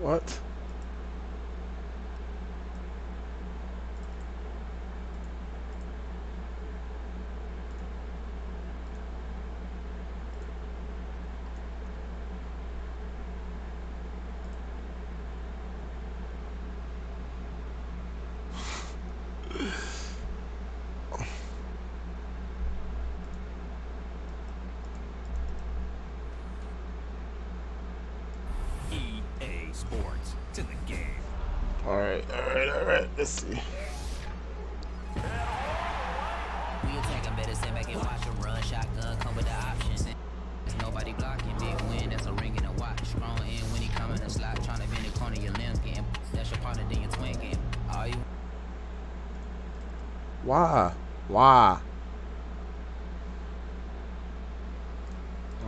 What? EA Sports. It's in the game. All right. Let's see. We attack him, better stand back and watch him run. Shotgun come with the options. There's nobody blocking. Big win, that's a ring and a watch. Strong in when he come in a slot. Trying to bend the corner, your limbs getting. That's your partner, then your twin game. All you. Why? All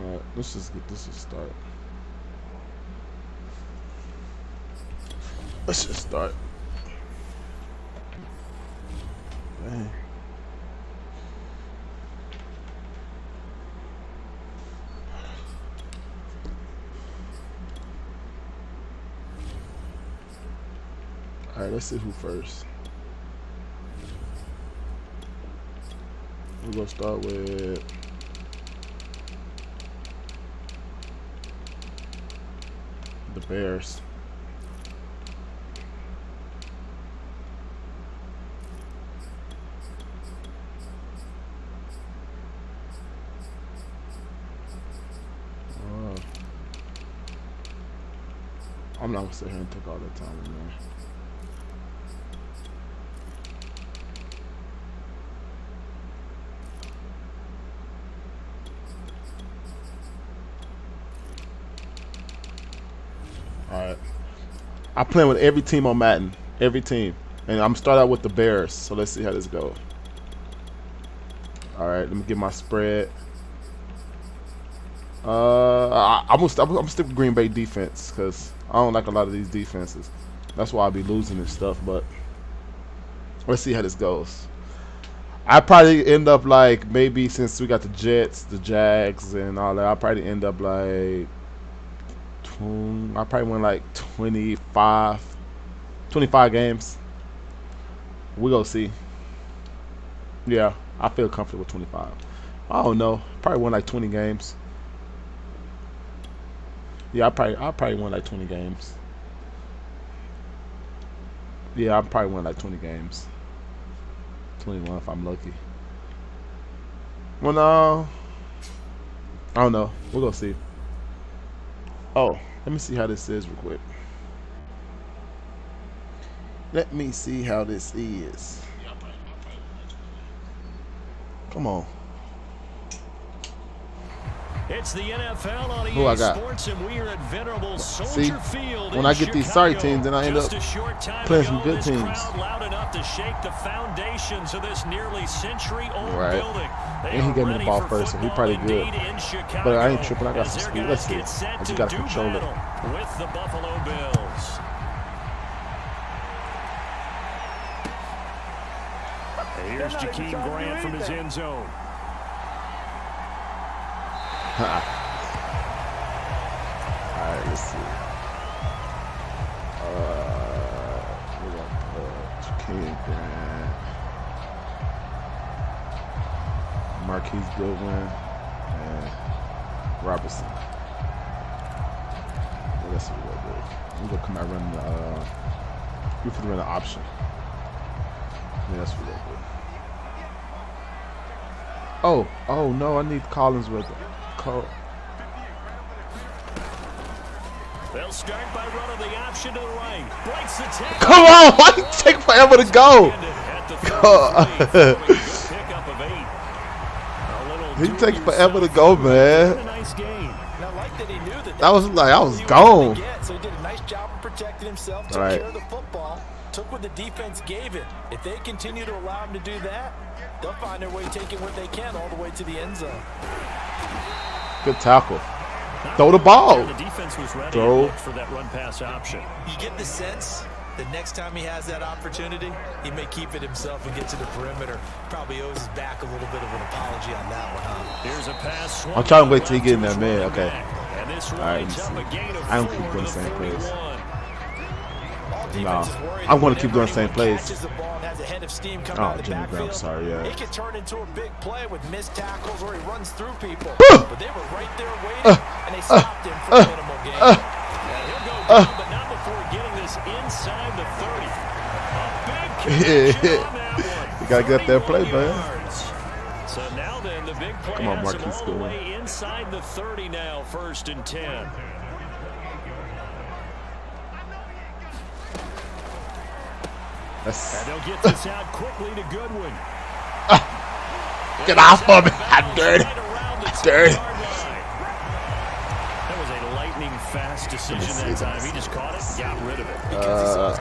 right. Let's just get this to start. Let's just start. Dang. All right, let's see who first. We're gonna start with the Bears. I'm not gonna sit here and take all that time in there. Alright. I play with every team on Madden. Every team. And I'm starting out with the Bears. So let's see how this goes. Alright, let me get my spread. I'm gonna stick with Green Bay defense because I don't like a lot of these defenses. That's why I'll be losing and stuff. But let's see how this goes. I probably end up like maybe since we got the Jets, the Jags, and all that. I'll probably end up like I probably win like 25 games. We gonna see. Yeah, I feel comfortable with 25. I don't know. Probably win like 20 games. Yeah, I'll probably win like 20 games. Yeah, I'll probably win like 20 games. 21 if I'm lucky. Well, no. I don't know. We're gonna see. Oh, let me see how this is real quick. Let me see how this is. Come on. It's the NFL on Who I EA got? Sports, and we are at venerable See, Soldier Field when in I get these sorry Chicago. teams, then I end up Just a short time playing some ago, good this teams. crowd loud enough to shake the foundations of this nearly century-old building. They And he are gave me the ready ball for first, so he football probably good. indeed in Chicago, But I ain't tripping. I got as some their speed. guys Let's see. get set I just to gotta do control it. battle with the Buffalo Bills. And here's Jakeem Grant from his end zone. Alright, let's see. We're gonna put Jakeem Grant, Marquise Goodwin, and Robertson. Well, that's what we're gonna do. We're gonna come out running the we can run the option. Yeah, that's what we're gonna do. Oh no, I need Collins with it. They'll start by running the option to the right. Breaks the tackle. Come on! Why you take forever to go? He takes forever to go, man. That was like I was gone. So he did a nice job of protecting himself, took Right. care of the football, took what the defense gave him. If they continue to allow him to do that, they'll find their way taking what they can all the way to the end zone. Good tackle. Throw the ball. The defense was ready Throw. for that run pass option. You get the sense that next time he has that opportunity, he may keep it himself and get to the perimeter. Probably owes his back a little bit of an apology on that one, huh? Here's a pass. I'm trying to wait till he get in that man. Okay. And this All right, winds let up me a see. gain of I don't 4 keep going to the same place. 41. No, I'm going to keep doing the same plays. Oh, Jimmy Graham, sorry, yeah. It can turn into a big play with missed tackles or he runs through people. But they were right there waiting, and they stopped him for a minimal gain. He'll go down, but not before getting this inside the 30. A big catch on that one. You got to get that play, man. So now then, the big play Come on, has him Marquise all the Goodwin. way inside the 30 now, 1st and 10. And they'll get this out quickly to Goodwin. Get off of me. I'm dirty. I'm dirty. That was a lightning-fast decision that time. He just caught it, got rid of it.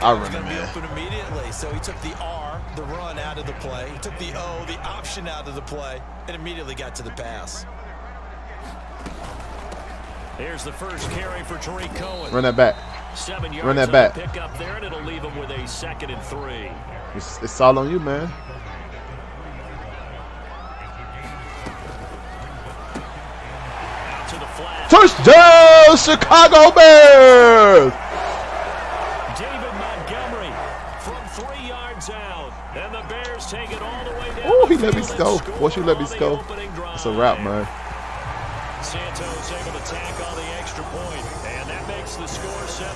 I'll run it, man. Immediately, so he took the R, the run, out of the play. He took the O, the option, out of the play, and immediately got to the pass. Here's the first carry for Tariq Cohen. Run that back. 7 yards Run that back. Pick up there, and it'll leave him with a 2nd and 3. It's all on you, man. Out to the flat. Touchdown, Chicago Bears! David Montgomery from 3 yards out, and the Bears take it all the way down. Oh, he let me go. Once you let me go, it's a wrap, man. Santos able to tack on the extra point, and that makes the score 7-0.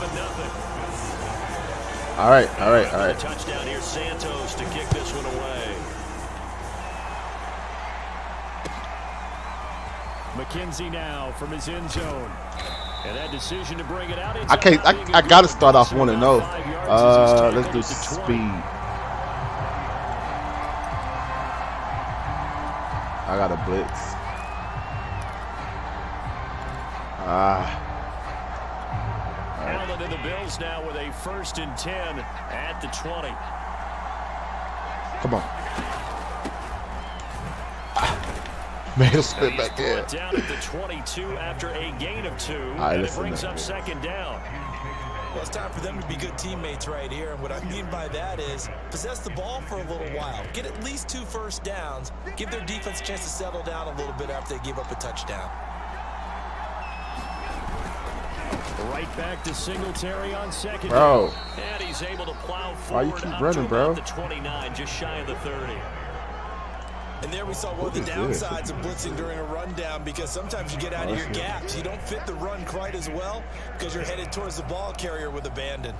All right. Touchdown here, Santos, to kick this one away. McKenzie now from his end zone. And that decision to bring it out. I got to start off 1-0. Let's do speed. I got a blitz. Allen and the Bills now with a 1st and 10 at the 20. Come on. Man, he'll split back there. Down at the 22 after a gain of 2. And it brings up 2nd down. Well, it's time for them to be good teammates right here. And what I mean by that is possess the ball for a little while. Get at least 2 first downs. Give their defense a chance to settle down a little bit after they give up a touchdown. Right back to Singletary on 2nd. Bro. And he's able to plow forward. Why you keep running, bro? The 29, just shy of the 30. And there we saw one of the downsides of blitzing during a rundown, because sometimes you get out of your gaps. You don't fit the run quite as well because you're headed towards the ball carrier with abandon.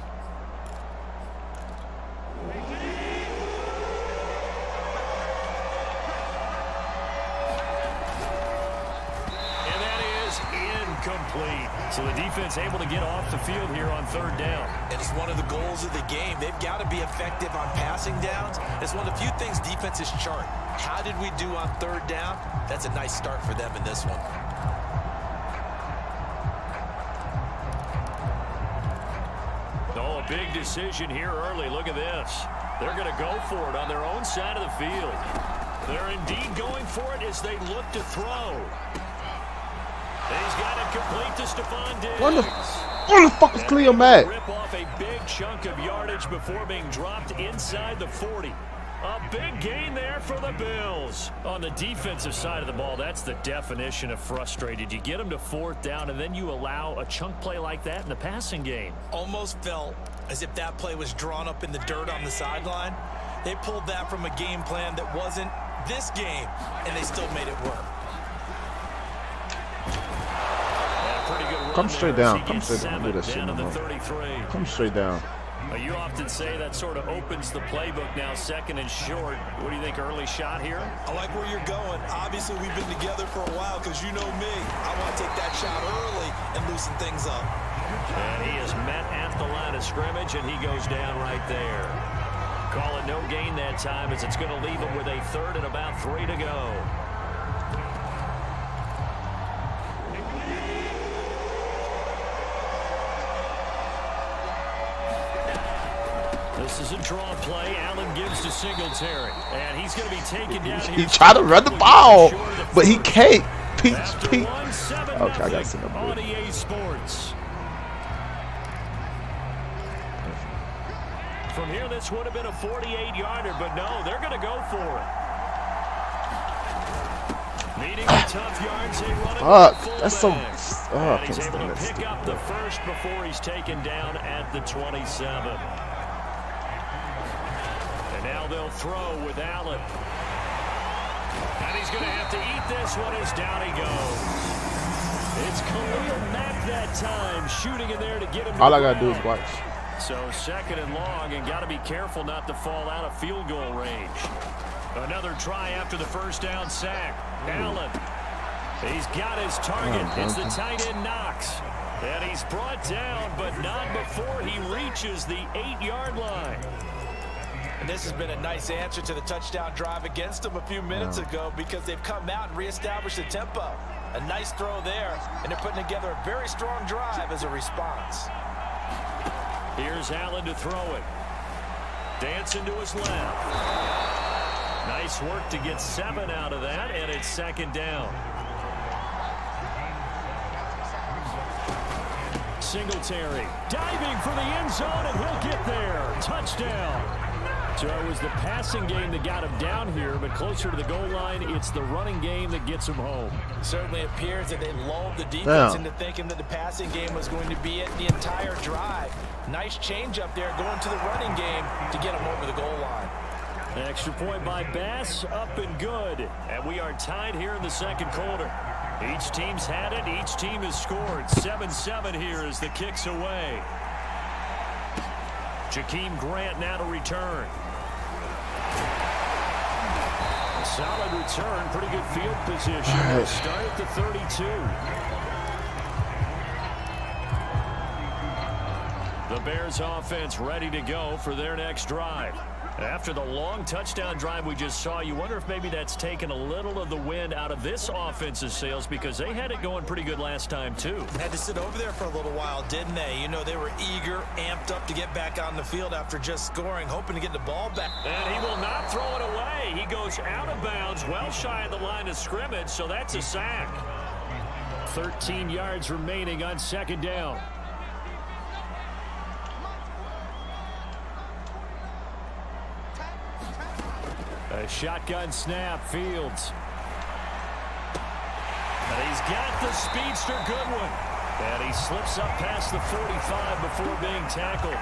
And that is incomplete. So the defense able to get off the field here on 3rd down. And it's one of the goals of the game. They've got to be effective on passing downs. It's one of the few things defenses chart. How did we do on 3rd down? That's a nice start for them in this one. Oh, a big decision here early. Look at this. They're going to go for it on their own side of the field. They're indeed going for it as they look to throw. He's got it complete to Stephon Diggs. Where the fuck is Cleo Matt? Rip off a big chunk of yardage before being dropped inside the 40. A big gain there for the Bills. On the defensive side of the ball, that's the definition of frustrated. You get them to 4th down, and then you allow a chunk play like that in the passing game. Almost felt as if that play was drawn up in the dirt on the sideline. They pulled that from a game plan that wasn't this game, and they still made it work. Come straight down. Come straight down. Do that shit no more. Come straight down. You often say that sort of opens the playbook now, 2nd and short. What do you think, early shot here? I like where you're going. Obviously, we've been together for a while because you know me. I want to take that shot early and loosen things up. And he is met at the line of scrimmage, and he goes down right there. Call it no gain that time, as it's going to leave him with a 3rd and about 3 to go. This is a draw play. Allen gives to Singletary, and he's going to be taken down here. He tried to run the ball, but he can't. Pete. Okay, I got to send him. On EA Sports. From here, this would have been a 48-yarder, but no, they're going to go for it. Needing the tough yards, they run it. That's so Oh, I And he's can't able stand to that pick up the stupid. first before he's taken down at the 27. And now they'll throw with Allen. And he's going to have to eat this one as down he goes. It's Khalil Mack that time, shooting in there to get him to All the I gotta do is ground. watch. So 2nd and long, and got to be careful not to fall out of field goal range. Another try after the first down sack. Allen. He's got his target. It's the tight end Knox. And he's brought down, but not before he reaches the 8-yard line. And this has been a nice answer to the touchdown drive against them a few minutes ago because they've come out and reestablished the tempo. A nice throw there, and they're putting together a very strong drive as a response. Here's Allen to throw it. Dancing to his left. Nice work to get 7 out of that, and it's 2nd down. Singletary diving for the end zone, and he'll get there. Touchdown. So it was the passing game that got him down here, but closer to the goal line, it's the running game that gets him home. It certainly appears that they lulled the defense into thinking that the passing game was going to be it the entire drive. Nice change up there going to the running game to get him over the goal line. An extra point by Bass, up and good. And we are tied here in the 2nd quarter. Each team's had it. Each team has scored. 7-7 here as the kick's away. Jakeem Grant now to return. A solid return. Pretty good field position. They'll start at the 32. The Bears offense ready to go for their next drive. After the long touchdown drive we just saw, you wonder if maybe that's taken a little of the wind out of this offense's sails because they had it going pretty good last time too. Had to sit over there for a little while, didn't they? You know, they were eager, amped up to get back on the field after just scoring, hoping to get the ball back. And he will not throw it away. He goes out of bounds, well shy of the line of scrimmage, so that's a sack. 13 yards remaining on 2nd down. A shotgun snap, Fields. And he's got the speedster Goodwin. And he slips up past the 45 before being tackled.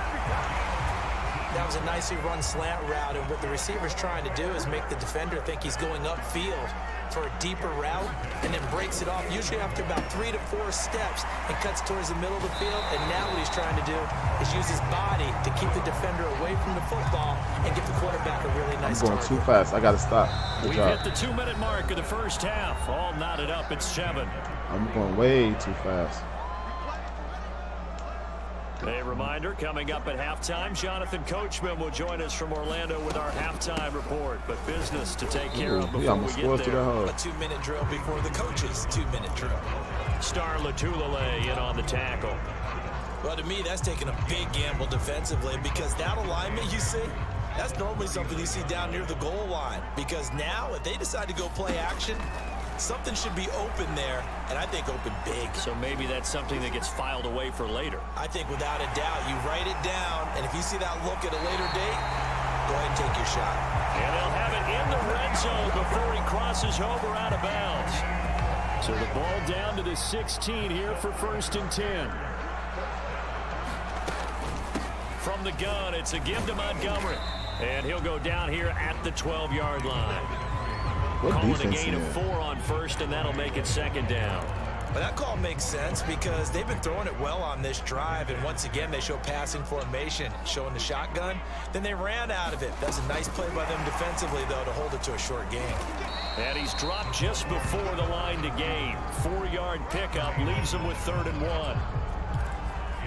That was a nicely run slant route, and what the receiver's trying to do is make the defender think he's going upfield for a deeper route and then breaks it off, usually after about 3 to 4 steps, and cuts towards the middle of the field. And now what he's trying to do is use his body to keep the defender away from the football and get the quarterback a really nice I'm going too fast. I got to stop. Good We've job. hit the 2-minute mark of the first half. All knotted up at 7. I'm going way too fast. A reminder, coming up at halftime, Jonathan Coachman will join us from Orlando with our halftime report. But business to take care of before we get there. A 2-minute drill before the coach's 2-minute drill. Star Latulele in on the tackle. Well, to me, that's taking a big gamble defensively because that alignment you see, that's normally something you see down near the goal line. Because now, if they decide to go play action, something should be open there, and I think open big. So maybe that's something that gets filed away for later. I think without a doubt, you write it down, and if you see that look at a later date, go ahead and take your shot. And they'll have it in the red zone before he crosses over out of bounds. So the ball down to the 16 here for 1st and 10. From the gun, it's a give to Montgomery. And he'll go down here at the 12-yard line. Calling a gain of 4 on 1st, and that'll make it 2nd down. But that call makes sense because they've been throwing it well on this drive, and once again they show passing formation, showing the shotgun. Then they ran out of it. That's a nice play by them defensively, though, to hold it to a short game. And he's dropped just before the line to gain. 4-yard pickup leaves him with 3rd and 1.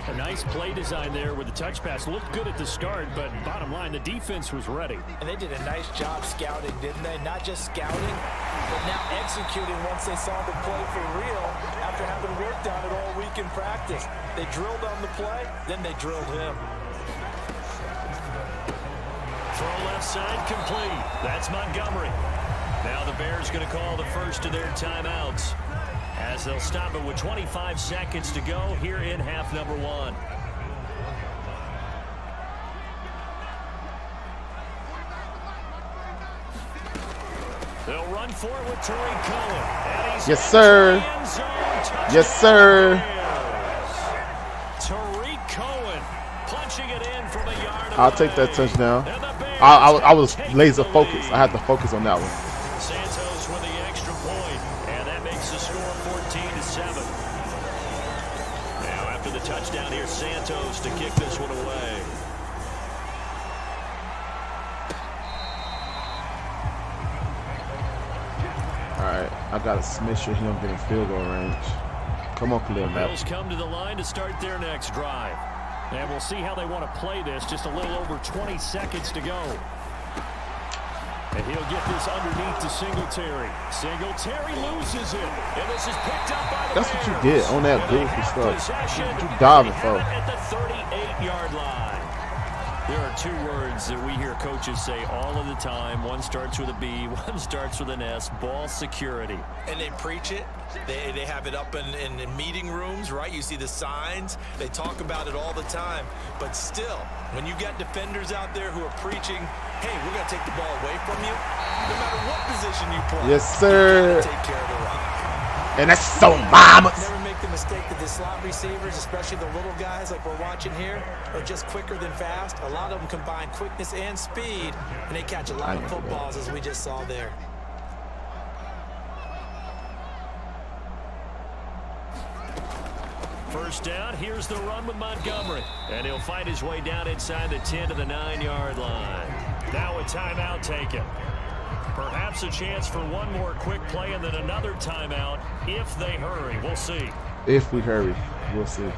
A nice play design there with the touch pass. Looked good at the start, but bottom line, the defense was ready. And they did a nice job scouting, didn't they? Not just scouting, but now executing once they saw the play for real after having worked on it all week in practice. They drilled on the play, then they drilled him. Throw left side complete. That's Montgomery. Now the Bears going to call the first of their timeouts, as they'll stop it with 25 seconds to go here in half number 1. They'll run for it with Tariq Cohen. And he's Yes, sir. Yes, sir. Tariq Cohen punching it in from a yard. I'll take that touchdown. I was laser focused. I had to focus on that one. Santos with the extra point, and that makes the score 14-7. Now after the touchdown, here's Santos to kick this one away. All right, I got to make sure he don't get in field goal range. Come on, Khalil Mack. Bills come to the line to start their next drive. And we'll see how they want to play this. Just a little over 20 seconds to go. And he'll get this underneath to Singletary. Singletary loses it. And this is picked up by the That's what you Bears. get on that goofy stuff. Possession. What you diving for? At the 38-yard line. There are two words that we hear coaches say all of the time. One starts with a B, one starts with an S. Ball security. And they preach it. They have it up in meeting rooms, right? You see the signs. They talk about it all the time. But still, when you got defenders out there who are preaching, hey, we're going to take the ball away from you, no matter what position you play. Yes, sir. You gotta take care of the rock. And that's so mama. Never make the mistake that the slot receivers, especially the little guys like we're watching here, are just quicker than fast. A lot of them combine quickness and speed, and they catch a lot of footballs, as we just saw there. First down, here's the run with Montgomery. And he'll fight his way down inside the 10 to the 9-yard line. Now a timeout taken. Perhaps a chance for one more quick play and then another timeout if they hurry. We'll see. If we hurry, we'll see.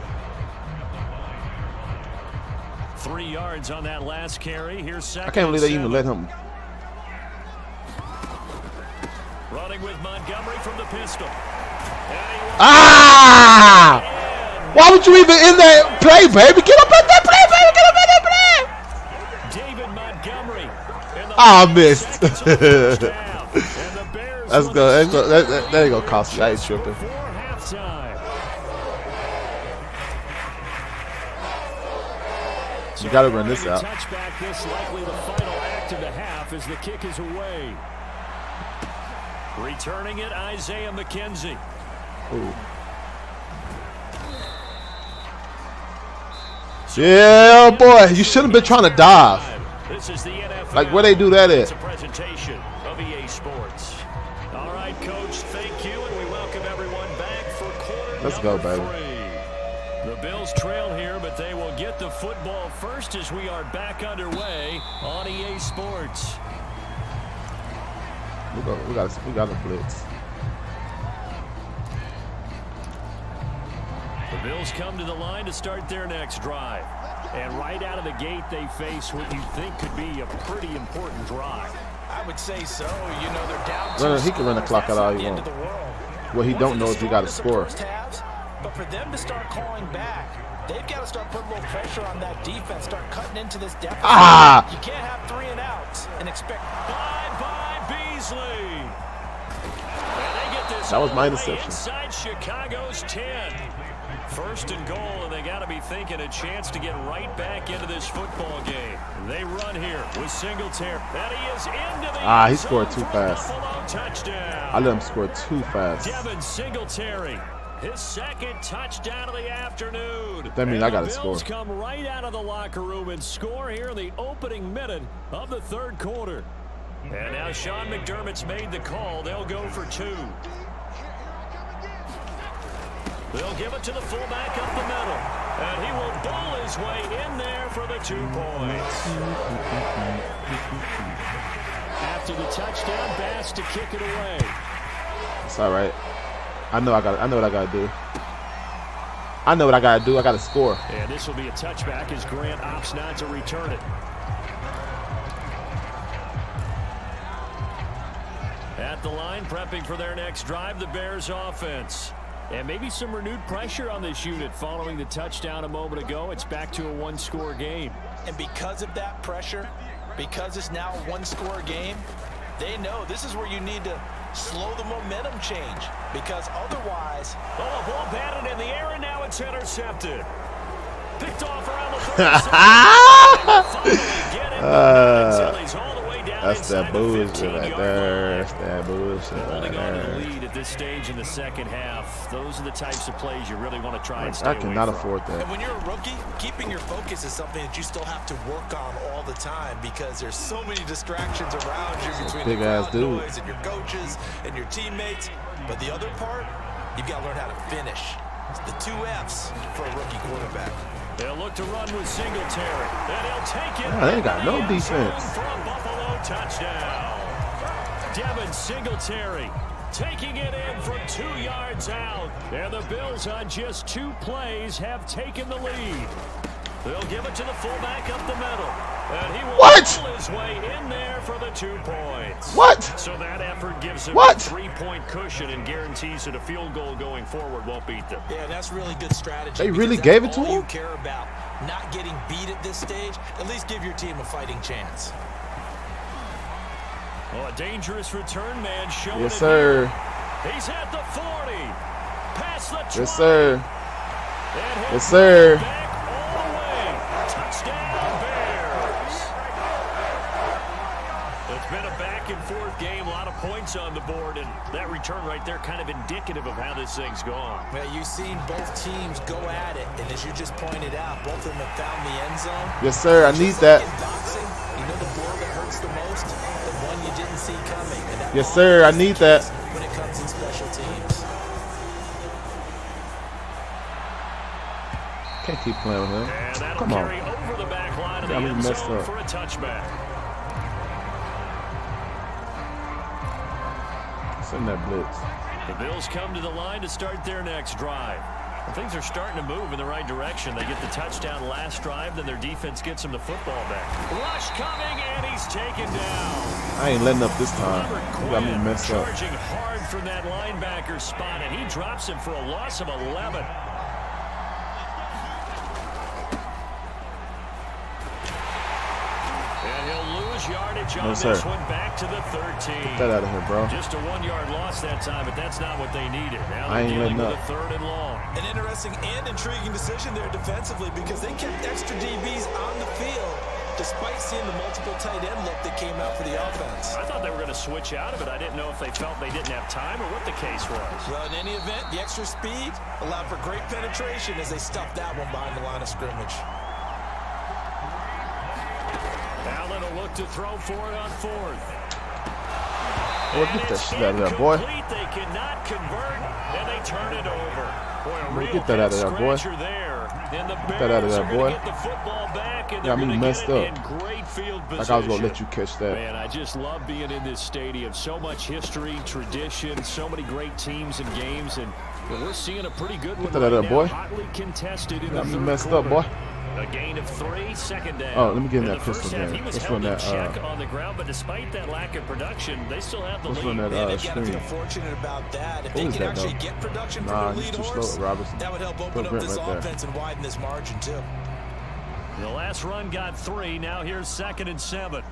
3 yards on that last carry. Here's second. I can't believe they even 7. let him. Running with Montgomery from the pistol. Ah! Why would you even in that play, baby? Get up at that play, baby. Get up at that play. David Montgomery. I missed. Let's go. That ain't gonna cost me. I ain't tripping. You gotta run this out. Touchback, this likely the final act of the half as the kick is away. Returning it, Isaiah McKenzie. Ooh. Yeah, boy, you shouldn't have been trying to dive. This is the NFL. Like where they do that at? It's a presentation of EA Sports. All right, Coach, thank you, and we welcome everyone back for quarter Let's go, number baby. 3. The Bills trail here, but they will get the football first as we are back underway on EA Sports. We got a blitz. The Bills come to the line to start their next drive. And right out of the gate, they face what you think could be a pretty important drive. I would say so. You know, they're down. He can run the clock out all he wants. What he don't know is he got to score. But for them to start calling back, they've got to start putting a little pressure on that defense, start cutting into this deficit. Ah! You can't have 3 and outs and expect. Bye-bye, Beasley. And they get this That was my all the way interception. inside Chicago's 10. First and goal, and they got to be thinking a chance to get right back into this football game. They run here with Singletary. And he is into the He scored too fast. Touchdown. I let him score too fast. Devin Singletary, his second touchdown of the afternoon. That means I got to The Bills score. come right out of the locker room and score here in the opening minute of the third quarter. And now Sean McDermott's made the call. They'll go for 2. They'll give it to the fullback up the middle. And he will bowl his way in there for the 2 points. After the touchdown, Bass to kick it away. It's all right. I know what I gotta do. I know what I gotta do. I gotta score. And this will be a touchback as Grant opts not to return it. At the line, prepping for their next drive, the Bears offense. And maybe some renewed pressure on this unit following the touchdown a moment ago. It's back to a 1-score game. And because of that pressure, because it's now a 1-score game, they know this is where you need to slow the momentum change. Because otherwise... Oh, a ball batted in the air, and now it's intercepted. Picked off around the 30 until he's all the way down That's that bullshit right there. That's that bullshit right Holding on to the there. lead at this stage in the second half. Those are the types of plays you really want to try and stay I cannot away from. afford that. And when you're a rookie, keeping your focus is something that you still have to work on all the time because there's so many distractions around you between big the ass crowd dude. noise and your coaches and your teammates. But the other part, you've got to learn how to finish. It's the 2 F's for a rookie quarterback. They'll look to run with Singletary. And he'll take it. They ain't got no in the end zone defense. For a Buffalo touchdown. Devin Singletary taking it in from 2 yards out. And the Bills on just 2 plays have taken the lead. They'll give it to the fullback up the middle. And he will pull his way in there for the 2 points. What? So that effort gives him What? a 3-point cushion and guarantees that a field goal going forward won't beat them. Yeah, that's really good strategy. They really because gave it that's to all him? you care about, not getting beat at this stage. At least give your team a fighting chance. Oh, a dangerous return man showing Yes, it sir. here. He's at the 40. Past the 20. Yes, sir. And he'll Yes, sir. back all the way. Touchdown, Bears. It's been a back-and-forth game. A lot of points on the board. And that return right there kind of indicative of how this thing's gone. Well, you've seen both teams go at it. And as you just pointed out, both of them have found the end zone. Yes, sir. I need Just that. like in boxing, you know the blow that hurts the most? The one you didn't see coming. And that Yes, sir. I need that. when it comes in special teams. Can't keep playing with him. And that'll Come on. carry over the back line of the Got me end messed zone up. for a touchback. Send that blitz. The Bills come to the line to start their next drive. Things are starting to move in the right direction. They get the touchdown last drive, then their defense gets them the football back. Rush coming, and he's taken down. I ain't letting up this time. Robert You got me Quinn messed up. charging hard from that linebacker spot, and he drops him for a loss of 11. And he'll lose yardage on No, sir. this one, back to the 13. Get that out of here, bro. Just a 1-yard loss that time, but that's not what they needed. Now I they're ain't dealing letting with up. a 3rd and long. An interesting and intriguing decision there defensively because they kept extra DBs on the field despite seeing the multiple tight end look that came out for the offense. I thought they were going to switch out of it. I didn't know if they felt they didn't have time or what the case was. Well, in any event, the extra speed allowed for great penetration as they stuffed that one behind the line of scrimmage. Allen will look to throw for it on 4th. Boy, get that shit out of there, boy. They cannot convert, and they turn it over. Boy, a real Get that out of there, boy. scratcher there. And the Get that out of Bears there, are gonna boy. get the football back, and Got they're me gonna messed get it up. in great field position. Like I was gonna let you catch that. Man, I just love being in this stadium. So much history, tradition, so many great teams and games, and we're seeing a pretty good one that out of right there, now. boy. Hotly contested in Got the me 3rd messed quarter. up, boy. A gain of 3, 2nd down. Oh, let me get in that the first pistol half, game. he was Let's held run in that, check on the ground, but despite that lack of production, they still have the Let's lead. run that Yeah, they've got to screen. feel fortunate about that. If What they was can that, actually though? get production Nah, from their he's lead too horse, slow, Robinson. that would help open Put up Brent this right there. offense and widen this margin, too. The last run got 3. Now here's 2nd and 7.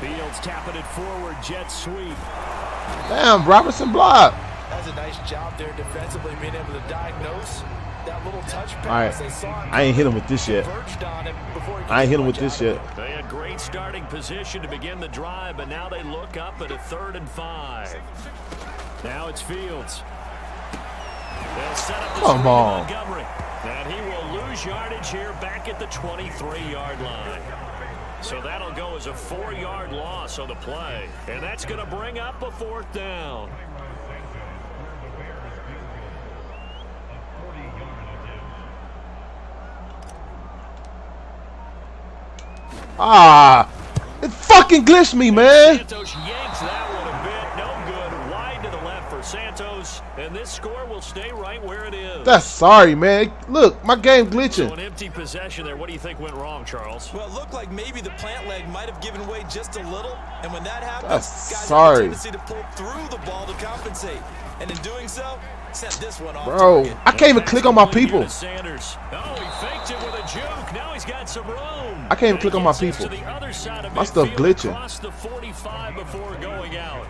Fields tapping it forward. Jet sweep. Damn, Robinson blocked. That's a nice job there defensively, being able to diagnose that little touch pass. All right. They saw it I ain't hit him with this yet. converged on him before he could I ain't get hit him with much this out of yet. it. They had great starting position to begin the drive, but now they look up at a 3rd and 5. Now it's Fields. They'll set up the Come screen to on. Montgomery. And he will lose yardage here back at the 23-yard line. So that'll go as a 4-yard loss on the play. And that's going to bring up a 4th down. Ah, it fucking glitched me, man. Santos yanks that one a bit. No good. Wide to the left for Santos. And this score will stay right where it is. That's sorry, man. Look, my game So glitching. an empty possession there. What do you think went wrong, Charles? Well, it looked like maybe the plant leg might have given way just a little. And when that happens, That's guys sorry. have a tendency to pull through the ball to compensate. And in doing so, sent this one off Bro, target. I can't even click on my people. Sanders. Oh, he faked it with a juke. Now he's got some room. I can't even click on my Gets this people. to the other side of My stuff midfield, glitching. across the 45 before going out.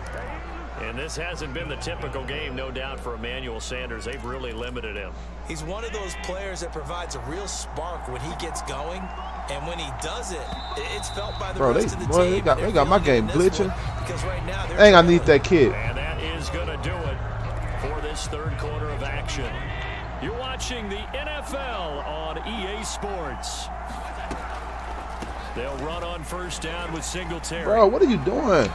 And this hasn't been the typical game, no doubt, for Emmanuel Sanders. They've really limited him. He's one of those players that provides a real spark when he gets going. And when he does it, it's felt by the rest of the team. They got my game glitching. Because right now, Dang, I need that kid. And that is going to do it for this third quarter of action. You're watching the NFL on EA Sports. They'll run on first down with Singletary. Bro, what are you doing?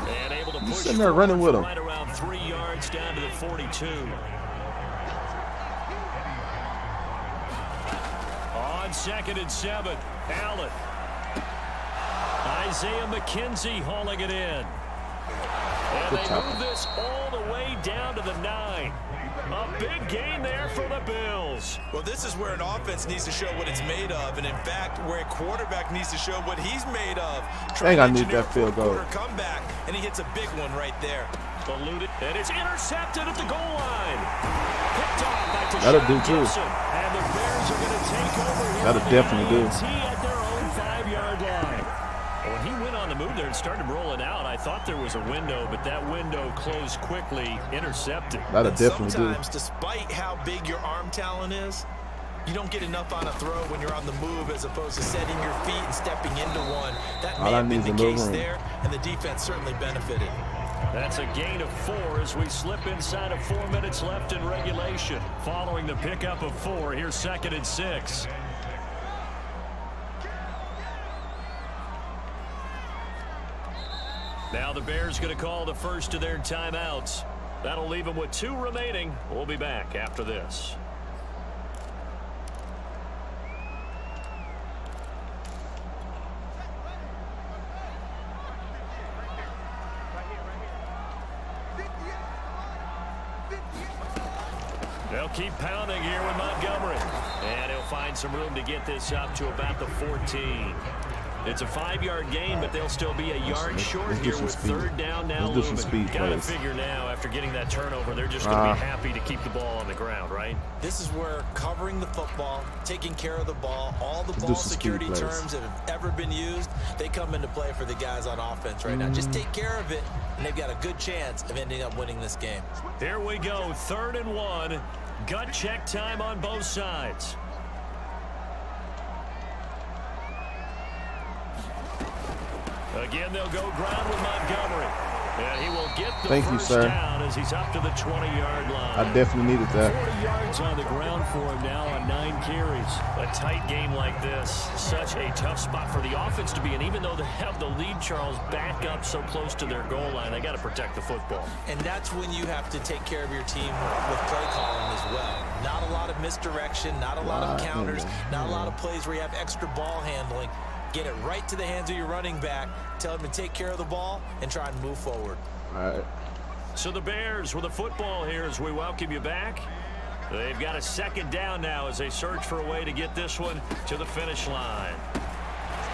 And able to You push sitting there running with him. right around 3 yards down to the 42. On 2nd and 7, Allen. Isaiah McKenzie hauling it in. And they move this all the way down to the 9. A big gain there for the Bills. Well, this is where an offense needs to show what it's made of, and in fact, where a quarterback needs to show what he's made of. Dang, I need that field goal. Comeback, and he hits a big one right there. Eluded, and it's intercepted at the goal line. Picked off by Tashawn That'll do too. Gibson, and the Bears are going to take over here. That'll definitely do. At their own 5-yard line. When he went on the move there and started rolling out, I thought there was a window, but that window closed quickly, intercepted. That'll definitely do. Sometimes, despite how big your arm talent is, you don't get enough on a throw when you're on the move as opposed to setting your feet and stepping into one. That may have been the case there, and the defense certainly benefited. That's a gain of 4 as we slip inside of 4 minutes left in regulation. Following the pickup of 4, here's 2nd and 6. Now the Bears going to call the first of their timeouts. That'll leave them with 2 remaining. We'll be back after this. They'll keep pounding here with Montgomery. And he'll find some room to get this up to about the 14. It's a 5-yard gain, but they'll still be a yard short here with third down now looming. Gotta figure now, after getting that turnover, they're just going to be happy to keep the ball on the ground, right? This is where covering the football, taking care of the ball, all the ball security terms that have ever been used, they come into play for the guys on offense right now. Just take care of it, and they've got a good chance of ending up winning this game. Here we go, 3rd and 1. Gut check time on both sides. Again, they'll go ground with Montgomery. And he will get the first down as he's up to the 20-yard line. I definitely needed that. 40 yards on the ground for him now on 9 carries. A tight game like this, such a tough spot for the offense to be in. Even though they have the lead, Charles, back up so close to their goal line, they got to protect the football. And that's when you have to take care of your team with play calling as well. Not a lot of misdirection, not a lot of counters, not a lot of plays where you have extra ball handling. Get it right to the hands of your running back. Tell him to take care of the ball and try and move forward. All right. So the Bears with the football here as we welcome you back. They've got a 2nd down now as they search for a way to get this one to the finish line.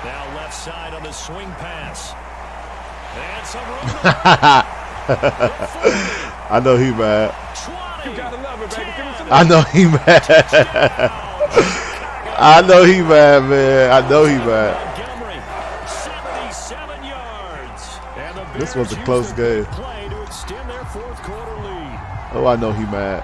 Now left side on the swing pass. And some room. I know he mad. 20, you gotta love it, baby. I know he mad. I know he mad, man. I know he mad. 77 yards. And this was a close game. Play to extend their 4th quarter lead. Oh, I know he mad.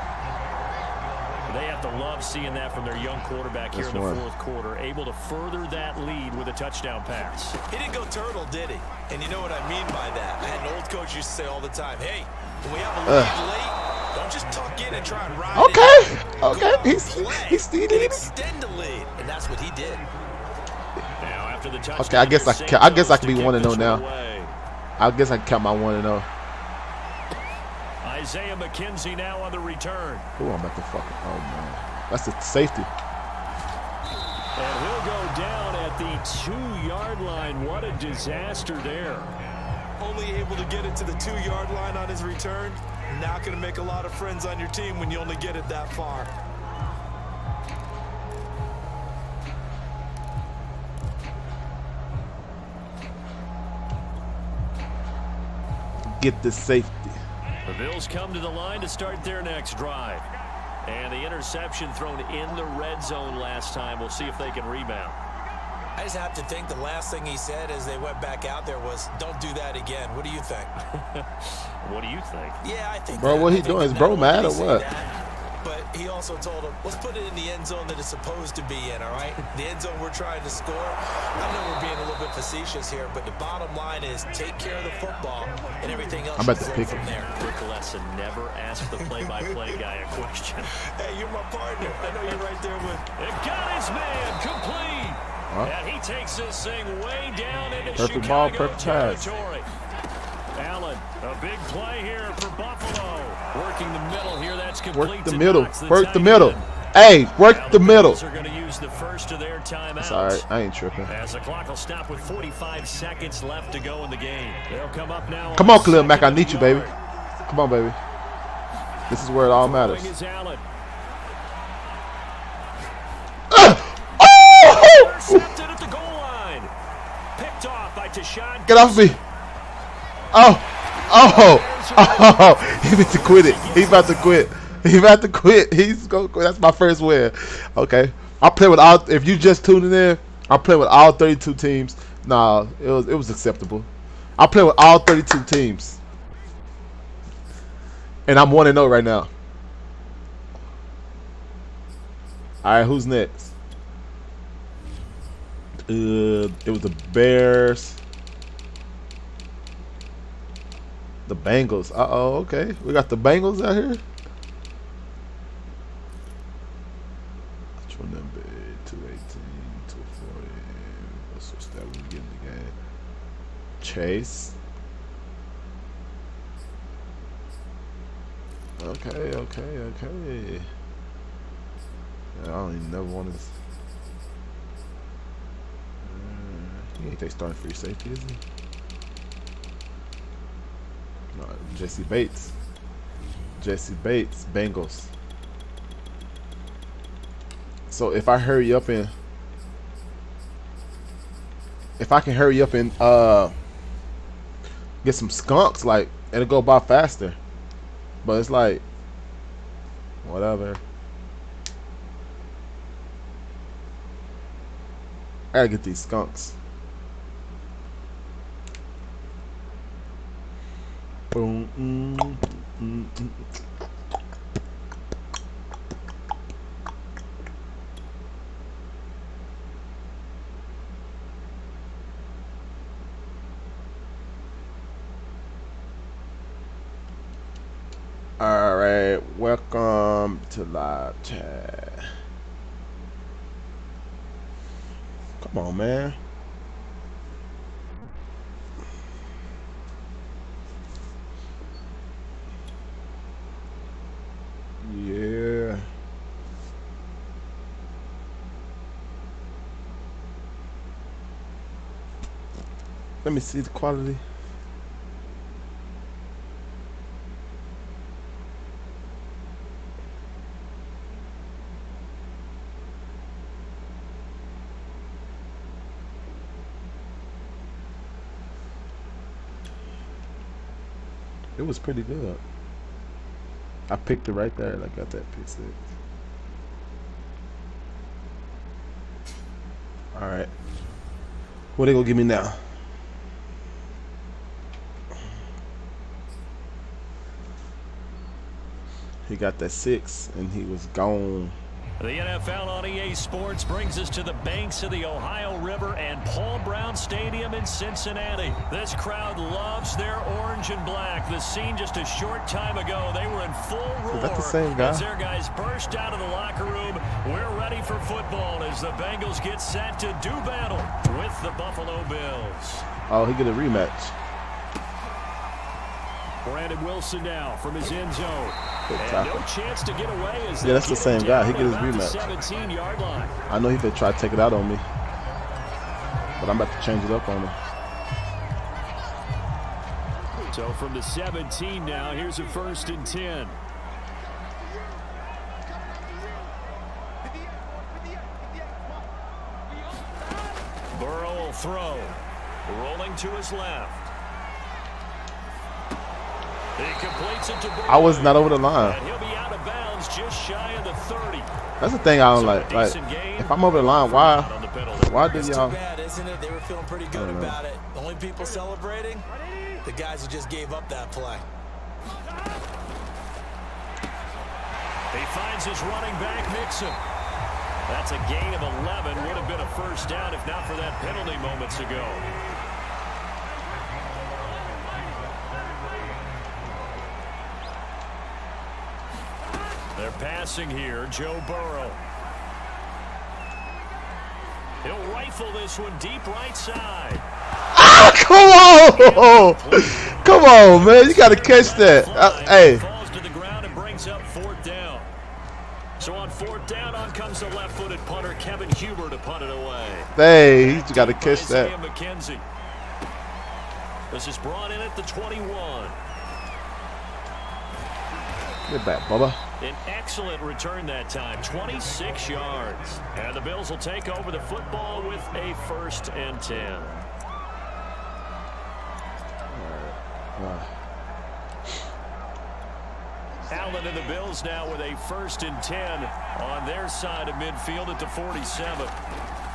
They have to love seeing that from their young quarterback here in the 4th quarter, able to further that lead with a touchdown pass. He didn't go turtle, did he? And you know what I mean by that. I had an old coach used to say all the time, hey, when we have a lead late, don't just tuck in and try and ride it. Okay. He's still in. Extend the lead, and that's what he did. Now after the touchdown, Okay, I guess I can be 1-0 now. I guess I can count my 1-0. Isaiah McKenzie now on the return. Oh, I'm about to fucking. Oh man, that's the safety. And he'll go down at the 2-yard line. What a disaster there. Only able to get it to the 2-yard line on his return. Not going to make a lot of friends on your team when you only get it that far. Get the safety. The Bills come to the line to start their next drive. And the interception thrown in the red zone last time. We'll see if they can rebound. I just have to think the last thing he said as they went back out there was, "Don't do that again." What do you think? What do you think? Yeah, I think. Bro, what he doing? Is bro mad or what? But he also told him, let's put it in the end zone that it's supposed to be in, all right? The end zone we're trying to score. I know we're being a little bit facetious here, but the bottom line is take care of the football and everything else. I'm about to pick him. From there. Quick lesson, never ask the play-by-play guy a question. Hey, you're my partner. I know you're right there with. It got his man complete. Huh? And he takes this thing way down into Perfect Chicago ball, perfect pass. territory. Allen, a big play here for Buffalo. Working the middle here, that's complete. Work the middle. Work the middle. Hey, work the middle. Are going to use the first of their timeouts. It's all right. I ain't tripping. As the clock will stop with 45 seconds left to go in the game. They'll come up now. Come on, Khalil Mack. I need you, baby. Come on, baby. This is where it all matters. Intercepted at the goal line. Picked off by Tashad. Get off me. Oh. He about to quit it. He about to quit. He about to quit. He's going to quit. That's my first win. Okay. I play with all. If you just tuning in, I play with all 32 teams. Nah, it was acceptable. I play with all 32 teams. And I'm 1-0 right now. All right, who's next? It was the Bears. The Bengals. Uh-oh, okay. We got the Bengals out here. Which one them big? 218, 240. Let's switch that when we get in the game. Chase. Okay. I don't even never want to. He ain't take starting free safety, is he? No, Jesse Bates. Bengals. So if I hurry up and get some skunks, like it'll go by faster. But it's like whatever. I gotta get these skunks. Boom. All right, welcome to live chat. Come on, man. Yeah. Let me see the quality. It was pretty good. I picked it right there. I got that pick 6. All right. What they gonna give me now? He got that 6, and he was gone. The NFL on EA Sports brings us to the banks of the Ohio River and Paul Brown Stadium in Cincinnati. This crowd loves their orange and black. The scene just a short time ago, they were in full roar. Is that the same guy? As their guys burst out of the locker room. We're ready for football as the Bengals get set to do battle with the Buffalo Bills. Oh, he get a rematch. Brandon Wilson now from his end zone. And no chance to get away as yeah, that's the same guy. He get his rematch. 17-yard line. I know he could try to take it out on me, but I'm about to change it up on him. So from the 17 now, here's a 1st and 10. Burrow will throw. Rolling to his left. He completes it to Burrow. I was not over the line. And he'll be out of bounds just shy of the 30. That's the thing I don't like. Like, if I'm over the line, why? Why did It's y'all? too bad, isn't it? They were feeling pretty good about it. The only people celebrating, the guys who just gave up that play. He finds his running back, Mixon. That's a gain of 11. Would have been a first down if not for that penalty moments ago. They're passing here. Joe Burrow. He'll rifle this one deep right side. Ah, come on! Come on, man. You got to catch that. Hey. Falls to the ground and brings up fourth down. So on fourth down, on comes the left-footed punter, Kevin Huber, to punt it away. Hey, you got to catch that. McKenzie. This is brought in at the 21. Get back, Bubba. An excellent return that time, 26 yards. And the Bills will take over the football with a 1st and 10. Allen and the Bills now with a 1st and 10 on their side of midfield at the 47.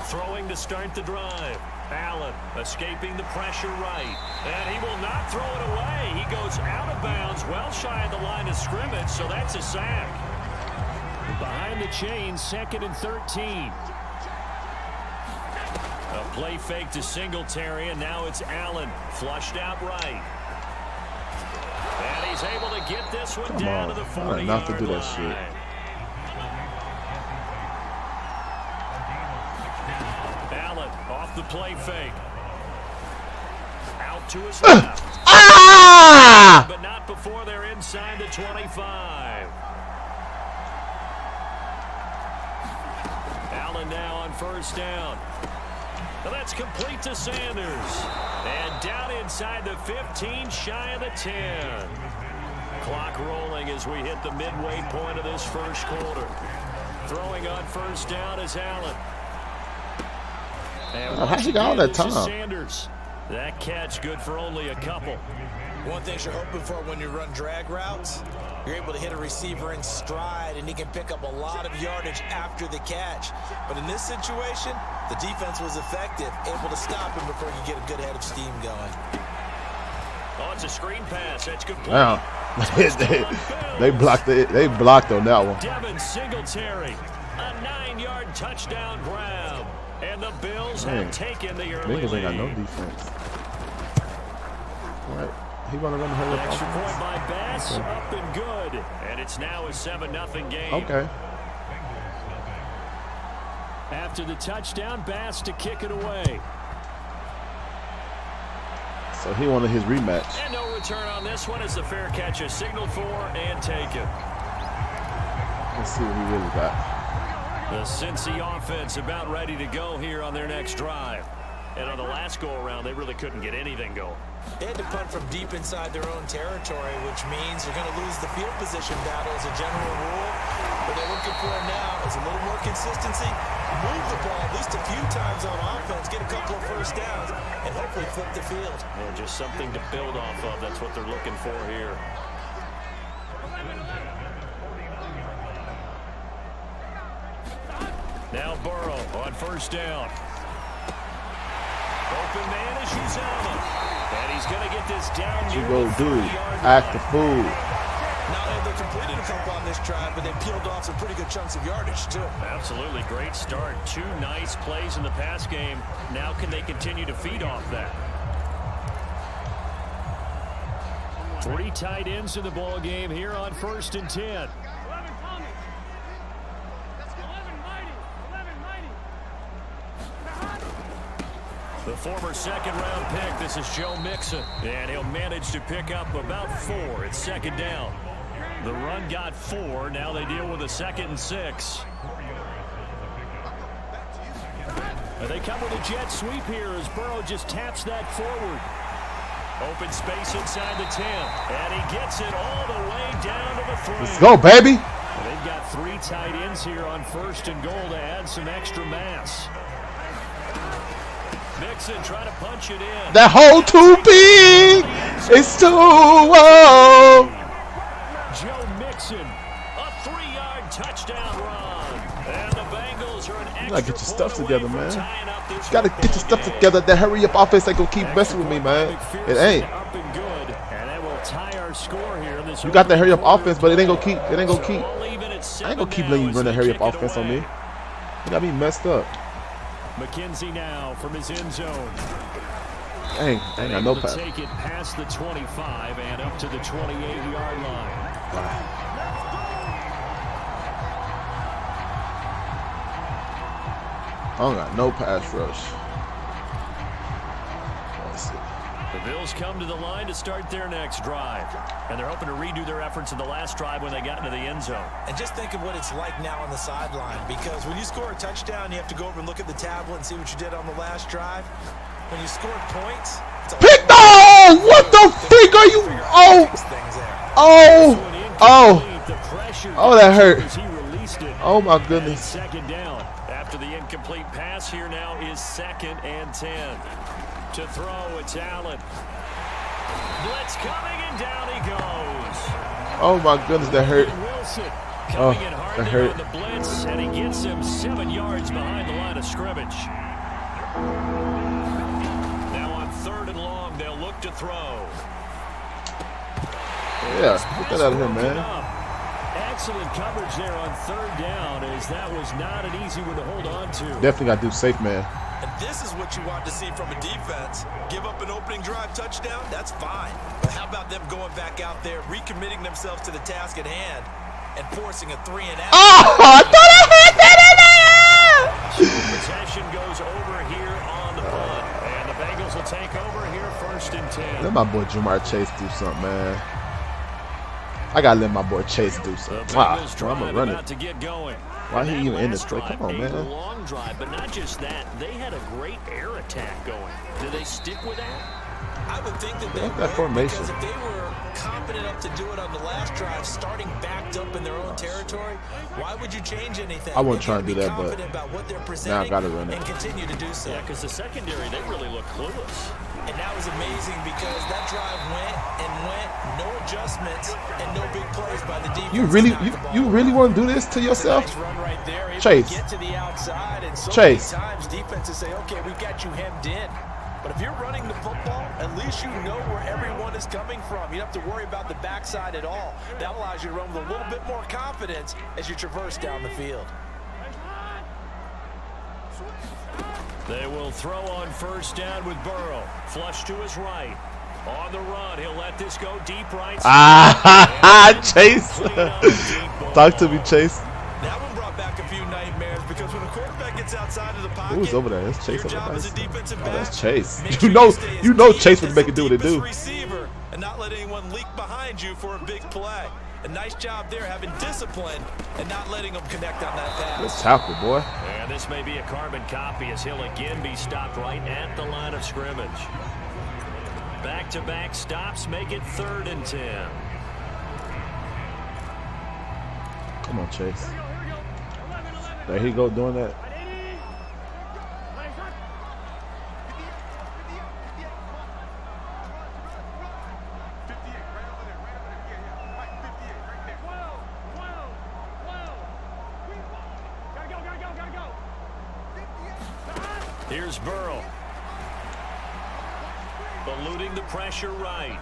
Throwing to start the drive. Allen escaping the pressure right. And he will not throw it away. He goes out of bounds, well shy of the line of scrimmage, so that's a sack. Behind the chains, 2nd and 13. A play fake to Singletary, and now it's Allen. Flushed out right. And he's able to get this one down to the 40-yard not to do that line. shit. Allen off the play fake. Out to his left. Ah! But not before they're inside the 25. Allen now on 1st down. And that's complete to Sanders. And down inside the 15, shy of the 10. Clock rolling as we hit the midway point of this 1st quarter. Throwing on 1st down is Allen. And how'd he got all that time? Sanders. That catch good for only a couple. One thing you're hoping for when you run drag routes, you're able to hit a receiver in stride, and he can pick up a lot of yardage after the catch. But in this situation, the defense was effective, able to stop him before he could get a good head of steam going. Oh, it's a screen pass. That's good play. Wow. they blocked it. They blocked on that one. Devin Singletary, a 9-yard touchdown grab. And the Bills have taken the early Bengals ain't got no lead. defense. All right. He gonna run the hurry up Extra offense. point by Bass, up and good. And it's now a 7-0 game. Okay. After the touchdown, Bass to kick it away. So he wanted his rematch. And no return on this one as the fair catch is signaled for and taken. Let's see what he really got. The Cincy offense about ready to go here on their next drive. And on the last go-around, they really couldn't get anything going. They had to punt from deep inside their own territory, which means you're going to lose the field position battle as a general rule. What they're looking for now is a little more consistency, move the ball at least a few times on offense, get a couple of 1st downs, and hopefully flip the field. And just something to build off of. That's what they're looking for here. Now Burrow on 1st down. Open man is Uzama. And he's going to get this down What you near go the do? 30-yard Act the line. fool. Now they've completed a couple on this drive, but they peeled off some pretty good chunks of yardage, too. Absolutely great start. 2 nice plays in the pass game. Now can they continue to feed off that? 3 tight ends in the ball game here on 1st and 10. The former 2nd-round pick, this is Joe Mixon, and he'll manage to pick up about 4. It's 2nd down. The run got 4. Now they deal with a 2nd and 6. And they come with a jet sweep here as Burrow just taps that forward. Open space inside the 10, and he gets it all the way down to the 3. Let's go, baby. And they've got 3 tight ends here on 1st and goal to add some extra mass. Mixon trying to punch it in. That hole too big. It's too low. Joe Mixon, a 3-yard touchdown run. And the Bengals are an You gotta get your stuff together, man. You gotta get your stuff together. That hurry up offense ain't gonna keep messing with me, man. It ain't. You got that hurry up offense, but it ain't gonna keep. It ain't gonna keep. I ain't gonna keep letting you run that hurry up offense on me. You got me messed up. McKenzie now from his end zone. Dang, I ain't got no pass. Take it past the 25 and up to the 28-yard line. I don't got no pass rush. Let's see. The Bills come to the line to start their next drive. And they're hoping to redo their efforts in the last drive when they got into the end zone. And just think of what it's like now on the sideline, because when you score a touchdown, you have to go over and look at the tablet and see what you did on the last drive. When you scored points, it's a pick no! What the freak are you? Oh, that hurt. Oh my goodness. Second down. After the incomplete pass, here now is 2nd and 10. To throw, it's Allen. Blitz coming, and down he goes. Oh my goodness, that hurt. Wilson Oh, coming in hard that there hurt. on the blitz, and he gets him 7 yards behind the line of scrimmage. Now on 3rd and long, they'll look to throw. Yeah, get that out of here, man. Excellent coverage there on 3rd down, as that was not an easy one to hold on to. Definitely got to do safe, man. And this is what you want to see from a defense. Give up an opening drive touchdown, that's fine. But how about them going back out there, recommitting themselves to the task at hand, and forcing a 3-and-out? Oh, I thought I had that in there! Possession goes over here on the punt, and the Bengals will take over here 1st and 10. Let my boy Jamar Chase do something, man. I gotta let my boy Chase do something. Wow, I'm gonna run it. To get going. Why he even in this play? Come on, man. Long drive, but not just that. They had a great air attack going. Do they stick with that? I would think that they Like would, that formation. because if they were confident enough to do it on the last drive, starting backed up in their own territory, why would you change anything? I wouldn't try to do that, but about what they're now I gotta run it. and continue to do so. Yeah, because the secondary, they really look clueless. And that was amazing because that drive went, no adjustments, and no big plays by the defense. You really want to do this to yourself? Nice run right there. Chase. Get to the outside, and so Chase. many times defenses say, okay, we've got you hemmed in. But if you're running the football, at least you know where everyone is coming from. You don't have to worry about the backside at all. That allows you to run with a little bit more confidence as you traverse down the field. They will throw on 1st down with Burrow. Flush to his right. On the run, he'll let this go deep right. Chase. Talk to me, Chase. That one brought back a few nightmares because when a quarterback gets outside of the pocket, Who's over there? That's Chase your over job there. as a defensive Oh, back, that's Chase. make You sure know stay as Chase deep would make it do what it as the do. deepest receiver and not let anyone leak behind you for a big play. A nice job there, having discipline and not letting them connect on that pass. Let's tackle, boy. And this may be a carbon copy as he'll again be stopped right at the line of scrimmage. Back-to-back stops make it 3rd and 10. Come on, Chase. There he go doing that. Here's Burrow. Eluding the pressure right.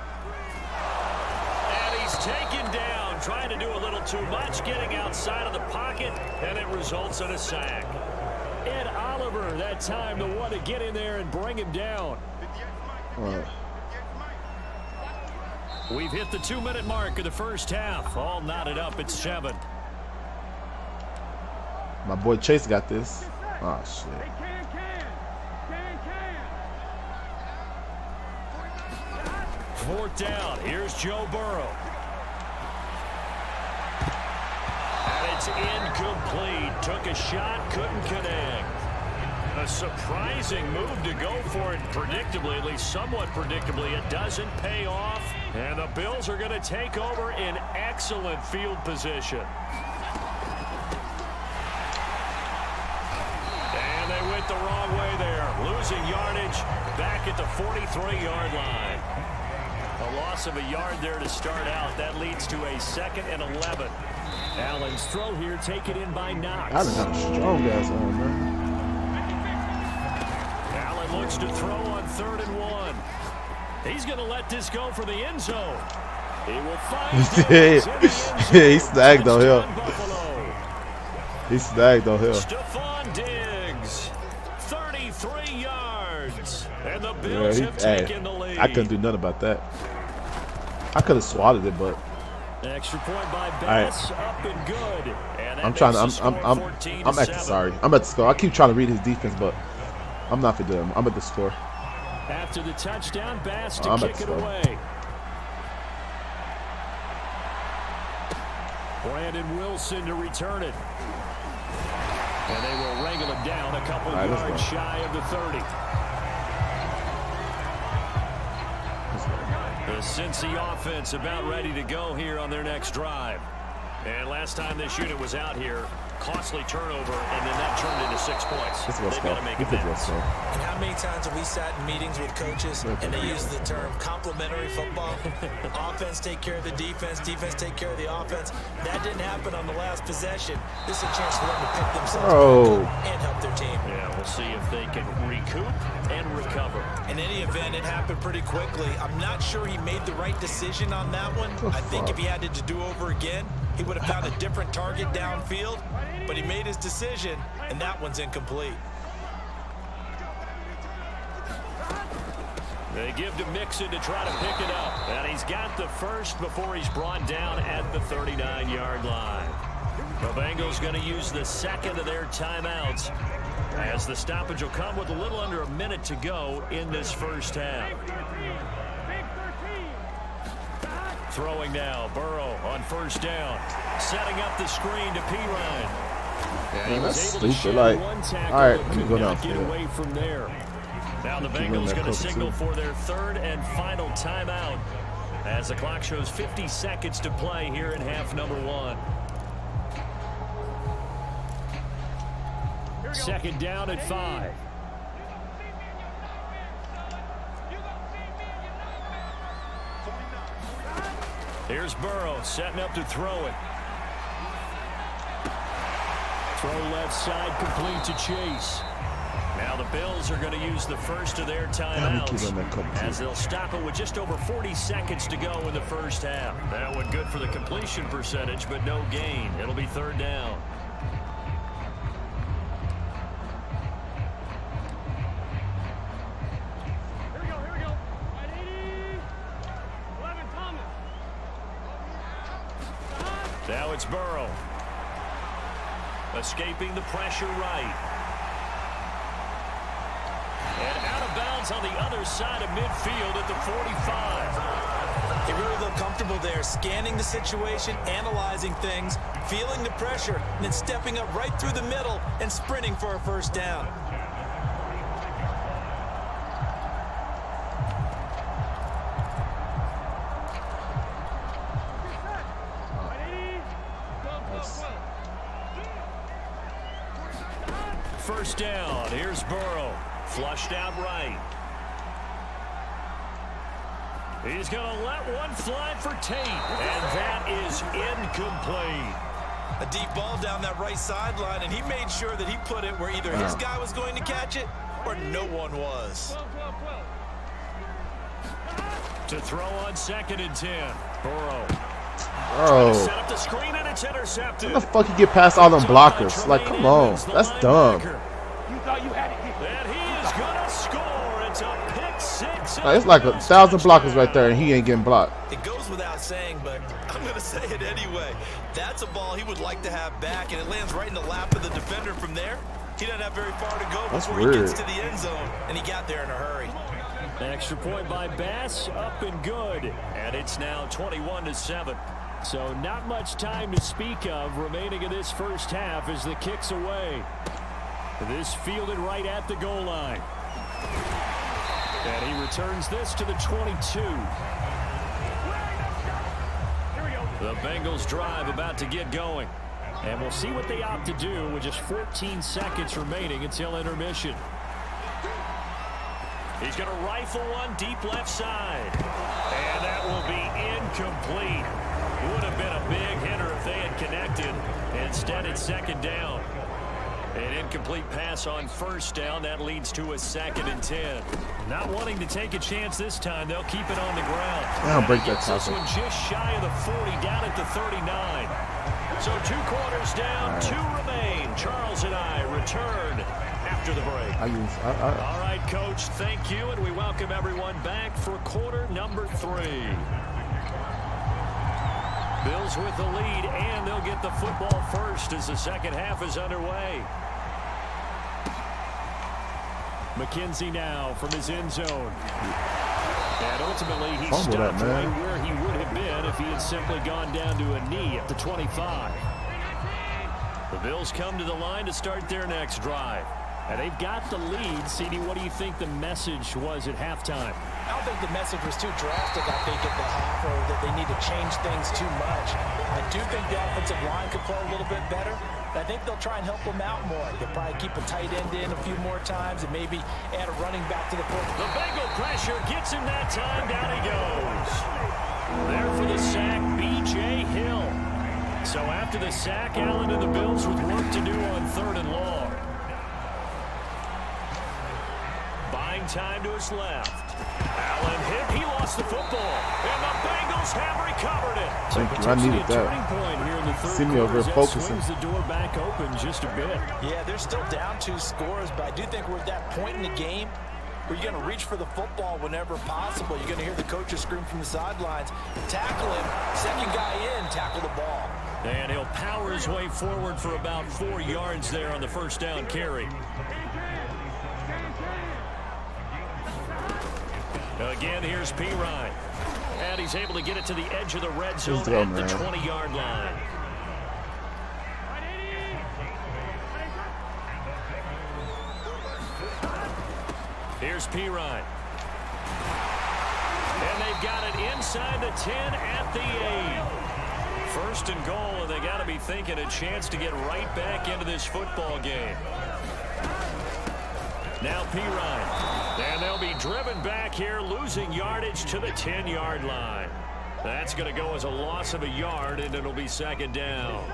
And he's taken down, trying to do a little too much, getting outside of the pocket, and it results in a sack. Ed Oliver, that time, the one to get in there and bring him down. All right. We've hit the 2-minute mark of the first half. All knotted up at 7. My boy Chase got this. Oh, shit. 4th down. Here's Joe Burrow. And it's incomplete. Took a shot, couldn't connect. A surprising move to go for it predictably, at least somewhat predictably. It doesn't pay off. And the Bills are going to take over in excellent field position. And they went the wrong way there. Losing yardage back at the 43-yard line. A loss of a yard there to start out. That leads to a 2nd and 11. Allen's throw here taken in by Knox. Allen got a strong ass arm, man. Allen looks to throw on 3rd and 1. He's going to let this go for the end zone. He will find he snagged on him. He snagged on him. Stephon Diggs, 33 yards. And the Bills have taken the lead. I couldn't do nothing about that. I could have swatted it, but extra point by Bass, up and good. And I'm trying to. I'm actually sorry. I'm at the score. I keep trying to read his defense, but I'm not for them. I'm at the score. After the touchdown, Bass to kick it away. Brandon Wilson to return it. And they will wrangle him down a couple yards shy of the 30. The Cincy offense about ready to go here on their next drive. And last time this unit was out here, costly turnover, and then that turned into 6 points. They've got to make amends. And how many times have we sat in meetings with coaches and they use the term complementary football? Offense take care of the defense, defense take care of the offense. That didn't happen on the last possession. This is a chance for them to pick themselves back up and help their team. Yeah, we'll see if they can recoup and recover. In any event, it happened pretty quickly. I'm not sure he made the right decision on that one. I think if he had it to do over again, he would have found a different target downfield, but he made his decision, and that one's incomplete. They give to Mixon to try to pick it up, and he's got the first before he's brought down at the 39-yard line. The Bengals going to use the second of their timeouts, as the stoppage will come with a little under a minute to go in this first half. Throwing now, Burrow on 1st down, setting up the screen to Pirine. Yeah, he was able to shed one tackle, all right, let me go down. Get away from there. Now the Bengals going to signal for their 3rd and final timeout, as the clock shows 50 seconds to play here in half number 1. 2nd down at 5. Here's Burrow setting up to throw it. Throw left side complete to Chase. Now the Bills are going to use the first of their timeouts, as they'll stop it with just over 40 seconds to go in the first half. That one good for the completion percentage, but no gain. It'll be 3rd down. Now it's Burrow. Escaping the pressure right. And out of bounds on the other side of midfield at the 45. They really look comfortable there, scanning the situation, analyzing things, feeling the pressure, and then stepping up right through the middle and sprinting for a 1st down. First down, here's Burrow, flushed out right. He's going to let one fly for Tate, and that is incomplete. A deep ball down that right sideline, and he made sure that he put it where either his guy was going to catch it or no one was. To throw on 2nd and 10, Burrow. Bro, set up the screen and it's intercepted. how the fuck you get past all them blockers? Like, come on, that's dumb. You thought you had it. And he is gonna score. It's a pick 6. Like, it's like 1,000 blockers right there, and he ain't getting blocked. It goes without saying, but I'm gonna say it anyway. That's a ball he would like to have back, and it lands right in the lap of the defender. From there, he doesn't have very far to go before he gets to the end zone, and he got there in a hurry. Extra point by Bass, up and good, and it's now 21-7. So not much time to speak of remaining in this first half as the kick's away. This fielded right at the goal line. And he returns this to the 22. The Bengals drive about to get going. And we'll see what they opt to do with just 14 seconds remaining until intermission. He's going to rifle one deep left side. And that will be incomplete. Would have been a big hitter if they had connected. connected. Instead, it's second down. An incomplete pass on first down. That leads to a 2nd and 10. Not wanting to take a chance this time. They'll keep it on the ground. I'll break that This tackle. one just shy of the 40, down at the 39. So 2 quarters down, 2 remain. Charles and I return after the break. All right, Coach, thank you, and we welcome everyone back for quarter number 3. Bills with the lead, and they'll get the football first as the second half is underway. McKenzie now from his end zone. And ultimately, he stopped right where he would have been if he had simply gone down to a knee at the 25. The Bills come to the line to start their next drive. And they've got the lead. CD, what do you think the message was at halftime? I don't think the message was too drastic, I think, at the half, or that they need to change things too much. I do think the offensive line could play a little bit better. I think they'll try and help them out more. They'll probably keep a tight end in a few more times and maybe add a running back to the point. The Bengal pressure gets him that time. Down he goes. There for the sack, B.J. Hill. So after the sack, Allen and the Bills with work to do on 3rd and long. Buying time to his left. Allen hit. He lost the football. And the Bengals have recovered it. Thank you. I needed that. Point here in the third See me over here focusing. swings the door back open just a bit. Yeah, they're still down 2 scores, but I do think we're at that point in the game where you're going to reach for the football whenever possible. You're going to hear the coaches scream from the sidelines. Tackle him. Second guy in. Tackle the ball. And he'll power his way forward for about 4 yards there on the first down carry. Again, here's P. Ryan. And he's able to get it to the edge of the red zone at the 20-yard line. Here's P. Ryan. And they've got it inside the 10 at the 8. First and goal, and they got to be thinking a chance to get right back into this football game. Now P. Ryan. And they'll be driven back here, losing yardage to the 10-yard line. That's going to go as a loss of a yard, and it'll be second down.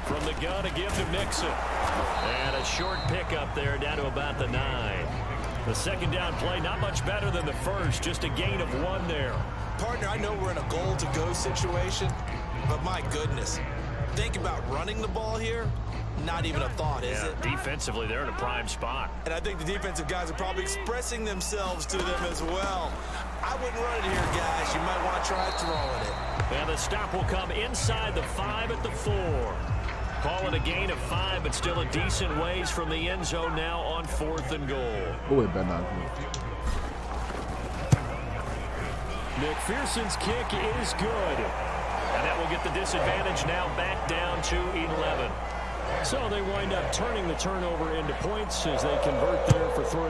From the gun, a give to Mixon. And a short pickup there down to about the 9. The second down play, not much better than the first, just a gain of 1 there. Partner, I know we're in a goal-to-go situation, but my goodness, think about running the ball here. Not even a thought, is it? Defensively, they're in a prime spot. And I think the defensive guys are probably expressing themselves to them as well. I wouldn't run it here, guys. You might want to try throwing it. And the stop will come inside the 5 at the 4. Call it a gain of 5, but still a decent ways from the end zone now on 4th and goal. Oh, it better not be. McPherson's kick is good. And that will get the disadvantage now back down to 11. So they wind up turning the turnover into points as they convert there for 3.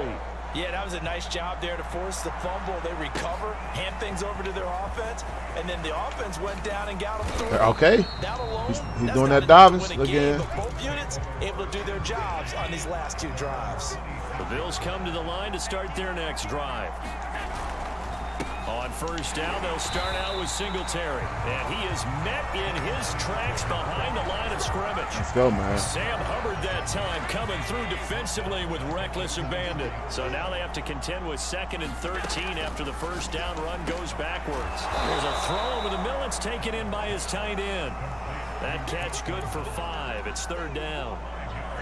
Yeah, that was a nice job there to force the fumble. They recover, hand things over to their offense, and then the offense went down and got them through. Okay. That alone, he's doing that Dobbins again. But both units able to do their jobs on these last 2 drives. The Bills come to the line to start their next drive. On first down, they'll start out with Singletary. And he is met in his tracks behind the line of scrimmage. Let's go, man. Sam Hubbard that time coming through defensively with reckless abandon. So now they have to contend with 2nd and 13 after the first down run goes backwards. There's a throw over the middle. It's taken in by his tight end. That catch good for 5. It's 3rd down.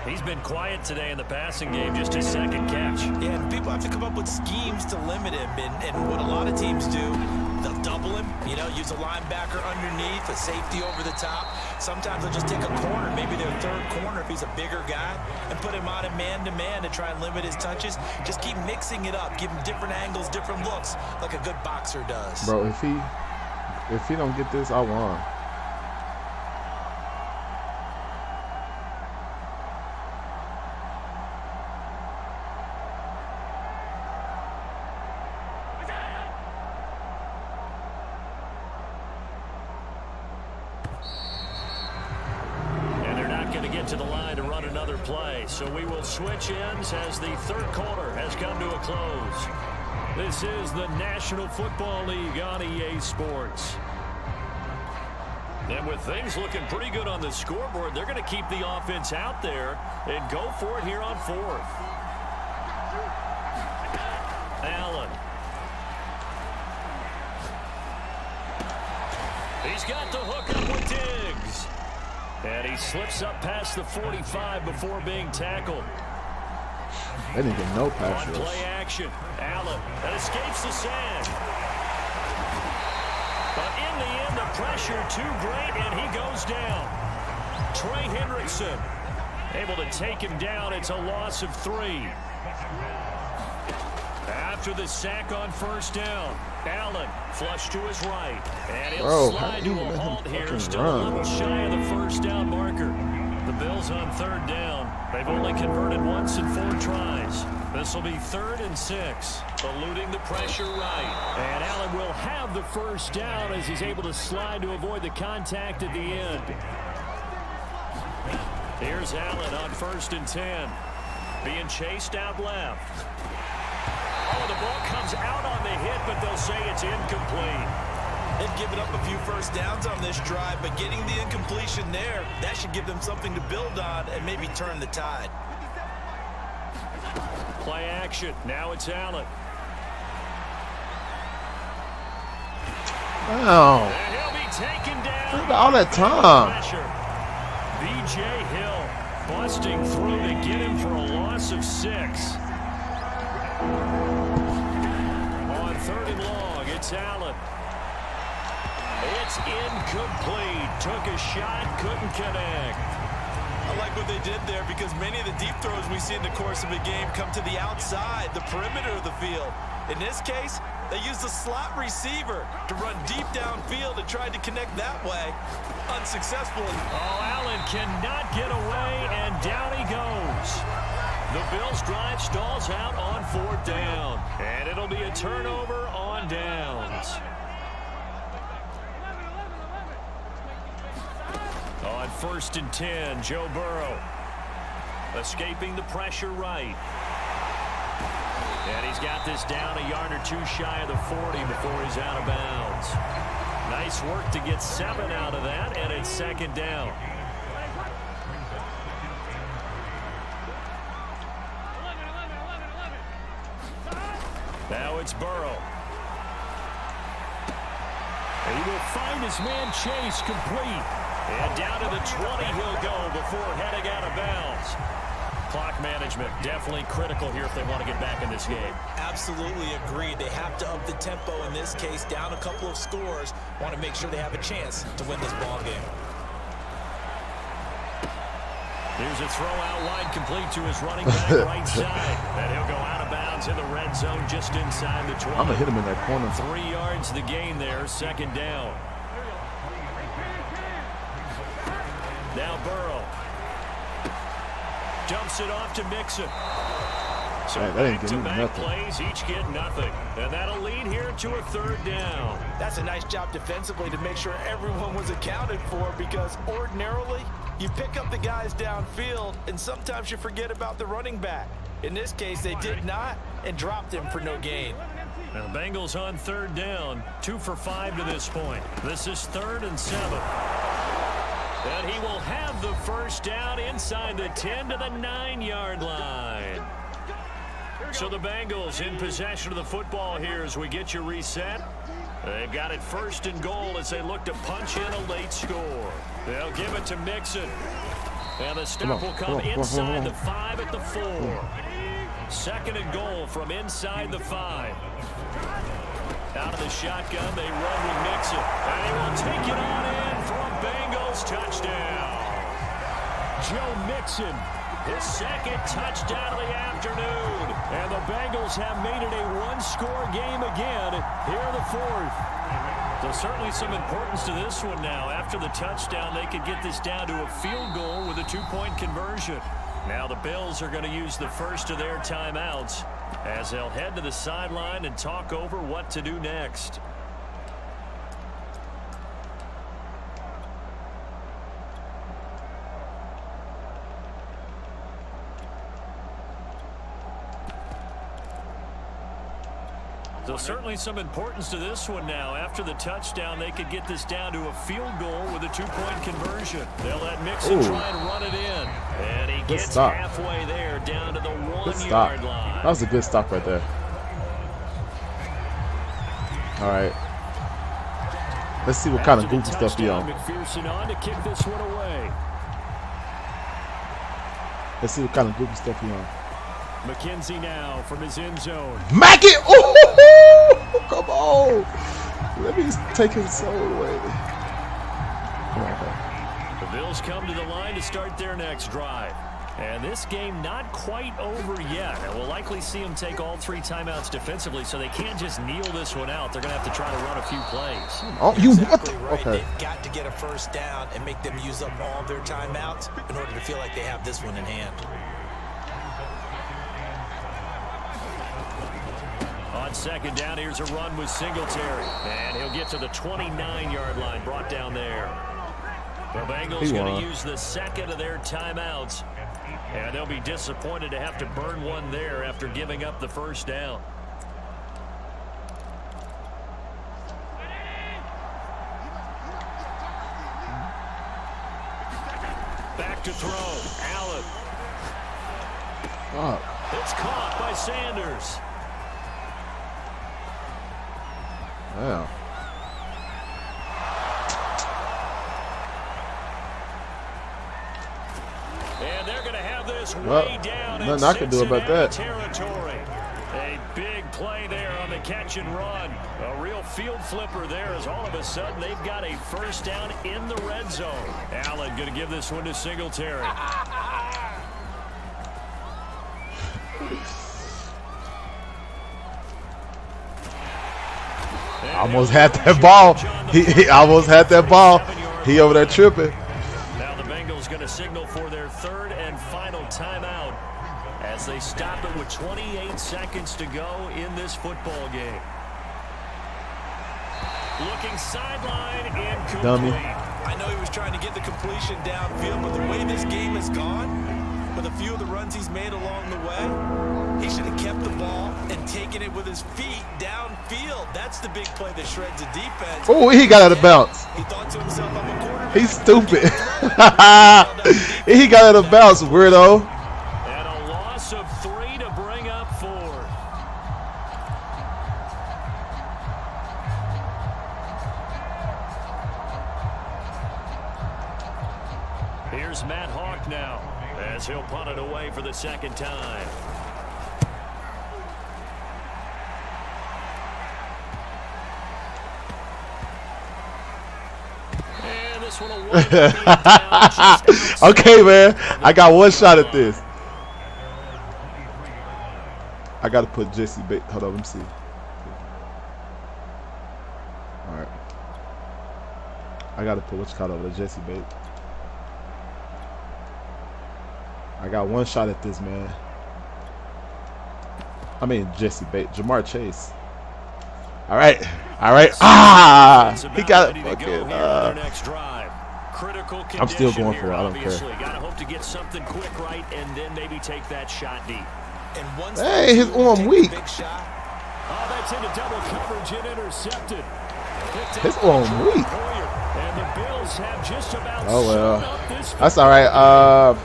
He's been quiet today in the passing game, just his 2nd catch. Yeah, and people have to come up with schemes to limit him. And what a lot of teams do, they'll double him, use a linebacker underneath, a safety over the top. Sometimes they'll just take a corner, maybe their 3rd corner if he's a bigger guy, and put him on a man-to-man to try and limit his touches. Just keep mixing it up, give him different angles, different looks, like a good boxer does. Bro, if he don't get this, I won. To the line to run another play. So we will switch ends as the 3rd quarter has come to a close. This is the National Football League on EA Sports. And with things looking pretty good on the scoreboard, they're going to keep the offense out there and go for it here on 4th. Allen. He's got the hook up with Diggs. And he slips up past the 45 before being tackled. They didn't get no pass rush. Play action. Allen that escapes the sand. But in the end, the pressure too great, and he goes down. Trey Hendrickson able to take him down. It's a loss of 3. After the sack on 1st down, Allen flush to his right. And he'll slide to a halt here. Still a little shy of the 1st down marker. The Bills on 3rd down. They've only converted once in 4 tries. This will be 3rd and 6. Eluding the pressure right. And Allen will have the 1st down as he's able to slide to avoid the contact at the end. Here's Allen on 1st and 10. Being chased out left. Oh, the ball comes out on the hit, but they'll say it's incomplete. They've given up a few 1st downs on this drive, but getting the incompletion there, that should give them something to build on and maybe turn the tide. Play action. Now it's Allen. Wow. And he'll be taken down. All that time. B.J. Hill busting through to get him for a loss of 6. On 3rd and long, it's Allen. It's incomplete. Took a shot, couldn't connect. I like what they did there because many of the deep throws we see in the course of a game come to the outside, the perimeter of the field. In this case, they used a slot receiver to run deep downfield and tried to connect that way. Unsuccessfully. Oh, Allen cannot get away, and down he goes. The Bills' drive stalls out on 4th down, and it'll be a turnover on downs. On 1st and 10, Joe Burrow escaping the pressure right. And he's got this down a yard or 2 shy of the 40 before he's out of bounds. Nice work to get 7 out of that, and it's 2nd down. Now it's Burrow. He will find his man Chase complete. And down to the 20 he'll go before heading out of bounds. Clock management definitely critical here if they want to get back in this game. Absolutely agreed. They have to up the tempo in this case, down a couple of scores. Want to make sure they have a chance to win this ball game. Here's a throw out wide, complete to his running back right side. And he'll go out of bounds in the red zone just inside the 20. I'm going to hit him in that corner. 3 yards the gain there, 2nd down. Now Burrow dumps it off to Mixon. So back-to-back plays, each get nothing. And that'll lead here to a 3rd down. That's a nice job defensively to make sure everyone was accounted for, because ordinarily you pick up the guys downfield and sometimes you forget about the running back. In this case, they did not and dropped him for no gain. Now the Bengals on 3rd down, 2 for 5 to this point. This is 3rd and 7. And he will have the 1st down inside the 10 to the 9-yard line. So the Bengals in possession of the football here as we get you reset. They've got it 1st and goal as they look to punch in a late score. They'll give it to Mixon. And the stop will come inside the 5 at the 4. 2nd and goal from inside the 5. Out of the shotgun, they run with Mixon. And he will take it on in for a Bengals touchdown. Joe Mixon, his 2nd touchdown of the afternoon. And the Bengals have made it a 1-score game again here in the 4th. So certainly some importance to this one now. After the touchdown, they could get this down to a field goal with a 2-point conversion. Now the Bills are going to use the first of their timeouts as they'll head to the sideline and talk over what to do next. So certainly some importance to this one now. After the touchdown, they could get this down to a field goal with a 2-point conversion. They'll let Mixon try and run it in. And he gets halfway there, down to the 1-yard line. That was a good stop right there. All right. Let's see what kind of goofy stuff he on. McPherson on to kick this one away. Let's see what kind of goofy stuff he on. McKenzie now from his end zone. Mack it! Oh, come on. Let me take his soul away. Come on. The Bills come to the line to start their next drive. And this game not quite over yet. And we'll likely see them take all 3 timeouts defensively, so they can't just kneel this one out. They're going to have to try to run a few plays. Oh, you exactly what? Right. Okay. They've got to get a first down and make them use up all their timeouts in order to feel like they have this one in hand. On second down, here's a run with Singletary. And he'll get to the 29-yard line, brought down there. The Bengals going to use the second of their timeouts. And they'll be disappointed to have to burn one there after giving up the first down. Back to throw. Allen. It's caught by Sanders. Yeah. And they're going to have this way down nothing I can do about that. Territory. A big play there on the catch and run. A real field flipper there as all of a sudden they've got a first down in the red zone. Allen going to give this one to Singletary. Almost had that ball. He almost had that ball. He over there tripping. Now the Bengals going to signal for their 3rd and final timeout as they stop it with 28 seconds to go in this football game. Looking sideline incomplete. Dummy. I know he was trying to get the completion downfield, but the way this game has gone, with a few of the runs he's made along the way, he should have kept the ball and taken it with his feet downfield. That's the big play that shreds the defense. Oh, he got out of bounds. He thought to himself, I'm a quarterback. He's stupid. He got out of bounds, weirdo. And a loss of 3 to bring up 4. Here's Matt Hawk now as he'll punt it away for the second time. And this one will Okay, man. I got one shot at this. I got to put Jesse Bates. Hold on, let me see. All right. I got to put what's called over there, Jesse Bates. I got one shot at this, man. I mean, Jesse Bates. Jamar Chase. All right. All right. Ah! He got it. Fucking, I'm still going for it. I don't care. Got to hope to get something quick right and then maybe take that shot deep. Hey, his arm weak. Oh, that's into double coverage and intercepted. His arm weak. And the Bills have just about oh well, that's all right.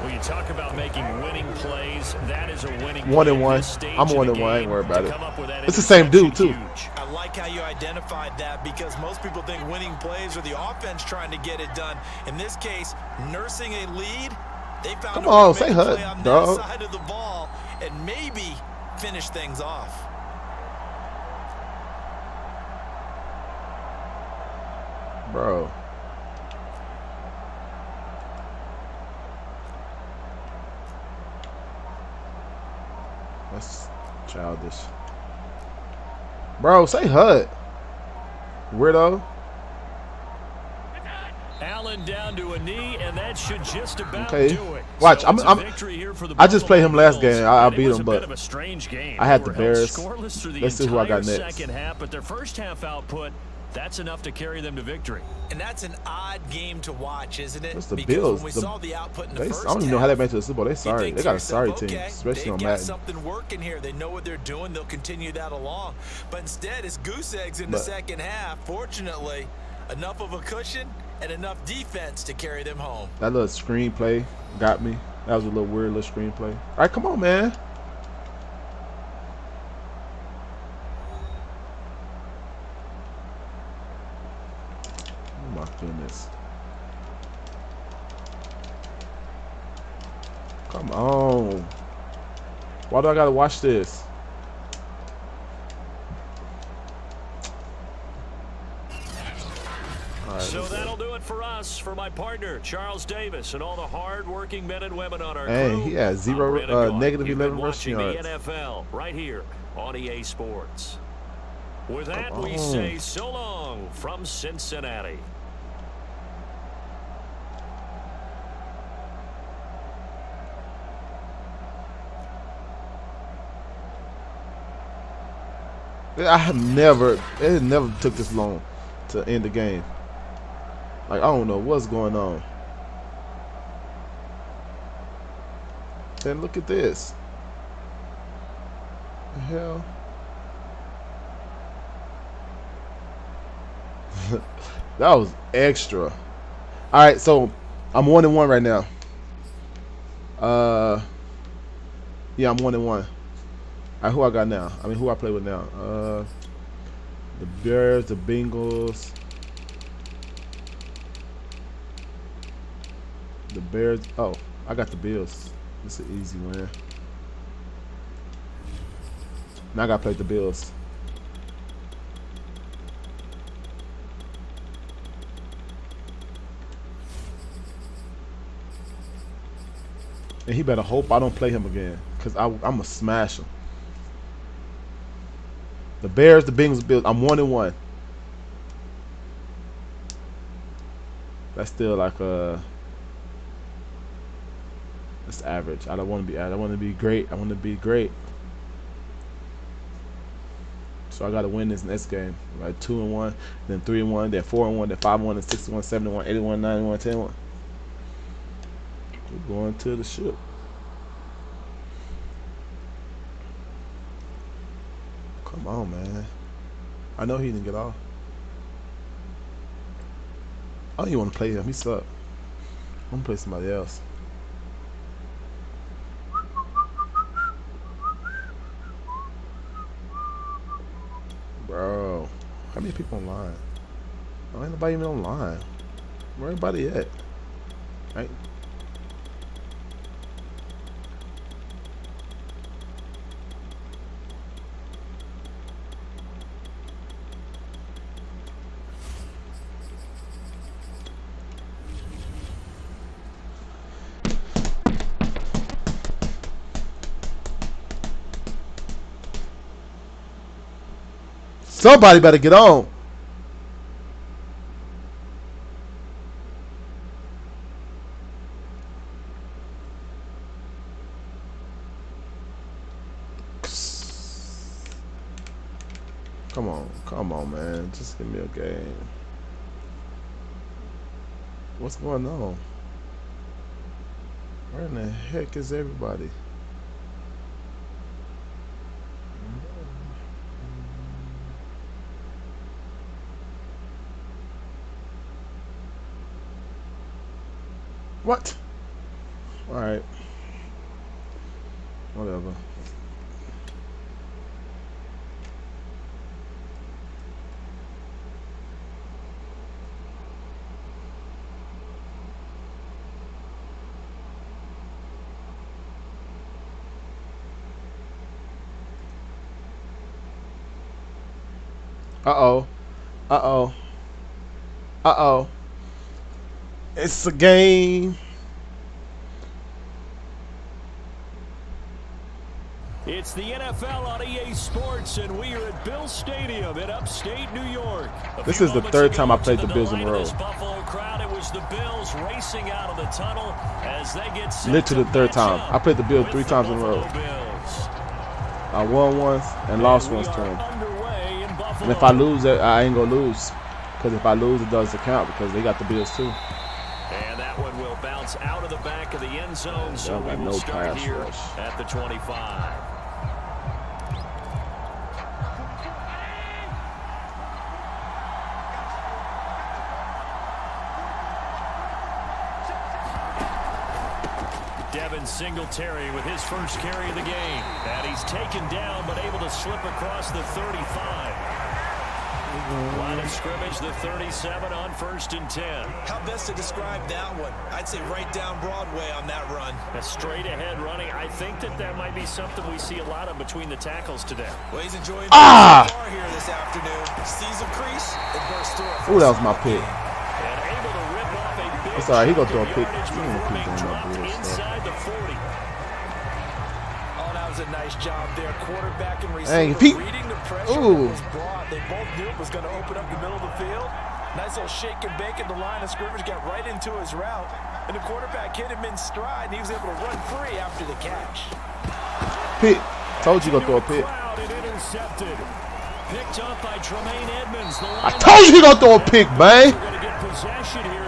When you talk about making winning plays, that is a winning 1-1. I'm 1-1. I ain't worried about it. It's the same dude too. I like how you identified that because most people think winning plays are the offense trying to get it done. In this case, nursing a lead, they found Come a on, way to say make a hut, play on dog. that side of the ball and maybe finish things off. Bro. That's childish. Bro, say HUD. Weirdo. Allen down to a knee, and that should just about okay. do it. Watch, So I just played him last game. I beat him, but a strange game. I had the They were held Bears. scoreless through the Let's see who I got entire next. second half, but their first half output That's enough to carry them to victory. And that's an odd game to watch, isn't it? That's the Because Bills. when we saw the output in the first I don't even know how they made it to the Super Bowl. They sorry. They got a sorry team, especially on Madden. Madden. Something working here. They know what they're doing. They'll continue that along. But instead, it's goose eggs in the second half. Fortunately, enough of a cushion and enough defense to carry them home. That little screenplay got me. That was a little weird little screenplay. All right, come on, man. Oh my goodness. Come on. Why do I gotta watch this? So that'll do it for us. For my partner, Charles Davis, and all the hard-working men and women on our crew. Hey, he has zero negative 11 rushing yards. The NFL right here on EA Sports. With that, we say so long from Cincinnati. It never took this long to end the game. Like, I don't know what's going on. And look at this. The hell? That was extra. Alright, so I'm 1-1 right now. Yeah, I'm 1-1. Alright, who I got now? I mean, who I play with now? The Bears, the Bengals. The Bears. Oh, I got the Bills. It's an easy win. Now I got to play the Bills. And he better hope I don't play him again, because I'm going to smash him. The Bears, the Bengals, the Bills. I'm 1-1. That's still like it's average. I don't want to be. I don't want to be great. I want to be great. So I got to win this next game. Like 2-1, then 3-1, then 4-1, then 5-1, then 6-1, 7-1, 8-1, 9-1, 10-1. We're going to the ship. Come on, man. I know he didn't get off. I don't even want to play him. He sucked. I'm going to play somebody else. Bro, how many people online? Oh, ain't nobody even online. Where everybody at? Right? Somebody better get on. Come on, man. Just give me a game. What's going on? Where in the heck is everybody? What? Alright. Whatever. Uh-oh. Uh-oh. Uh-oh. It's a game. It's the NFL on EA Sports, and we are at Bill Stadium in upstate New York. This is the third time I played the Bills in a row. Buffalo crowd, it was the Bills racing out of the tunnel as they get set. Literally the third time. I played the Bills 3 times in a row. I won once and lost once to him. And if I lose, I ain't gonna lose. Because if I lose, it doesn't count because they got the Bills too. And that one will bounce out of the back of the end zone, so we will start here at the 25. Devin Singletary with his first carry of the game. And he's taken down, but able to slip across the 35. Line of scrimmage, the 37 on 1st and 10. How best to describe that one? I'd say right down Broadway on that run. A straight ahead running. I think that might be something we see a lot of between the tackles today. Well, he's enjoying the car here this afternoon. Sees a crease and bursts through it. Ooh, that was my pick. And able to rip off a big it's alright, he gonna throw a pick. Inside the 40. Oh, that was a nice job there. Quarterback and Dang, receiver reading the pressure ooh. was brought. They both knew it was going to open up the middle of the field. Nice little shake and bake at the line of scrimmage, got right into his route. And the quarterback hit him in stride, and he was able to run free after the catch. Pick. Told you gonna throw a pick. Intercepted. Picked up by Tremaine Edmonds. I told you he gonna throw a pick, man.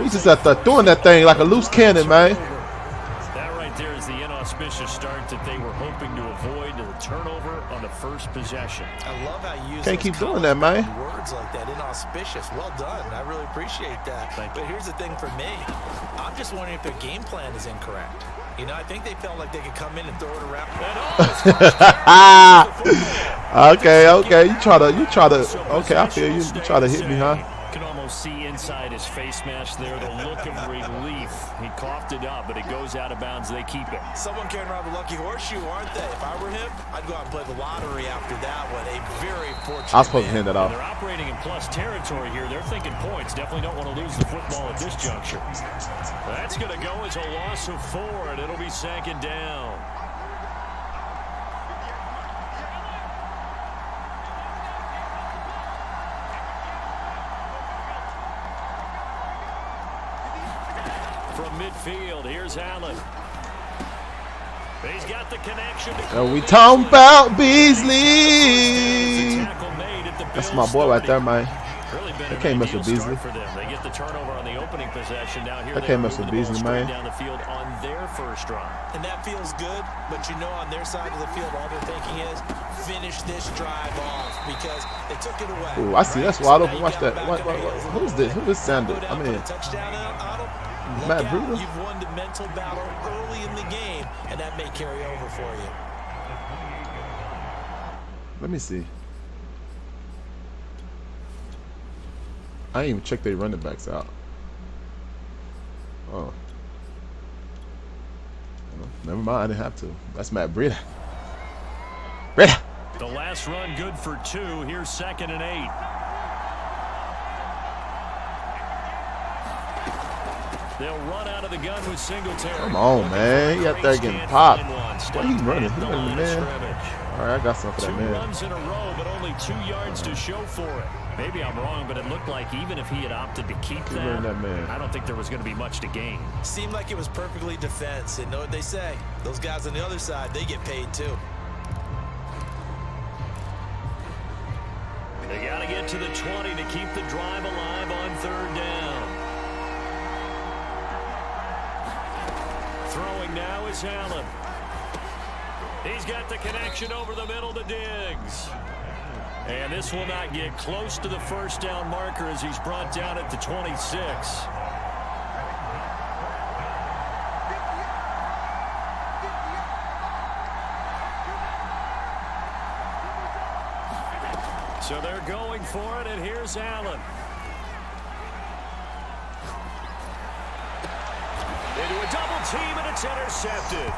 He just out there throwing that thing like a loose cannon, man. That right there is the inauspicious start that they were hoping to avoid, the turnover on the first possession. I love how you use Can't keep doing that, man. Words like that, inauspicious. Well done. I really appreciate that. But here's the thing for me. I'm just wondering if their game plan is incorrect. You know, I think they felt like they could come in and throw it around. Okay. You try to. Okay, I feel you. You try to hit me, huh? Can almost see inside his face mask there the look of relief. He coughed it up, but it goes out of bounds. They keep it. Someone carrying around the lucky horseshoe, aren't they? If I were him, I'd go out and play the lottery after that one. A very fortunate. I was supposed to hand that off. They're operating in plus territory here. They're thinking points. Definitely don't want to lose the football at this juncture. That's going to go as a loss of 4, and it'll be 2nd down. From midfield, here's Allen. He's got the connection. And we talking about Beasley. That's my boy right there, man. They can't mess with Beasley. They get the turnover on the opening possession. Now here they can't mess with Beasley, man. Down the field on their first run. And that feels good, but you know on their side of the field, all they're thinking is finish this drive off because they took it away. Ooh, I see. That's wide open. Watch that. Who's this? Who is Sanders? I mean, Matt Breeder. You've won the mental battle early in the game, and that may carry over for you. Let me see. I didn't even check their running backs out. Oh. Never mind, I didn't have to. That's Matt Breida. Breida! The last run good for 2. Here's 2nd and 8. They'll run out of the gun with Singletary. Come on, man. He out there getting popped. What he running? He running, man. All right, I got something for that, man. 2 runs in a row, but only 2 yards to show for it. Maybe I'm wrong, but it looked like even if he had opted to keep that, I don't think there was going to be much to gain. Seemed like it was perfectly defense. And know what they say? Those guys on the other side, they get paid too. They got to get to the 20 to keep the drive alive on 3rd down. Throwing now is Allen. He's got the connection over the middle to Diggs. And this will not get close to the 1st down marker as he's brought down at the 26. So they're going for it, and here's Allen. Into a double team, and it's intercepted.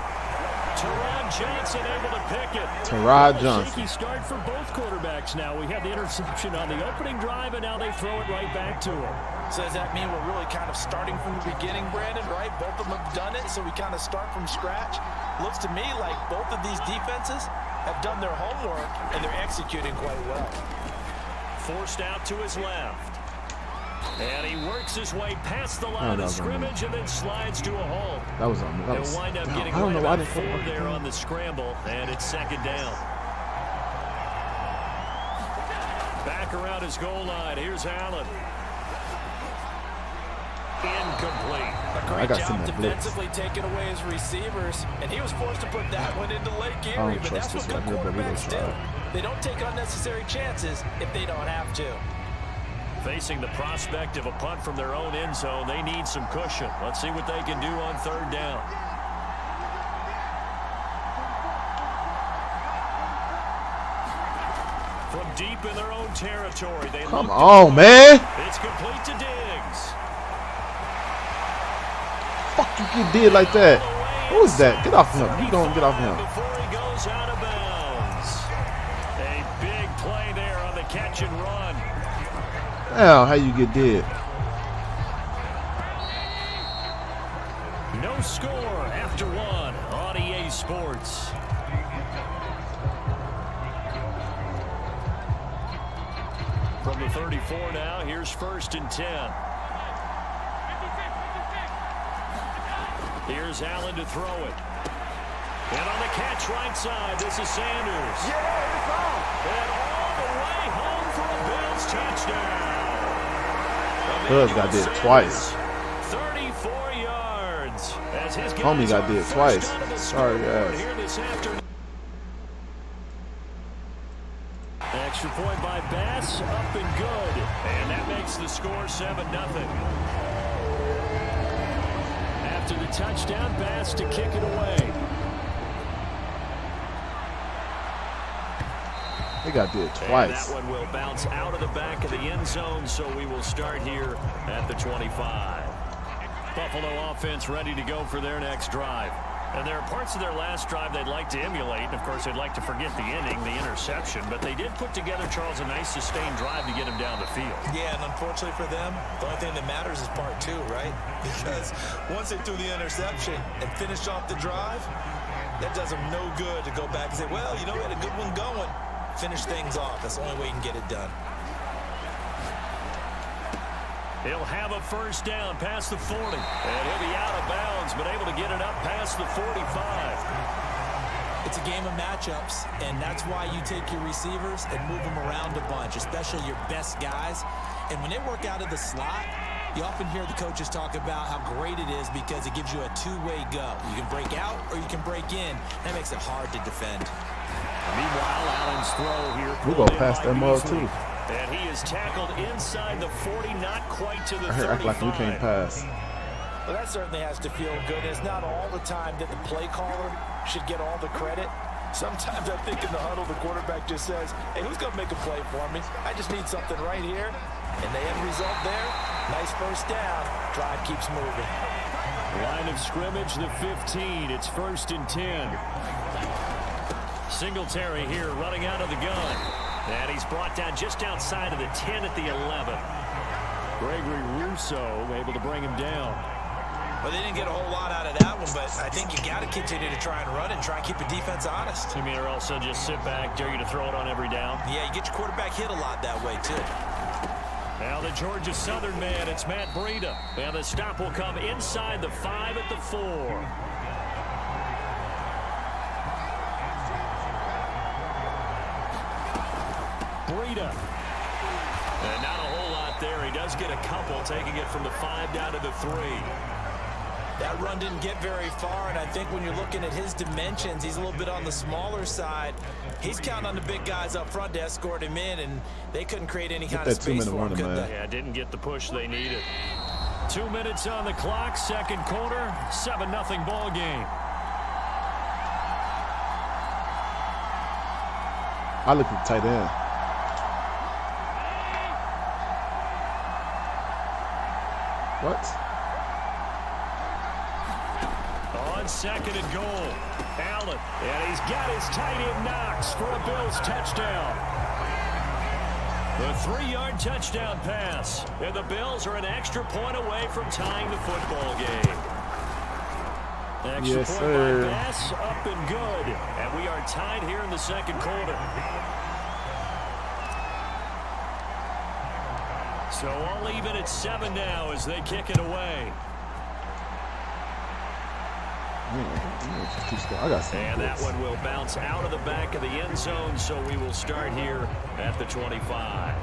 Terod Johnson able to pick it. Terod Johnson. Shaky start for both quarterbacks now. We had the interception on the opening drive, and now they throw it right back to him. So does that mean we're really kind of starting from the beginning, Brandon, right? Both of them have done it, so we kind of start from scratch. Looks to me like both of these defenses have done their homework, and they're executing quite well. Forced out to his left. And he works his way past the line of scrimmage and then slides to a hole. That was on me. He'll wind up getting right about 4 there on the scramble, and it's 2nd down. Back around his goal line. Here's Allen. Incomplete. A great job defensively taking away his receivers, and he was forced to put that one into Lake Erie, but that's what good quarterbacks do. They don't take unnecessary chances if they don't have to. Facing the prospect of a punt from their own end zone, they need some cushion. Let's see what they can do on third down. From deep in their own territory, they come on, man. It's complete to Diggs. Fuck you get did like that. Who is that? Get off him. You don't get off him. Before he goes out of bounds. A big play there on the catch and run. Damn, how you get dead? No score after one on EA Sports. From the 34 now, here's 1st and 10. Here's Allen to throw it. And on the catch right side, this is Sanders. Yeah, it's on. And all the way home for a Bills touchdown. Cuz got did twice. 34 yards. As his Homie got did twice. Sorry, guys. Here this afternoon. Extra point by Bass, up and good. And that makes the score 7-0. After the touchdown, Bass to kick it away. He got did twice. And that one will bounce out of the back of the end zone, so we will start here at the 25. Buffalo offense ready to go for their next drive. And there are parts of their last drive they'd like to emulate. And, of course, they'd like to forget the inning, the interception. But they did put together, Charles, a nice sustained drive to get him down the field. Yeah, and unfortunately for them, the only thing that matters is part 2, right? Because once they threw the interception and finished off the drive, that does them no good to go back and say, well, you know, we had a good one going. Finish things off. That's the only way you can get it done. He'll have a first down past the 40. And he'll be out of bounds, but able to get it up past the 45. It's a game of matchups, and that's why you take your receivers and move them around a bunch, especially your best guys. And when they work out of the slot, you often hear the coaches talk about how great it is because it gives you a two-way go. You can break out or you can break in. That makes it hard to defend. Meanwhile, Allen's throw here. We're going to pass that mug, too. And he is tackled inside the 40, not quite to the 35. Act like we can't pass. Well, that certainly has to feel good. It's not all the time that the play caller should get all the credit. Sometimes I think in the huddle, the quarterback just says, hey, who's going to make a play for me? I just need something right here. And the end result there, nice first down. Drive keeps moving. Line of scrimmage, the 15. It's 1st and 10. Singletary here running out of the gun. And he's brought down just outside of the 10 at the 11. Gregory Rousseau able to bring him down. Well, they didn't get a whole lot out of that one, but I think you got to continue to try and run and try and keep the defense honest. You mean, or else they'll just sit back, dare you to throw it on every down? Yeah, you get your quarterback hit a lot that way, too. Now the Georgia Southern man, it's Matt Breida. And the stop will come inside the 5 at the 4. Breida. And not a whole lot there. He does get a couple, taking it from the 5 down to the 3. That run didn't get very far, and I think when you're looking at his dimensions, he's a little bit on the smaller side. He's counting on the big guys up front to escort him in, and they couldn't create any kind of space for him, could they? Yeah, didn't get the push they needed. 2 minutes on the clock, second quarter, 7-0 ball game. I look at the tight end. What? On 2nd and goal, Allen, and he's got his tight end Knox for a Bills touchdown. The 3-yard touchdown pass, and the Bills are an extra point away from tying the football game. Extra yes, point sir. by Bass, up and good, and we are tied here in the second quarter. So all even at 7 now as they kick it away. And that one will bounce out of the back of the end zone, so we will start here at the 25.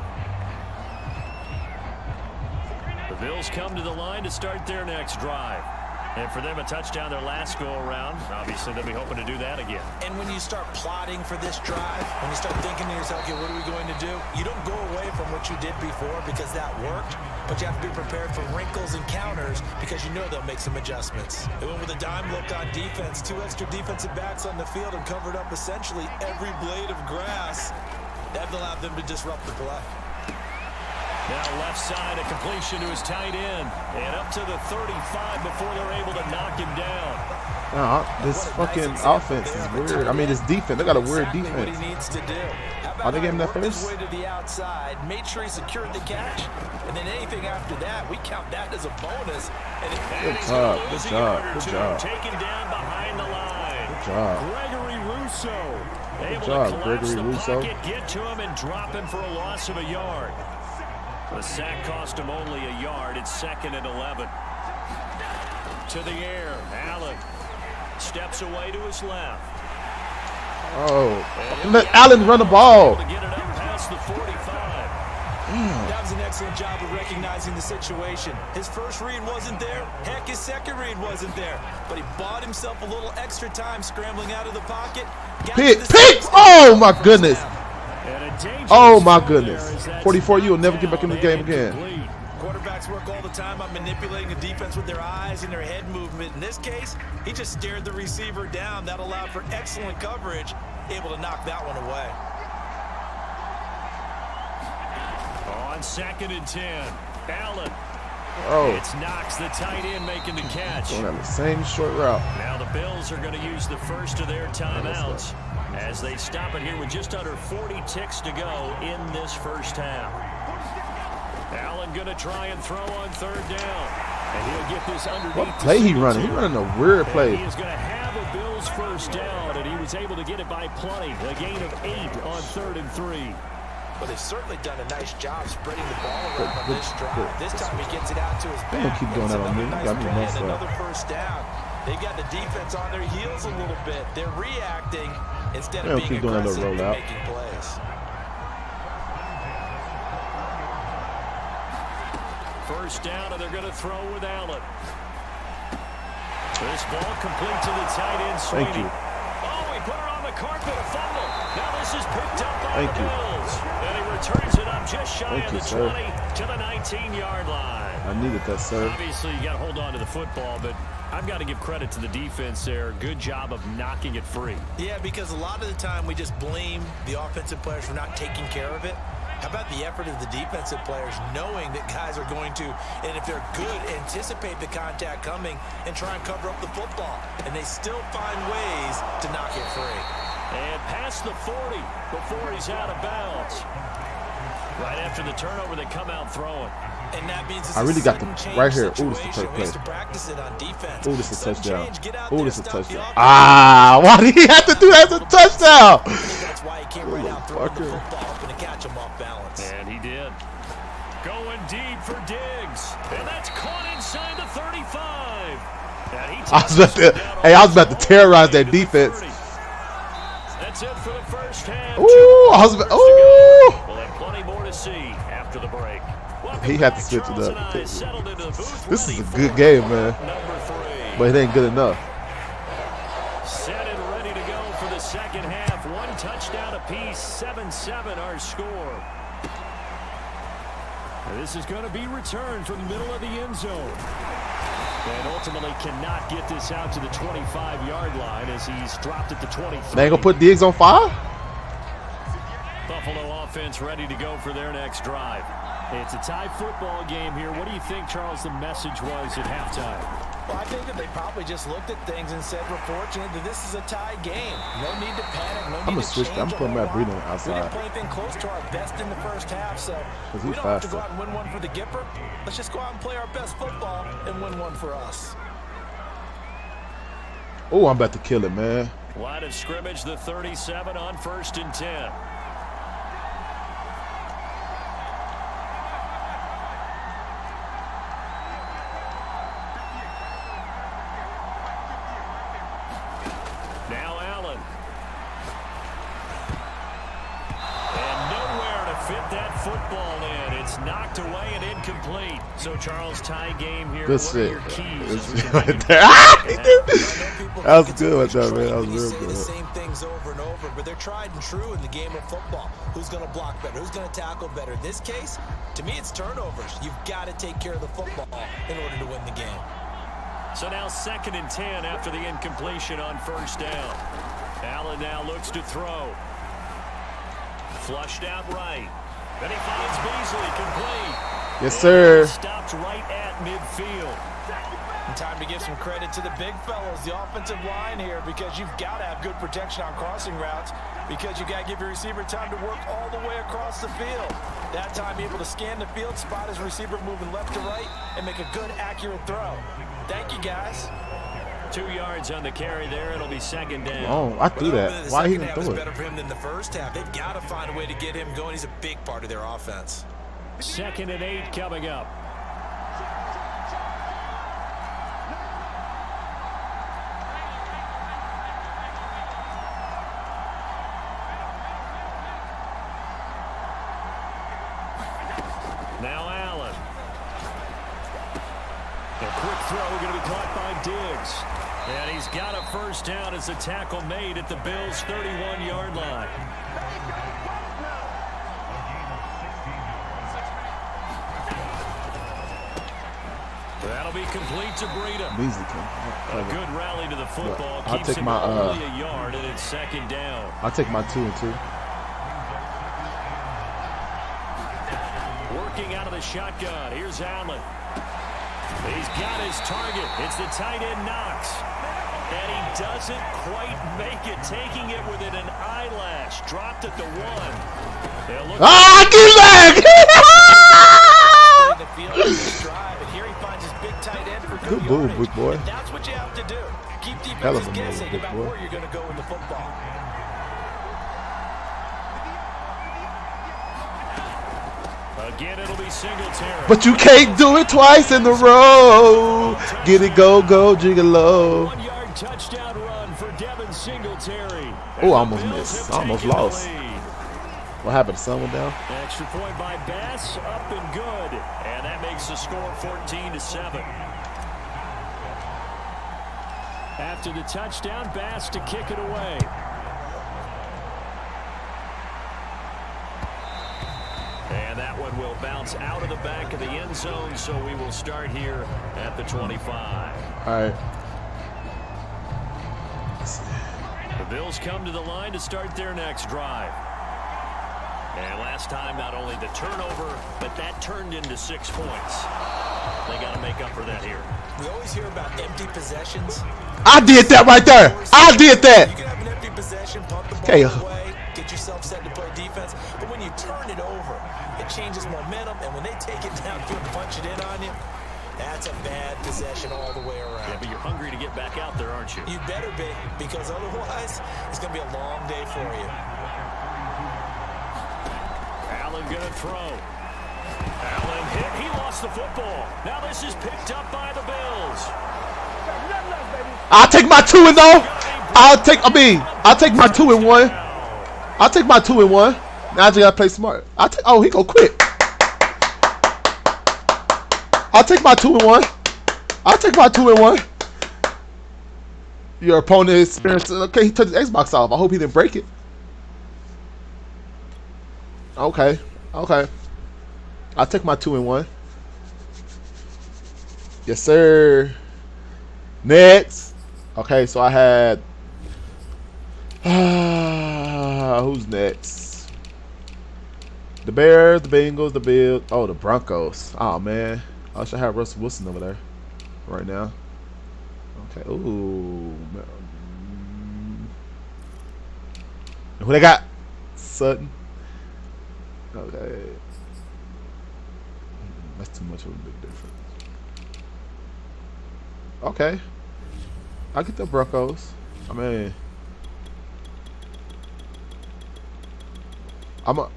The The Bills come to the line to start their next drive. And for them, a touchdown their last go-around. Obviously, they'll be hoping to do that again. And when you start plotting for this drive, when you start thinking to yourself, okay, what are we going to do? You don't go away from what you did before because that worked, but you have to be prepared for wrinkles and counters because you know they'll make some adjustments. They went with a dime look on defense, 2 extra defensive backs on the field and covered up essentially every blade of grass. That allowed them to disrupt the play. Now left side, a completion to his tight end. And up to the 35 before they're able to knock him down. This fucking offense is weird. I mean, this defense, they got a weird defense. What he needs to do. Are they getting that Worked his first? way to the outside, made sure he secured the catch, and then anything after that, we count that as a bonus. And Good job, good job, good job. Taken down behind the line. Good job. Gregory Rousseau. Able job, to collapse Gregory the Rousseau. pocket, get to him, and drop him for a loss of a yard. The sack cost him only a yard. It's 2nd and 11. To the air. Allen steps away to his left. Oh, let Allen run the ball. To get it up past the 45. that was an excellent job of recognizing the situation. His first read wasn't there. Heck, his second read wasn't there. But he bought himself a little extra time scrambling out of the pocket. Pick! Oh, my goodness. Oh, my goodness. 44, you will never get back in the game again. Quarterbacks work all the time on manipulating the defense with their eyes and their head movement. In this case, he just stared the receiver down. That allowed for excellent coverage, able to knock that one away. On 2nd and 10, Allen. Oh, It's Knox, the tight end, making the catch. going down the same short route. Now the Bills are going to use the first of their timeouts as they stop it here with just under 40 ticks to go in this first half. Allen going to try and throw on 3rd down. And he'll get this underneath. What play he running? He running a weird play. He is going to have a Bills first down, and he was able to get it by plenty. A gain of 8 on 3rd and 3. Well, they've certainly done a nice job spreading the ball around on this drive. This time he gets it out to his back. Don't keep doing that on me. You got me messed up. Another first down. They've got the defense on their heels a little bit. They're reacting instead of being aggressive and making plays. First down, and they're going to throw with Allen. This ball complete to the tight end, Sweeney. Thank you. Oh, he put it on the carpet, a fumble. Now this is picked up by the Bills. And he returns it up just shy of the 20 to the 19-yard line. I needed that, sir. Obviously, you got to hold on to the football, but I've got to give credit to the defense there. Good job of knocking it free. Yeah, because a lot of the time we just blame the offensive players for not taking care of it. How about the effort of the defensive players knowing that guys are going to, and if they're good, anticipate the contact coming and try and cover up the football. And they still find ways to knock it free. And past the 40 before he's out of bounds. Right after the turnover, they come out throwing. And that means I really got the right here. Ooh, this is a situation. perfect We used play. to practice it on defense. Ooh, this is a Sudden touchdown. change, get out Ooh, there, this is a stop the touchdown. offense. Ah, why did he have to do that as a touchdown? That's why he came right out throwing the Fucker. football, hoping to catch him off balance. And he did. Going deep for Diggs. And that's caught inside the 35. And he I was about to terrorize that defense. That's it for the first half. Ooh, I was about, ooh. We'll have plenty more to see after the break. He had to switch it up. This is a good game, man. But it ain't good enough. Set and ready to go for the second half. One touchdown apiece. 7-7 our score. And this is going to be returned from the middle of the end zone. And ultimately cannot get this out to the 25-yard line as he's dropped at the 23. They ain't gonna put Diggs on fire? Buffalo offense ready to go for their next drive. It's a tie football game here. What do you think, Charles, the message was at halftime? Well, I think that they probably just looked at things and said, we're fortunate that this is a tie game. No need to panic. No need to change. I'm gonna put Matt Breida on the outside. We didn't play anything close to our best in the first half, so we don't have to go out and win one for the Gipper. Let's just go out and play our best football and win one for us. Oh, I'm about to kill it, man. Line of scrimmage, the 37 on 1st and 10. Now Allen. And nowhere to fit that football in. It's knocked knocked away and incomplete. So Charles, tie game here. Good What shit. are your keys? Good as we shit continue right to there. That was good with that, man. That was when you real say the good. same things over and over, but they're tried and true in the game of football. Who's going to block better? Who's going to tackle better? In this case, to me, it's turnovers. You've got to take care of the football in order to win the game. So now 2nd and 10 after the incompletion on 1st down. Allen now looks to throw. Flushed out right. Then he finds Beasley complete. Yes, sir. Stopped right at midfield. Time to give some credit to the big fellows, the offensive line here, because you've got to have good protection on crossing routes, because you got to give your receiver time to work all the way across the field. That time able to scan the field, spot his receiver moving left to right, and make a good, accurate throw. Thank you, guys. 2 yards on the carry there. It'll be 2nd down. Oh, I threw that. Why he didn't throw it? Better for him than the first half. They've got to find a way to get him going. He's a big part of their offense. 2nd and 8 coming up. Now Allen. A quick throw going to be caught by Diggs. And he's got a 1st down as the tackle made at the Bills' 31-yard line. That'll be complete to Breida. Beasley A good rally to the football. I'll Keeps take him my, only a yard, and it's 2nd down. I'll take my 2 and 2. Working out of the shotgun. Here's Allen. He's got his target. It's the tight end Knox. And he doesn't quite make it, taking it within an eyelash. Dropped at the 1. Get back! Good move, big boy. That's what you have to do. Keep Hell of defenses a move, guessing big about boy. where you're going to go in the football. Again, it'll be Singletary. But you can't do it twice in a row. Get it, go, gigolo. 1-yard touchdown run for Devin Singletary. Oh, I almost missed. I almost lost. What happened? The sun went down? Extra point by Bass, up and good. And that makes the score 14-7. After the touchdown, Bass to kick it away. And that one will bounce out of the back of the end zone, so we will start here at the 25. All right. The Bills come to the line to start their next drive. And last time, not only the turnover, but that turned into 6 points. They got to make up for that here. We always hear about empty possessions. I did that right there. I did that. You can have an empty possession, pump the ball Okay. away, get yourself set to play defense. But when you turn it over, it changes momentum. And when they take it downfield and punch it in on you, that's a bad possession all the way around. Yeah, but you're hungry to get back out there, aren't you? You better be, because otherwise, it's going to be a long day for you. Allen gonna throw. Allen hit. He lost the football. Now this is picked up by the Bills. I'll take my 2 and 0. I'll take my 2 and 1. I'll take my 2 and 1. Now I just gotta play smart. Oh, he go quick. I'll take my 2 and 1. I'll take my 2 and 1. Your opponent is experienced. Okay, he took his Xbox off. I hope he didn't break it. Okay. I'll take my 2 and 1. Yes, sir. Next. Okay, so I had. Who's next? The Bears, the Bengals, the Bills. Oh, the Broncos. Oh man, I should have Russell Wilson over there right now. Okay. Ooh. Who they got? Sutton. Okay. That's too much of a big difference. Okay. I get the Broncos. I mean, all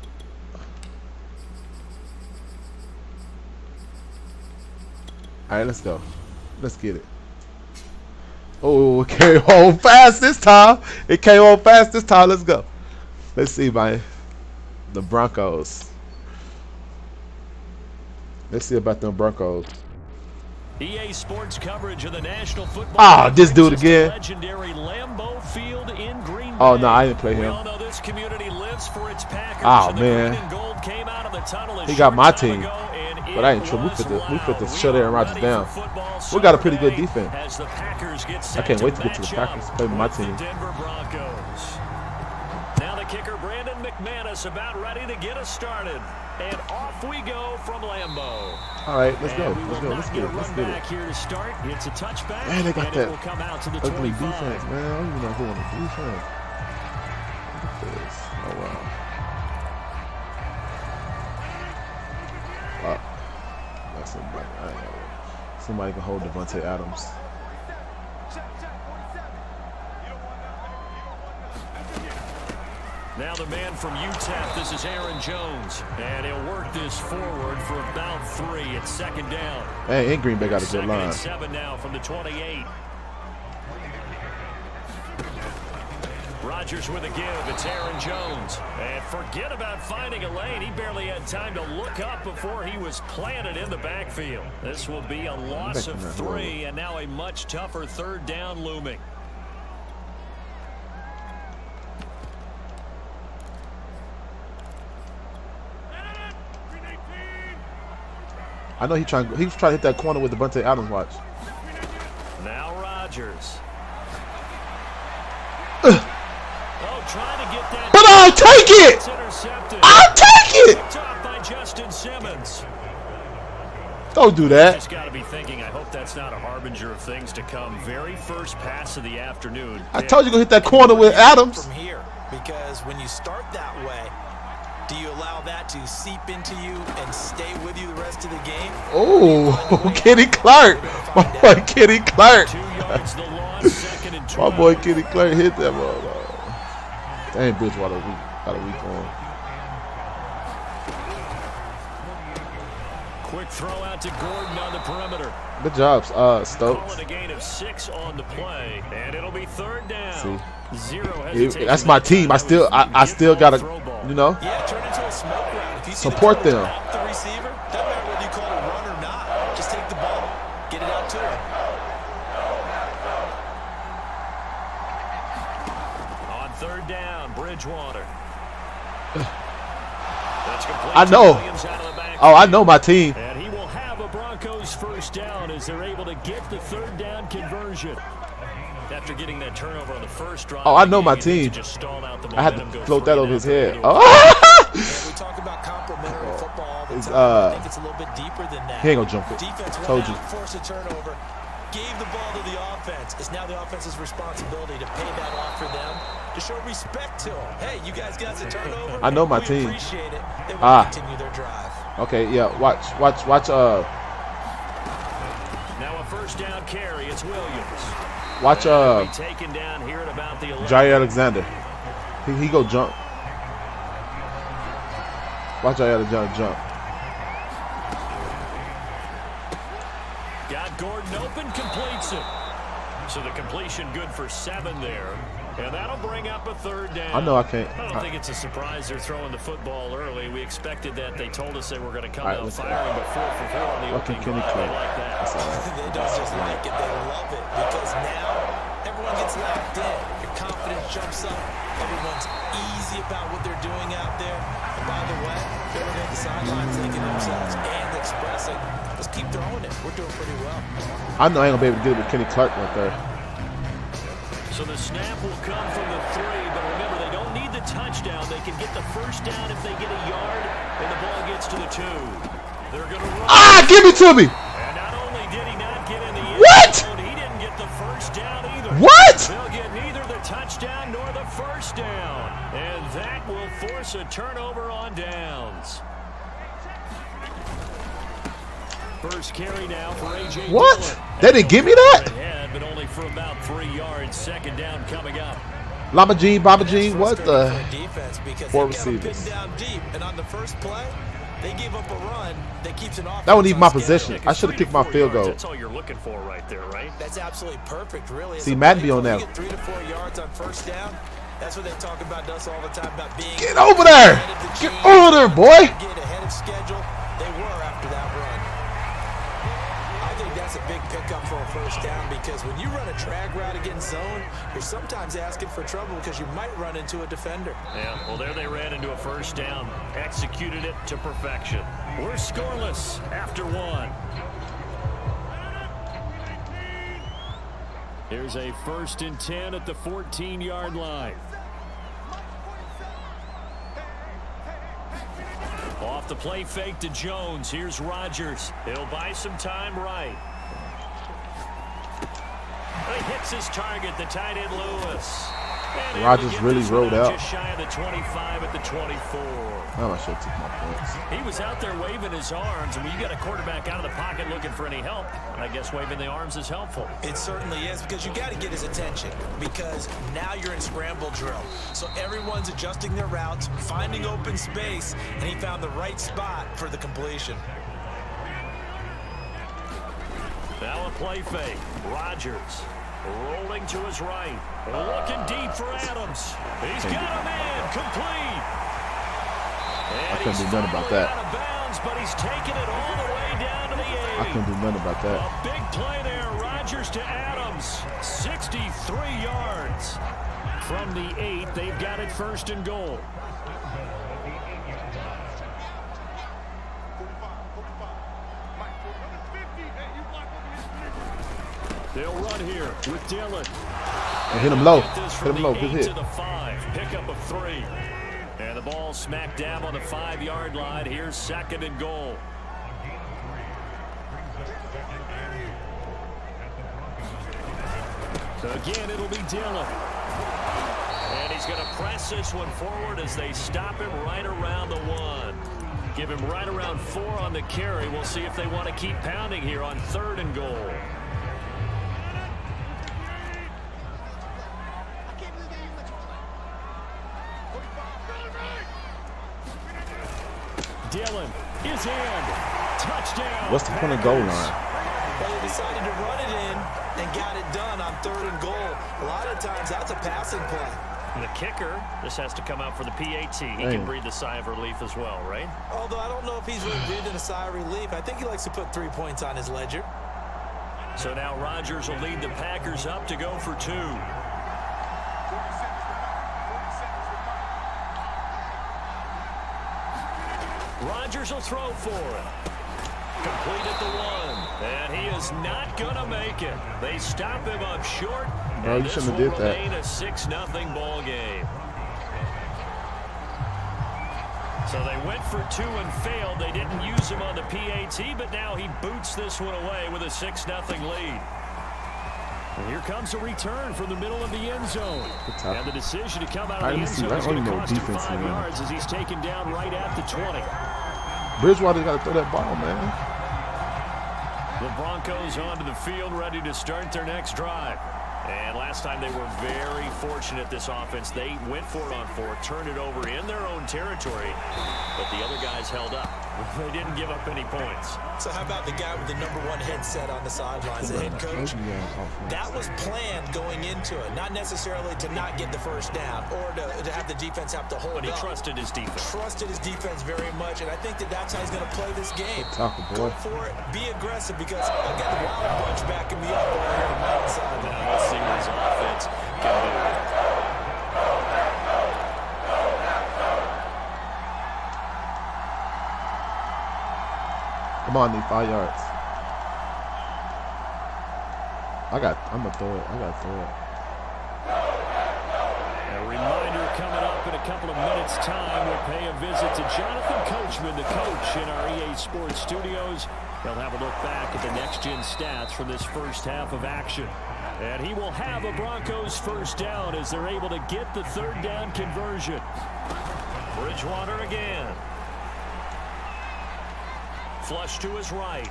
right, let's go. Let's get it. Oh, it came home fast this time. Let's go. Let's see, man. The Broncos. Let's see about them Broncos. EA Sports coverage of the National Football Ah, this dude brings us to again. legendary Lambeau Field in Green Bay. Oh, no, I didn't play We him. all know this community lives for its Packers. Oh, and the man. green and gold came out of the tunnel a He got short my time team. ago, and But I ain't it tripping. We put the was shut Aaron loud. Rodgers We are down. ready for football We got a pretty good Saturday defense. as the Packers get set I can't wait to get to match the Packers. up Play with my with the team. Denver Broncos. Now the kicker, Brandon McManus, about ready to get us started. And off we go from Lambeau. All right, let's go. And we Let's will go. not Let's get get a it. Let's run get back it. here to start. It's a touchback. Man, they got and that it will come out to the ugly 25. defense, man. I don't even know who on the defense. Look at this. Oh, wow. That's somebody. I ain't know. Somebody can hold Devontae Adams. Now the man from UTEP, this is Aaron Jones. And he'll work this forward for about 3. It's second down. Hey, and Green Bay got a good Second line. and 7 now from the 28. Rodgers with a give. It's Aaron Jones. And forget about finding a lane. He barely had time to look up before he was planted in the backfield. This will be a loss of 3, and now a much tougher third down looming. I know he was trying to hit that corner with Devontae Adams. Watch. Now Rodgers. Trying to get that. But I'll take it. It's intercepted. I'll take it. Picked off by Justin Simmons. Don't do that. Just got to be thinking, I hope that's not a harbinger of things to come. Very first pass of the afternoon. I told you to hit that corner with Adams. From here, because when you start that way, do you allow that to seep into you and stay with you the rest of the game? Oh, Kenny Clark. My boy Kenny Clark. 2 yards the loss, second and 12. My boy Kenny Clark hit that ball. Dang, Bridgewater got a week on. Quick throw out to Gordon on the perimeter. Good job, Stokes. Calling a gain of 6 on the play, and it'll be third down. See, Zero hesitation. that's my team. I still gotta, you know, Yeah, turn into a smoke round. If you see support the them. off the receiver, doesn't matter whether you call it a run or not. Just take the ball, get it out to him. On third down, Bridgewater. That's complete. I know. Williams out of the backfield. Oh, I know my team. And he will have a Broncos first down as they're able to get the third down conversion. After getting that turnover on the first drive. Oh, I know my team. I had to float that over his head. Oh, We talk about complementary football all the It's, time. I think it's a little bit deeper than that. he ain't gonna jump it. Defense Told went you. out, forced a turnover, gave the ball to the offense. It's now the offense's responsibility to pay that off for them, to show respect to them. Hey, you guys got the turnover. I know my We team. appreciate it. They want to continue their drive. Okay, yeah. Watch. Now a first down carry. It's Williams. Watch. Be taken down here at about the 11. Jair Alexander. He go jump. Watch Jair Alexander jump. Got Gordon open, completes it. So the completion good for 7 there. And that'll bring up a third down. I know I can't. I don't think it's a surprise they're throwing the football early. We expected that. They told us they were going to come All right, out let's go. firing, but 4 for 4 on the Okay, opening Kenny drive. Clark. I like That's that. all right. They don't just like it, they love it, because now everyone gets locked in. Your confidence jumps up. Everyone's easy about what they're doing out there. And by the way, they're on the sidelines thinking themselves and expressing, let's keep throwing it. We're doing pretty well. I know I ain't gonna be able to get it with Kenny Clark right there. So the snap will come from the 3, but remember, they don't need the touchdown. They can get the first down if they get a yard, and the ball gets to the 2. They're going to run. Ah, give it to me. And not only did he not get in the end What? zone, he didn't get the first down either. What? They'll get neither the touchdown nor the first down. And that will force a turnover on downs. First carry now for A.J. What? Dillon. They didn't give me that? Ahead, but only for about 3 yards. Second down coming up. Lama Jean, Baba Jean, what Frustrating the? for a defense because Four they got 'em receivers. pinned down deep, and on the first play, they gave up a run that keeps an offense That wasn't even on my schedule. possession. I should have kicked my 3 to 4 field yards, goal. That's all you're looking for right there, right? That's absolutely perfect, really. As See, a Madden play be on caller, that. you get 3 to 4 yards on first down. That's what they talk about us all the time, about being Get over there. ahead of the Get chain, over there, boy. get ahead of schedule. They were after that run. I think that's a big pickup for a first down because when you run a drag route against zone, you're sometimes asking for trouble because you might run into a defender. Yeah, well, there they ran into a first down. Executed it to perfection. We're scoreless after one. Here's a 1st and 10 at the 14-yard line. Off the play fake to Jones. Here's Rodgers. He'll buy some time right. He hits his target, the tight end Lewis. Rodgers really rolled out. Just shy of the 25 at the 24. I should have took my points. He was out there waving his arms, and when you got a quarterback out of the pocket looking for any help, I guess waving the arms is helpful. It certainly is because you got to get his attention because now you're in scramble drill. So everyone's adjusting their routes, finding open space, and he found the right spot for the completion. Now a play fake. Rodgers rolling to his right. Looking deep for Adams. He's got him in. Complete. And I couldn't do nothing about that. Out of bounds, but he's taking it all the way down to the 8. I couldn't do nothing about that. A big play there. Rodgers to Adams. 63 yards. From the 8, they've got it 1st and goal. They'll run here with Dillon. And hit him low. Hit him low. Good hit. To the 5. Pickup of 3. And the ball smack dab on the 5-yard line. Here's 2nd and goal. So again, it'll be Dillon. And he's going to press this one forward as they stop him right around the 1. Give him right around 4 on the carry. We'll see if they want to keep pounding here on 3rd and goal. Dillon is in. Touchdown. What's the point of goal line? Well, they decided to run it in and got it done on 3rd and goal. A lot of times that's a passing play. The kicker, this has to come out for the PAT. He can breathe a sigh of relief as well, right? Although I don't know if he's really breathing a sigh of relief. I think he likes to put 3 points on his ledger. So now Rodgers will lead the Packers up to go for 2. Rodgers will throw for it. Complete at the 1. And he is not going to make it. They stop him up short. Bro, you shouldn't have did that. Remain a 6-0 ball game. So they went for 2 and failed. They didn't use him on the PAT, but now he boots this one away with a 6-0 lead. And here comes a return from the middle of the end zone. And the decision to come out of the end zone is going to cost him 5 yards as he's taken down right at the 20. Bridgewater's got to throw that ball, man. The Broncos onto the field, ready to start their next drive. And last time they were very fortunate, this offense. They went for it on 4, turned it over in their own territory, but the other guys held up. They didn't give up any points. So how about the guy with the #1 headset on the sidelines, the head coach? That was planned going into it, not necessarily to not get the first down or to have the defense have to hold up. But he trusted his defense. Trusted his defense very much, and I think that's how he's going to play this game. Go for it, be aggressive, because I've got the Wild Bunch backing me up over here on my side. Now let's see what his offense can do. Come on, need 5 yards. I'm gonna throw it. I gotta throw it. A reminder coming up in a couple of minutes' time. We'll pay a visit to Jonathan Coachman, the coach in our EA Sports studios. He'll have a look back at the next-gen stats from this first half of action. And he will have a Broncos first down as they're able to get the 3rd down conversion. Bridgewater again. Flush to his right.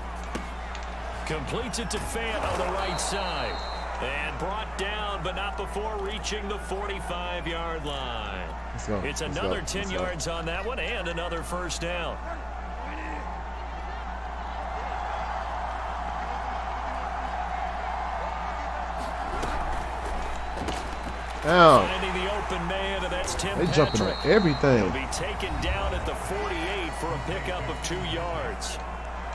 Completes it to Fant on the right side. And brought down, but not before reaching the 45-yard line. It's another 10 yards on that one and another first down. Finding the open man, and that That's Tim They jumping on Patrick. everything. He'll be taken down at the 48 for a pickup of 2 yards.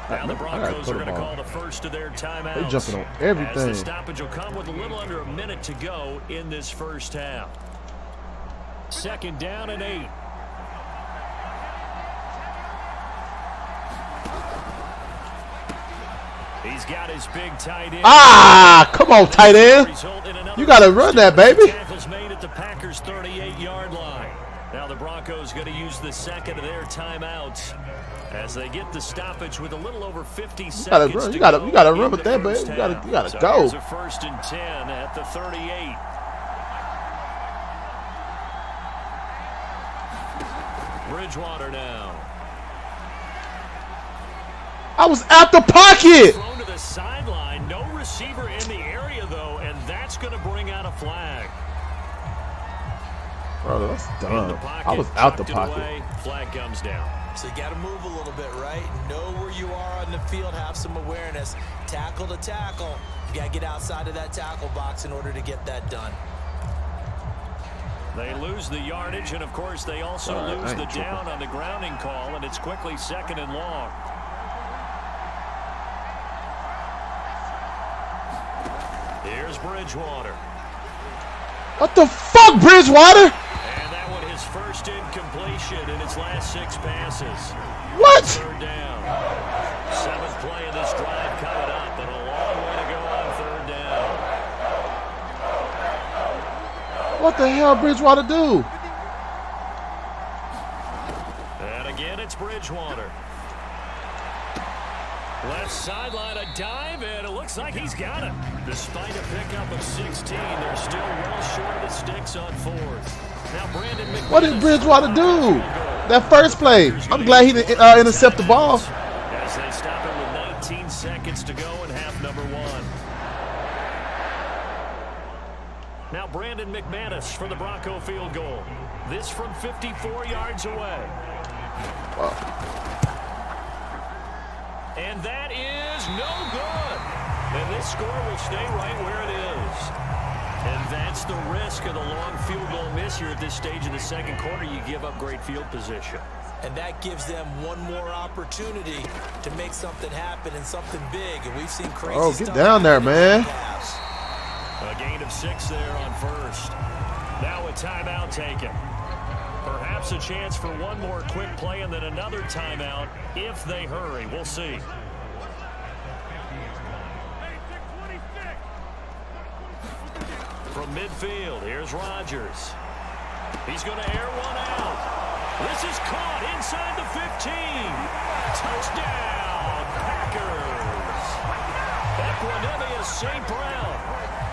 Now the Broncos are going to call the first of their timeouts. They jumping on everything. As the stoppage will come with a little under a minute to go in this first half. 2nd down and 8. He's got his big tight end. Ah, come on, tight end. You got to run that, baby. Tackles made at the Packers' 38-yard line. Now the Broncos going to use the second of their timeouts as they get the stoppage with a little over 50 seconds. You got to run with that, baby. You got to go. Here's a 1st and 10 at the 38. Bridgewater now. I was out the pocket. Thrown to the sideline. No receiver in the area, though, and that's going to bring out a flag. Bro, that's dumb. I was out the pocket. Away, flag comes down. So you got to move a little bit, right? Know where you are on the field, have some awareness. Tackle to tackle. You got to get outside of that tackle box in order to get that done. They lose the yardage, and, of course, they also lose the down on the grounding call, and it's quickly 2nd and long. Here's Bridgewater. What the fuck, Bridgewater? And that one his first incompletion in his last 6 passes. What? 3rd down. 7th play of this drive coming up, and a long way to go on 3rd down. What the hell Bridgewater do? And again, it's Bridgewater. Left sideline, a dive, and it looks like he's got it. Despite a pickup of 16, they're still well short of the sticks on 4th. Now Brandon McManus. What did Bridgewater do? That first play. I'm glad he didn't intercept the ball. As they stop him with 19 seconds to go in half number 1. Now Brandon McManus for the Bronco field goal. This from 54 yards away. Wow. And that is no good. And this score will stay right where it is. And that's the risk of the long field goal miss here at this stage of the 2nd quarter. You give up great field position. And that gives them one more opportunity to make something happen and something big. And we've seen crazy stuff. Oh, get down there, man. A gain of 6 there on 1st. Now a timeout taken. Perhaps a chance for one more quick play and then another timeout if they hurry. We'll see. From midfield, here's Rodgers. He's going to air one out. This is caught inside the 15. Touchdown, Packers. Equanimeous St. Brown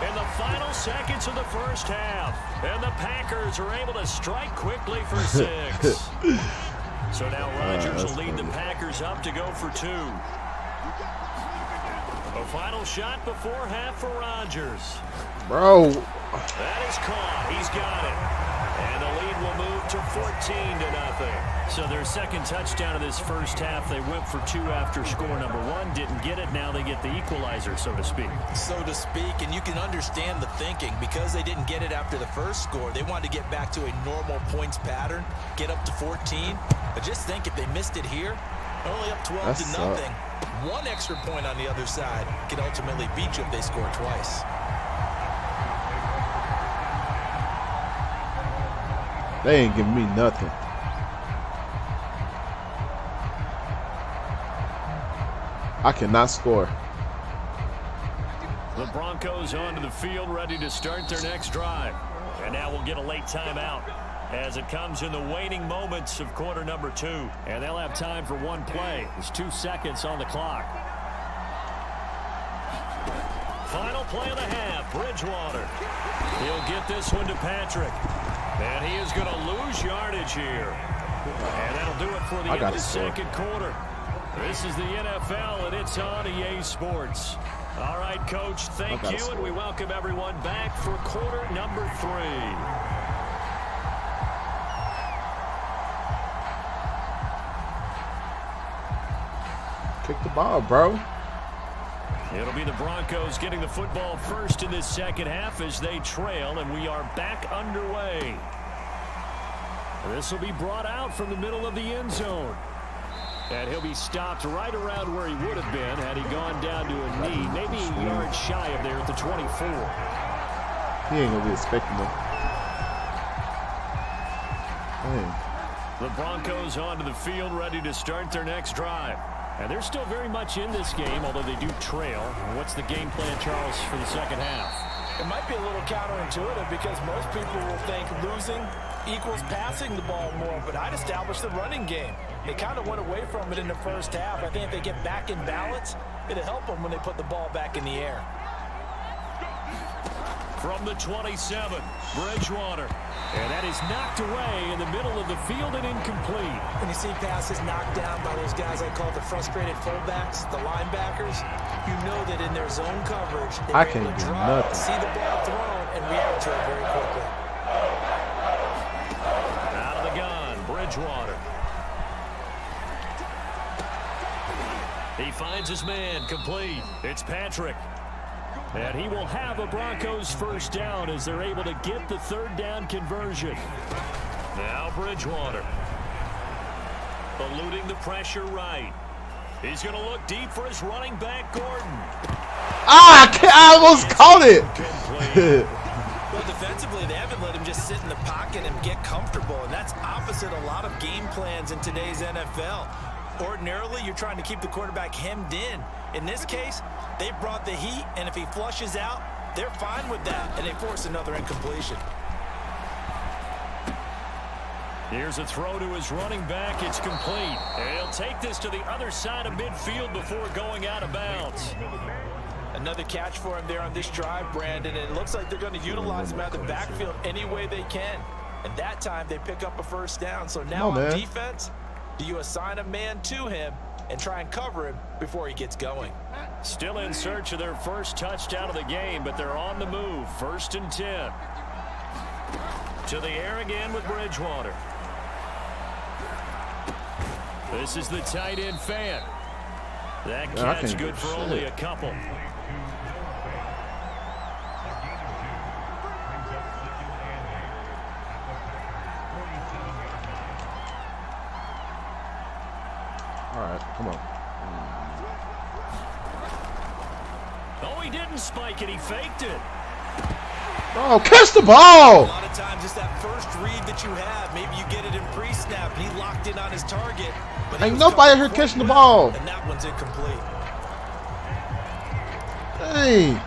in the final seconds of the first half. And the Packers are able to strike quickly for 6. So now Rodgers will lead the Packers up to go for 2. A final shot before half for Rodgers. Bro. That is caught. He's got it. And the lead will move to 14-0. So their 2nd touchdown of this first half. They went for 2 after score number 1. Didn't get it. Now they get the equalizer, so to speak. So to speak, and you can understand the thinking. Because they didn't get it after the first score, they wanted to get back to a normal points pattern, get up to 14. But just think, if they missed it here, only up 12-0. One extra point on the other side could ultimately beat you if they score twice. They ain't giving me nothing. I cannot score. The Broncos onto the field, ready to start their next drive. And now we'll get a late timeout as it comes in the waning moments of quarter number 2. And they'll have time for one play. There's 2 seconds on the clock. Final play of the half, Bridgewater. He'll get this one to Patrick. And he is going to lose yardage here. And that'll do it for the end of the 2nd quarter. This is the NFL, and it's on EA Sports. All right, Coach, thank you, and we welcome everyone back for quarter number 3. Kick the ball, bro. It'll be the Broncos getting the football first in this 2nd half as they trail, and we are back underway. This will be brought out from the middle of the end zone. And he'll be stopped right around where he would have been had he gone down to a knee, maybe a yard shy of there at the 24. He ain't going to be expecting them. Dang. The Broncos onto the field, ready to start their next drive. And they're still very much in this game, although they do trail. What's the game plan, Charles, for the second half? It might be a little counterintuitive because most people will think losing equals passing the ball more, but I'd establish the running game. They kind of went away from it in the first half. I think if they get back in balance, it'll help them when they put the ball back in the air. From the 27, Bridgewater. And that is knocked away in the middle of the field and incomplete. When you see passes knocked down by those guys I call the frustrated fullbacks, the linebackers, you know that in their zone coverage, they're able to drop, see the ball thrown, and react to it very quickly. Out of the gun, Bridgewater. He finds his man, complete. It's Patrick. And he will have a Broncos first down as they're able to get the third down conversion. Now Bridgewater. Eluding the pressure right. He's going to look deep for his running back, Gordon. I almost caught it. Well, defensively, they haven't let him just sit in the pocket and get comfortable, and that's opposite a lot of game plans in today's NFL. Ordinarily, you're trying to keep the quarterback hemmed in. In this case, they brought the heat, and if he flushes out, they're fine with that, and they force another incompletion. Here's a throw to his running back. It's complete. And he'll take this to the other side of midfield before going out of bounds. Another catch for him there on this drive, Brandon, and it looks like they're going to utilize him out of the backfield any way they can. And that time, they pick up a first down. So now on defense, do you assign a man to him and try and cover him before he gets going? Still in search of their first touchdown of the game, but they're on the move. 1st and 10. To the air again with Bridgewater. This is the tight end fan. That catch good for only a couple. All right, come on. Oh, he didn't spike it. He faked it. Oh, catch the ball! A lot of times it's that first read that you have. Maybe you get it in pre-snap. He locked in on his target. But ain't nobody here catching the ball. And that one's incomplete. Dang.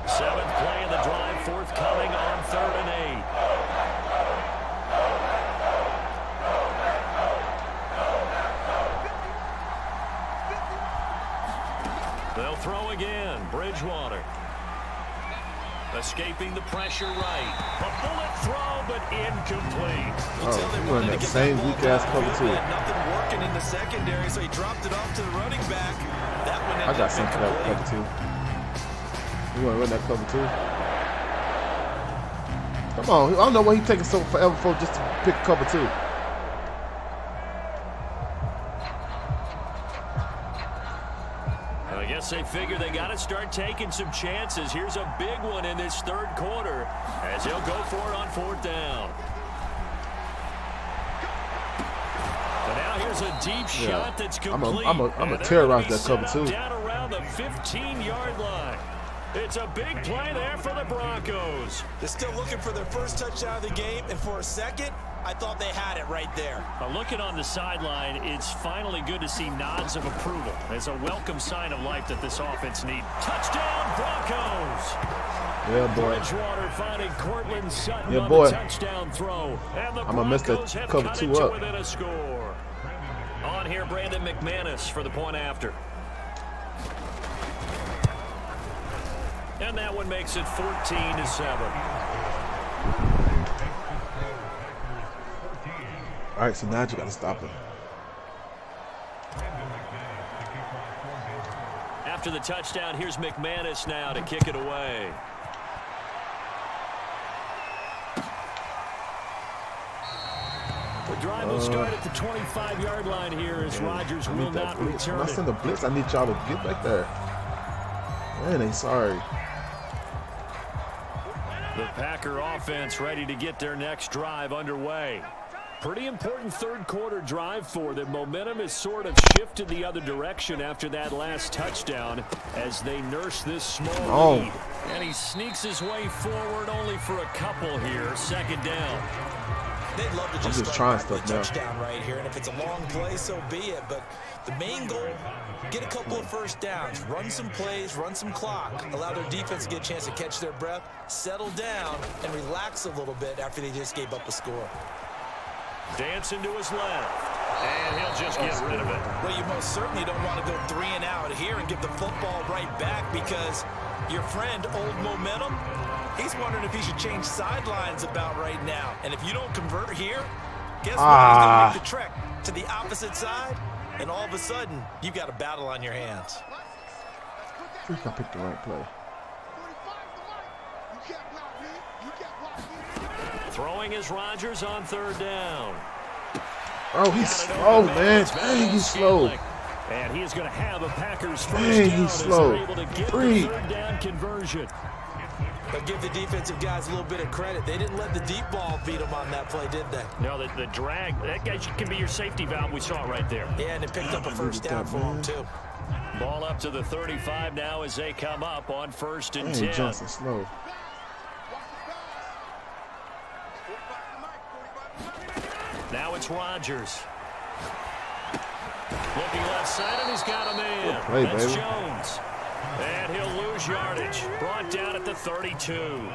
Seventh play of the drive, forthcoming on 3rd and 8. They'll throw again. Bridgewater. Escaping the pressure right. A bullet throw, but incomplete. Oh, he running that same weak-ass cover, too. Nothing working in the secondary, so he dropped it off to the running back. That one I got something for that cover, too. You want to run that cover, too? Come on. I don't know why he's taking so forever for just to pick cover, too. I guess they figure they got to start taking some chances. Here's a big one in this 3rd quarter as he'll go for it on 4th down. But now here's a deep shot that's complete. I'm a terrorize that cover too. Down around the 15-yard line. It's a big play there for the Broncos. They're still looking for their first touchdown of the game, and for a second, I thought they had it right there. Looking on the sideline, it's finally good to see nods of approval. It's a welcome sign of life that this offense needs. Touchdown, Broncos! Yeah, boy. Bridgewater finding Cortland Sutton on the touchdown throw. And the I'm going to mess that cover 2 up. Within a score. On here, Brandon McManus for the point after. And that one makes it 14-7. All right, so now you got to stop it. After the touchdown, here's McManus now to kick it away. They're drive will start at the 25-yard line here as Rodgers will not return When I send the blitz, I need y'all to get back there. Man, they sorry. The Packer offense ready to get their next drive underway. Pretty important third quarter drive for them. Momentum has sort of shifted the other direction after that last touchdown as they nurse this small lead. And he sneaks his way forward only for a couple here. Second down. They'd love to just trying start stuff the now. touchdown right here, and if it's a long play, so be it. But the main goal, get a couple of first downs, run some plays, run some clock, allow their defense to get a chance to catch their breath, settle down, and relax a little bit after they just gave up a score. Dancing to his left, and he'll just get rid of it. Well, you most certainly don't want to go 3 and out here and give the football right back because your friend, Old Momentum, he's wondering if he should change sidelines about right now. And if you don't convert here, guess what? He's going to make the trek to the opposite side, and all of a sudden, you've got a battle on your hands. I think I picked the right play. Throwing is Rodgers on third down. Oh, he's slow, man. Dang, he's slow. And he is going to have a Packers first Dang, down he's slow. as they're able to get the third down conversion. But give the defensive guys a little bit of credit. They didn't let the deep ball beat them on that play, did they? No, the drag, that guy can be your safety valve. We saw it right there. Yeah, and it picked up a first down for them, too. Ball up to the 35 now as they come up on 1st and 10. Johnson slow. Now it's Rodgers. Looking left side, and he's got a man. Play, That's baby. Jones. And he'll lose yardage. Brought down at the 32.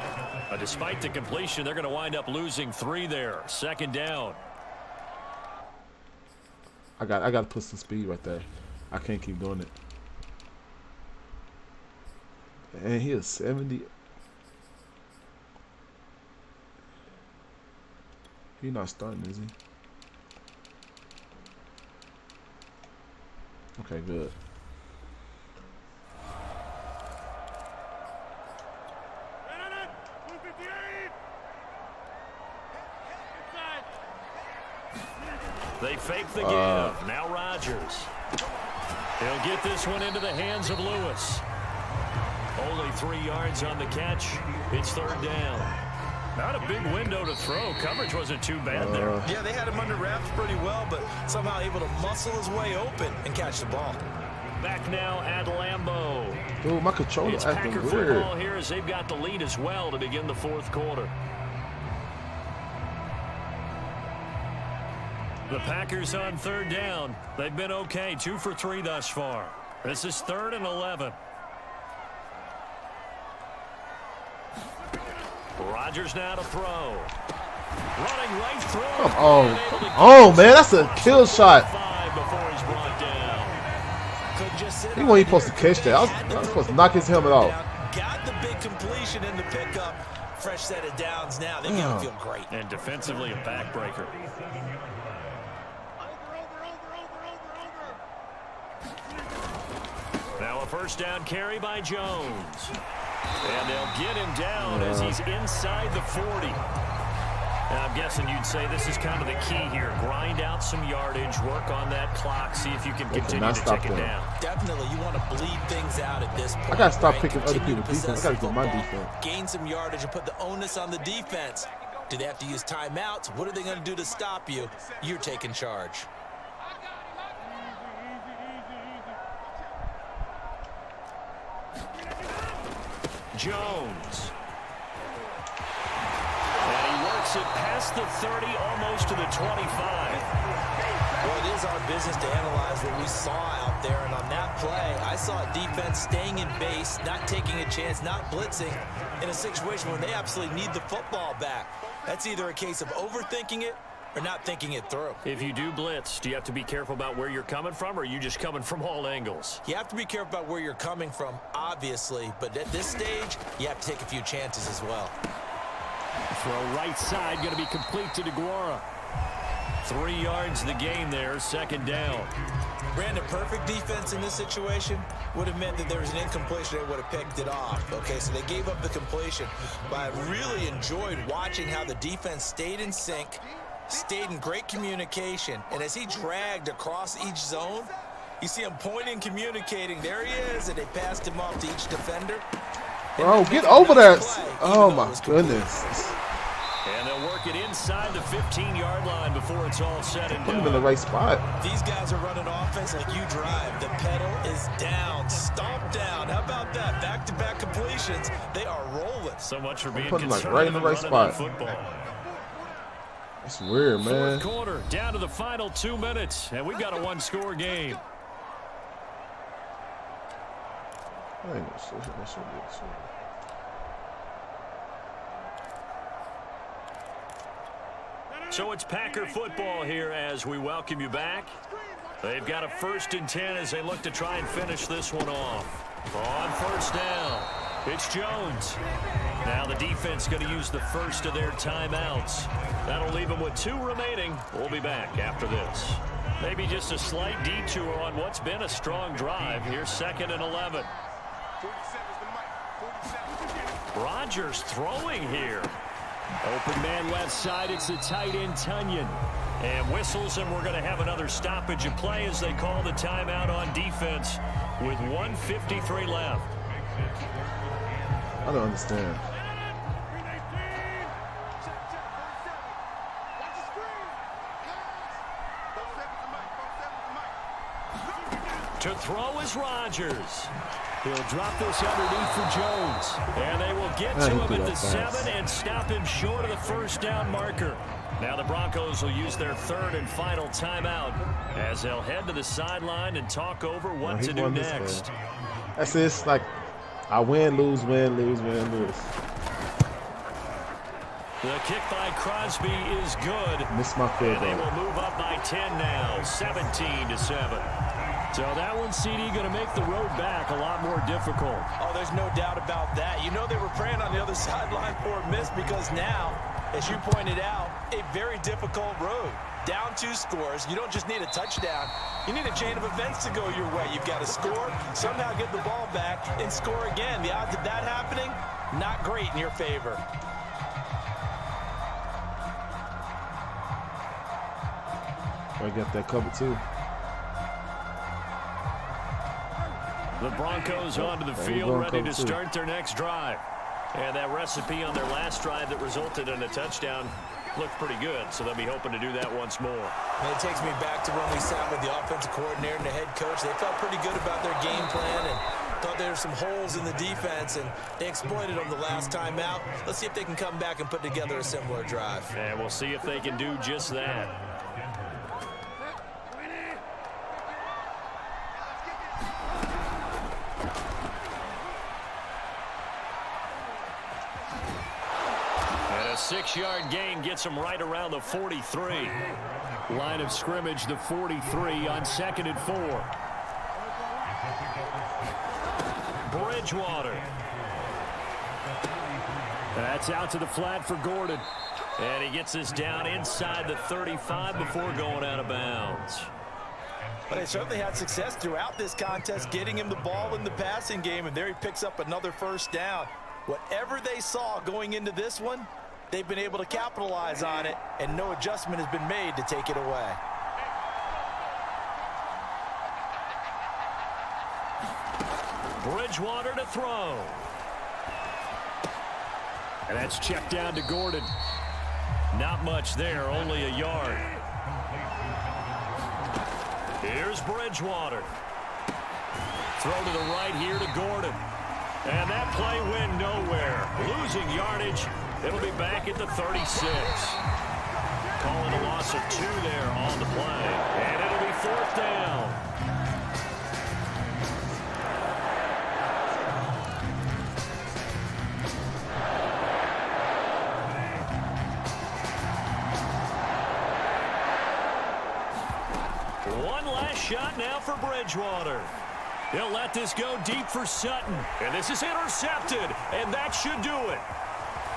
Despite the completion, they're going to wind up losing 3 there. Second down. I got to put some speed right there. I can't keep doing it. And he is 70. He's not starting, is he? Okay, good. They fake the give. Now Rodgers. He'll get this one into the hands of Lewis. Only 3 yards on the catch. It's third down. Not a big window to throw. Coverage wasn't too bad there. Yeah, they had him under wraps pretty well, but somehow able to muscle his way open and catch the ball. Back now at Lambeau. Dude, my controller It's acting Packer weird. football here as they've got the lead as well to begin the fourth quarter. The Packers on third down. They've been okay, 2 for 3 thus far. This is 3rd and 11. Rodgers now to throw. Running right through. Come on. Come on, man. That's a kill shot. Before he's brought down. He wasn't supposed to catch that. I was supposed to knock his helmet off. Got the big completion in the pickup. Fresh set of downs now. They gotta feel great. And defensively a backbreaker. Now a first down carry by Jones. And they'll get him down as he's inside the 40. Now I'm guessing you'd say this is kind of the key here. Grind out some yardage, work on that clock, see if you can continue to take it down. Definitely, you want to bleed things out at this point. I got to stop right? picking other Continue people's to defense. I got to get my possess the defense. football, gain some yardage and put the onus on the defense. Do they have to use timeouts? What are they going to do to stop you? You're taking charge. Jones. And he works it past the 30, almost to the 25. Well, it is our business to analyze what we saw out there, and on that play, I saw a defense staying in base, not taking a chance, not blitzing, in a situation where they absolutely need the football back. That's either a case of overthinking it or not thinking it through. If you do blitz, do you have to be careful about where you're coming from, or are you just coming from all angles? You have to be careful about where you're coming from, obviously, but at this stage, you have to take a few chances as well. Throw right side, going to be complete to DeGuara. 3 yards the gain there, second down. Brandon, perfect defense in this situation would have meant that there was an incompletion. They would have picked it off. Okay, so they gave up the completion. But I really enjoyed watching how the defense stayed in sync, stayed in great communication. And as he dragged across each zone, you see him pointing, communicating. There he is, and they passed him off to each defender. Bro, get over that. Oh, my goodness. And they'll work it inside the 15-yard line before it's all said and Put him done. in the right spot. These guys are running offense like you drive. The pedal is down, stomped down. How about that? Back-to-back completions. They are rolling. So much for being putting him, like, conservative right in the right and running spot. that football. That's weird, man. Fourth quarter, down to the final 2 minutes, and we've got a one-score game. I ain't no shit. So it's Packer football here as we welcome you back. They've got a 1st and 10 as they look to try and finish this one off. On first down, it's Jones. Now the defense going to use the first of their timeouts. That'll leave them with 2 remaining. We'll be back after this. Maybe just a slight detour on what's been a strong drive. Here's 2nd and 11. Rodgers throwing here. Open man left side, it's the tight end Tunyon. And whistles, and we're going to have another stoppage of play as they call the timeout on defense with 1:53 left. I don't understand. To throw is Rodgers. He'll drop this underneath for Jones. And they will get to him at the 7 and stop him short of the first down marker. Now the Broncos will use their 3rd and final timeout as they'll head to the sideline and talk over what to do next. That's it. It's like I win, lose, win, lose, win, lose. The kick by Crosby is good. Missed my field And they goal. will move up by 10 now, 17-7. So that one, CD, going to make the road back a lot more difficult. Oh, there's no doubt about that. You know they were praying on the other sideline for a miss because now, as you pointed out, a very difficult road. Down 2 scores. You don't just need a touchdown. You need a chain of events to go your way. You've got to score, somehow get the ball back, and score again. The odds of that happening, not great in your favor. I got that covered too. The Broncos onto the field, ready to start their next drive. And that recipe on their last drive that resulted in a touchdown looked pretty good, so they'll be hoping to do that once more. And it takes me back to when we sat with the offensive coordinator and the head coach. They felt pretty good about their game plan and thought there were some holes in the defense, and they exploited them the last time out. Let's see if they can come back and put together a similar drive. And we'll see if they can do just that. And a 6-yard gain gets them right around the 43. Line of scrimmage, the 43 on 2nd and 4. Bridgewater. That's out to the flat for Gordon. And he gets this down inside the 35 before going out of bounds. But they certainly had success throughout this contest, getting him the ball in the passing game, and there he picks up another first down. Whatever they saw going into this one, they've been able to capitalize on it, and no adjustment has been made to take it away. Bridgewater to throw. And that's checked down to Gordon. Not much there, only a yard. Here's Bridgewater. Throw to the right here to Gordon. And that play went nowhere. Losing yardage. It'll be back at the 36. Calling a loss of 2 there on the play. And it'll be 4th down. One last shot now for Bridgewater. He'll let this go deep for Sutton. And this is intercepted. And that should do it.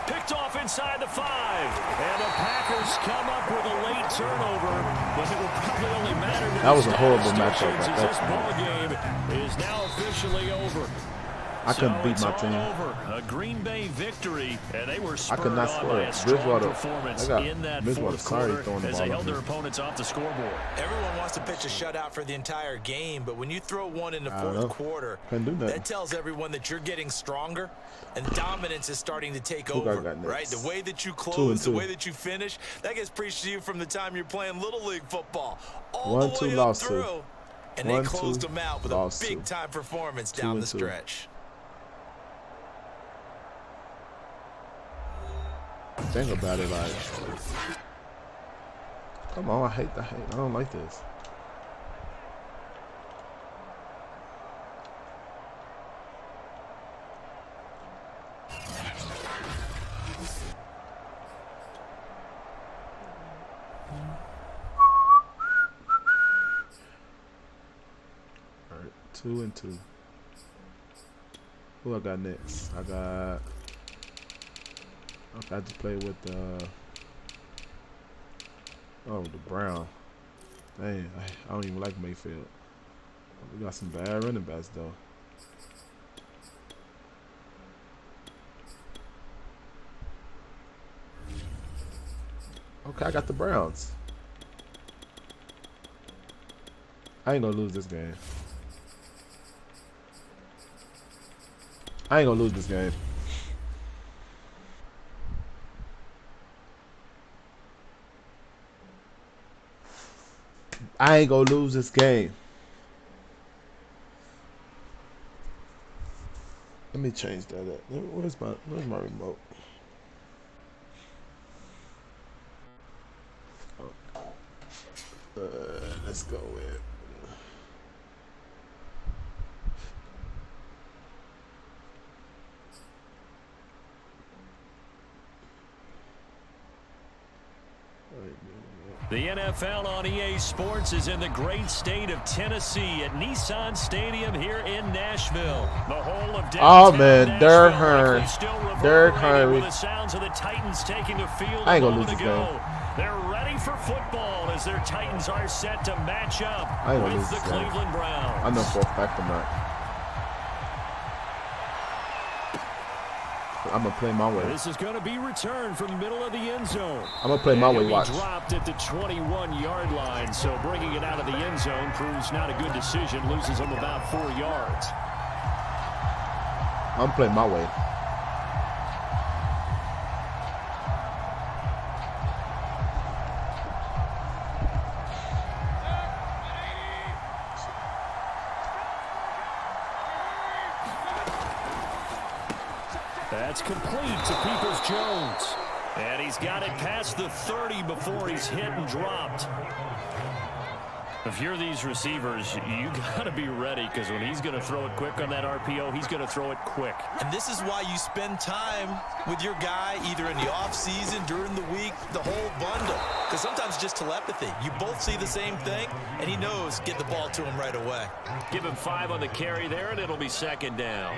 Picked off inside the 5. And the Packers come up with a late turnover. But it will probably only matter to that was a horrible matchup. This ball game is now officially over. I couldn't beat my it's team. all over. A Green Bay victory, and they were I spurred could not on score by it. a strong Bridgewater, performance I got in that Bridgewater fourth sorry quarter throwing the as ball they up held their there. opponents off the scoreboard. Everyone wants to pitch a shutout for the entire game, but when you throw one in the fourth quarter, Couldn't do nothing. that tells everyone that you're getting stronger and dominance is starting to take Who over, got next? right? The way that you 2 and close, the 2. way that you finish, that gets preached to you from the time you're playing Little League football all 1-2 the way up lost through. to. And 1-2 they closed them out with a lost to. big-time performance 2 down and the 2. stretch. Think about it, like, come on, I hate the hate. I don't like this. All right, 2 and 2. Who I got next? I got. Okay, I just played with the Brown. Dang, I don't even like Mayfield. We got some bad running backs though. Okay, I got the Browns. I ain't gonna lose this game. I ain't gonna lose this game. I ain't gonna lose this game. Let me change that up. Where's my remote? Let's go with. The NFL on EA Sports is in the great state of Tennessee at Nissan Stadium here in Nashville. The whole of Oh downtown man, Derrick Nashville Henry. likely still Derrick reverberating Henry. with the sounds of the Titans taking the field I ain't a gonna lose moment this ago. game. They're ready for football as their Titans are set to match up I ain't gonna with lose the this game. Cleveland Browns. I know for a fact I'm not. I'm gonna play my way. This is going to be returned from the middle of the end zone. I'm gonna play my way. It'll be Watch. dropped at the 21-yard line, so bringing it out of the end zone proves not a good decision. Loses them about 4 yards. I'm playing my way. That's complete to Peoples-Jones. And he's got it past the 30 before he's hit and dropped. If you're these receivers, you got to be ready because when he's going to throw it quick on that RPO, he's going to throw it quick. And this is why you spend time with your guy either in the offseason, during the week, the whole bundle. Because sometimes just telepathy. You both see the same thing, and he knows get the ball to him right away. Give him 5 on the carry there, and it'll be second down.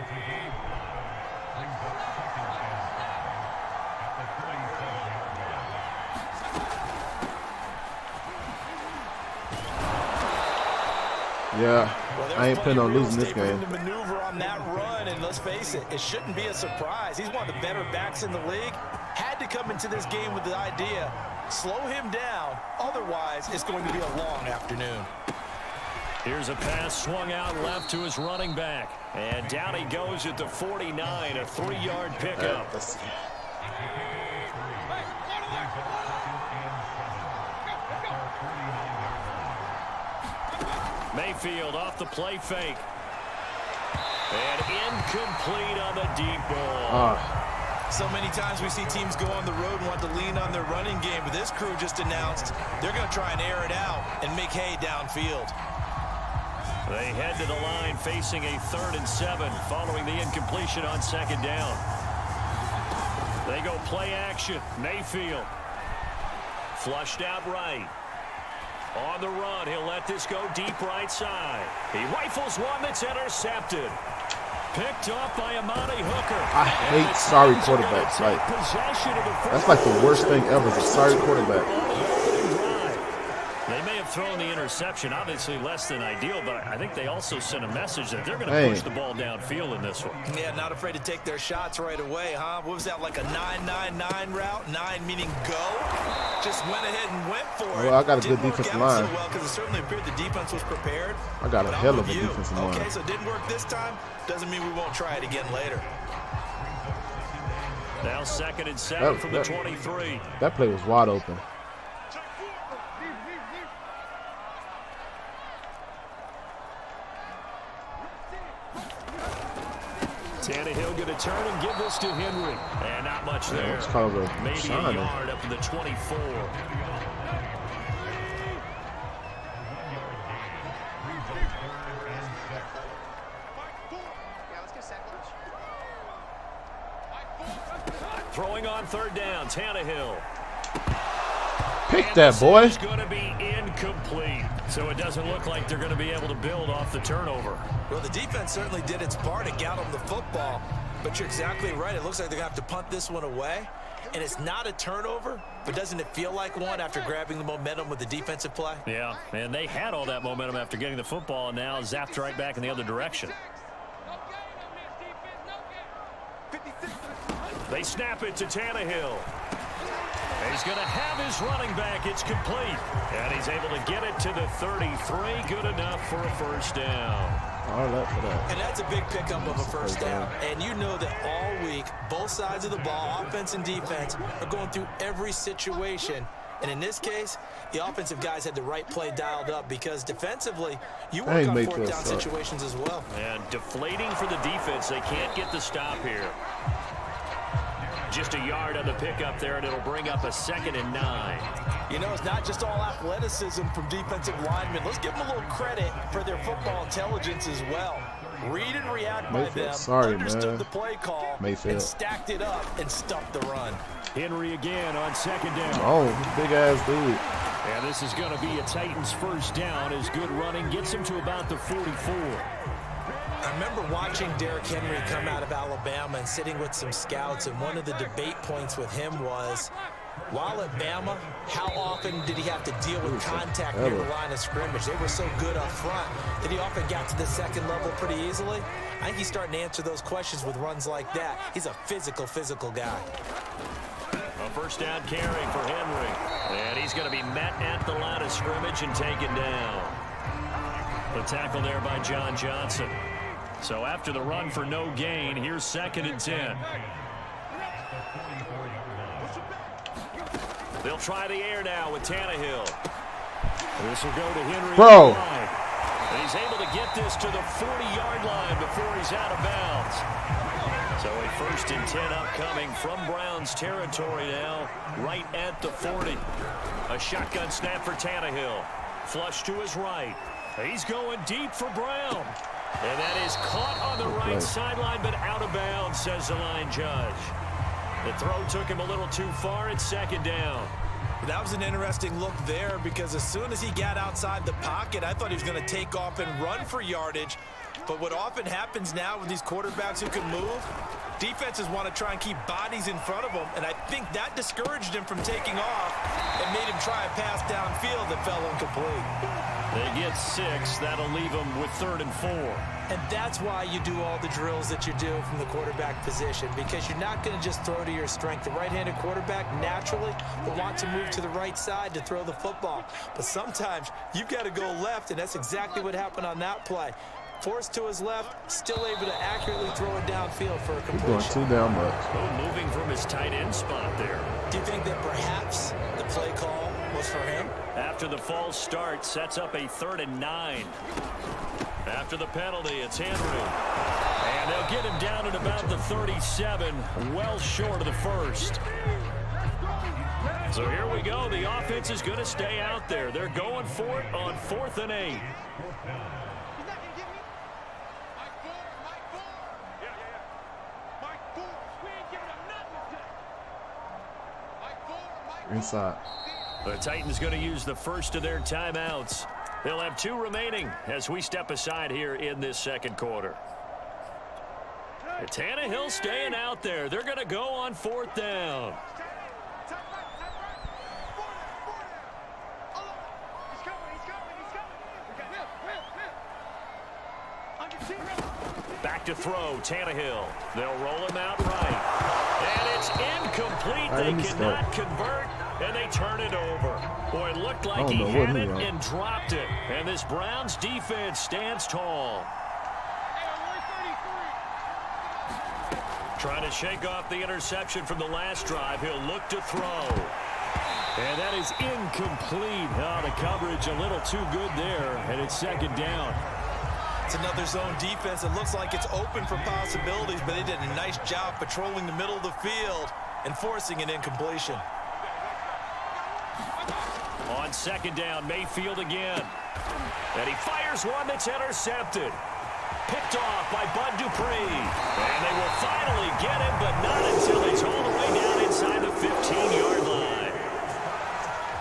Yeah, Well, I ain't planning on losing this game. To maneuver on that run, and let's face it, it shouldn't be a surprise. He's one of the better backs in the league. Had to come into this game with the idea, slow him down. Otherwise, it's going to be a long afternoon. Here's a pass swung out left to his running back. And down he goes at the 49, a 3-yard pickup. Let's see. Mayfield off the play fake. And incomplete on the deep ball. So many times we see teams go on the road and want to lean on their running game, but this crew just announced they're going to try and air it out and make hay downfield. They head to the line facing a 3rd and 7 following the incompletion on second down. They go play action. Mayfield flushed out right. On the run, he'll let this go deep right side. He rifles one that's intercepted. Picked off by Amani Hooker. I hate sorry quarterbacks. Like, that's like the worst thing ever. Is a sorry quarterback. They may have throwing the interception, obviously less than ideal, but I think they also sent a message that they're going to push the ball downfield in this one. Yeah, not afraid to take their shots right away, huh? What was that, like a 9-9-9 route? 9 meaning go? Just went ahead and went for it. Well, I got a good defensive line. So well, because it certainly appeared the defense was prepared. I got a hell of a defensive line. Okay, so it didn't work this time. Doesn't mean we won't try it again later. Now 2nd and 7 from the 23. That play was wide open. Tannehill going to turn and give this to Henry. And not much there. It's kind of a maybe shining. a yard up to the 24. Throwing on 3rd down, Tannehill. Pick that, boy. It's going to be incomplete. So it doesn't look like they're going to be able to build off the turnover. Well, the defense certainly did its part to get them the football. But you're exactly right. It looks like they're going to have to punt this one away. And it's not a turnover, but doesn't it feel like one after grabbing the momentum with the defensive play? Yeah, and they had all that momentum after getting the football, and now zapped right back in the other direction. They snap it to Tannehill. He's going to have his running back. It's complete. And he's able to get it to the 33. Good enough for a first down. All right for that. And that's a big pickup of a first down. And you know that all week, both sides of the ball, offense and defense, are going through every situation. And in this case, the offensive guys had the right play dialed up because defensively, you work on 4th down situations as well. And deflating for the defense. They can't get the stop here. Just a yard on the pickup there, and it'll bring up a 2nd and 9. You know, it's not just all athleticism from defensive linemen. Let's give them a little credit for their football intelligence as well. Read and react by them, understood the play call, and stacked it up and stuffed the run. Henry again on 2nd down. Oh, big-ass dude. And this is going to be a Titans first down as good running gets him to about the 44. I remember watching Derrick Henry come out of Alabama and sitting with some scouts, and one of the debate points with him was, while at Bama, how often did he have to deal with contact near the line of scrimmage? They were so good up front that he often got to the 2nd level pretty easily. I think he's starting to answer those questions with runs like that. He's a physical guy. A first down carry for Henry. And he's going to be met at the line of scrimmage and taken down. The tackle there by John Johnson. So after the run for no gain, here's 2nd and 10. They'll try the air now with Tannehill. This will go to Henry. Bro. And he's able to get this to the 40-yard line before he's out of bounds. So a 1st and 10 upcoming from Browns territory now, right at the 40. A shotgun snap for Tannehill. Flush to his right. He's going deep for Brown. And that is caught on the right sideline, but out of bounds, says the line judge. The throw took him a little too far. It's 2nd down. That was an interesting look there because as soon as he got outside the pocket, I thought he was going to take off and run for yardage. But what often happens now with these quarterbacks who can move, defenses want to try and keep bodies in front of them, and I think that discouraged him from taking off and made him try a pass downfield that fell incomplete. They get 6. That'll leave them with 3rd and 4. And that's why you do all the drills that you do from the quarterback position, because you're not going to just throw to your strength. The right-handed quarterback naturally will want to move to the right side to throw the football. But sometimes you've got to go left, and that's exactly what happened on that play. Forced to his left, still able to accurately throw it downfield for a completion. He's going too down much. Oh, moving from his tight end spot there. Do you think that perhaps the play call was for him? After the false start, sets up a 3rd and 9. After the penalty, it's Henry. And they'll get him down at about the 37, well short of the 1st. So here we go. The offense is going to stay out there. They're going for it on 4th and 8. Inside. The Titans going to use the first of their timeouts. They'll have 2 remaining as we step aside here in this 2nd quarter. Tannehill staying out there. They're going to go on 4th down. Back to throw, Tannehill. They'll roll him out right. And it's incomplete. They cannot convert, and they turn it over. Boy, it looked like he had it and dropped it. And this Browns defense stands tall. Trying to shake off the interception from the last drive. He'll look to throw. And that is incomplete. Oh, the coverage a little too good there, and it's second down. It's another zone defense. It looks like it's open for possibilities, but they did a nice job patrolling the middle of the field and forcing an incompletion. On second down, Mayfield again. And he fires one that's intercepted. Picked off by Bud Dupree. And they will finally get him, but not until it's all the way down inside the 15-yard line.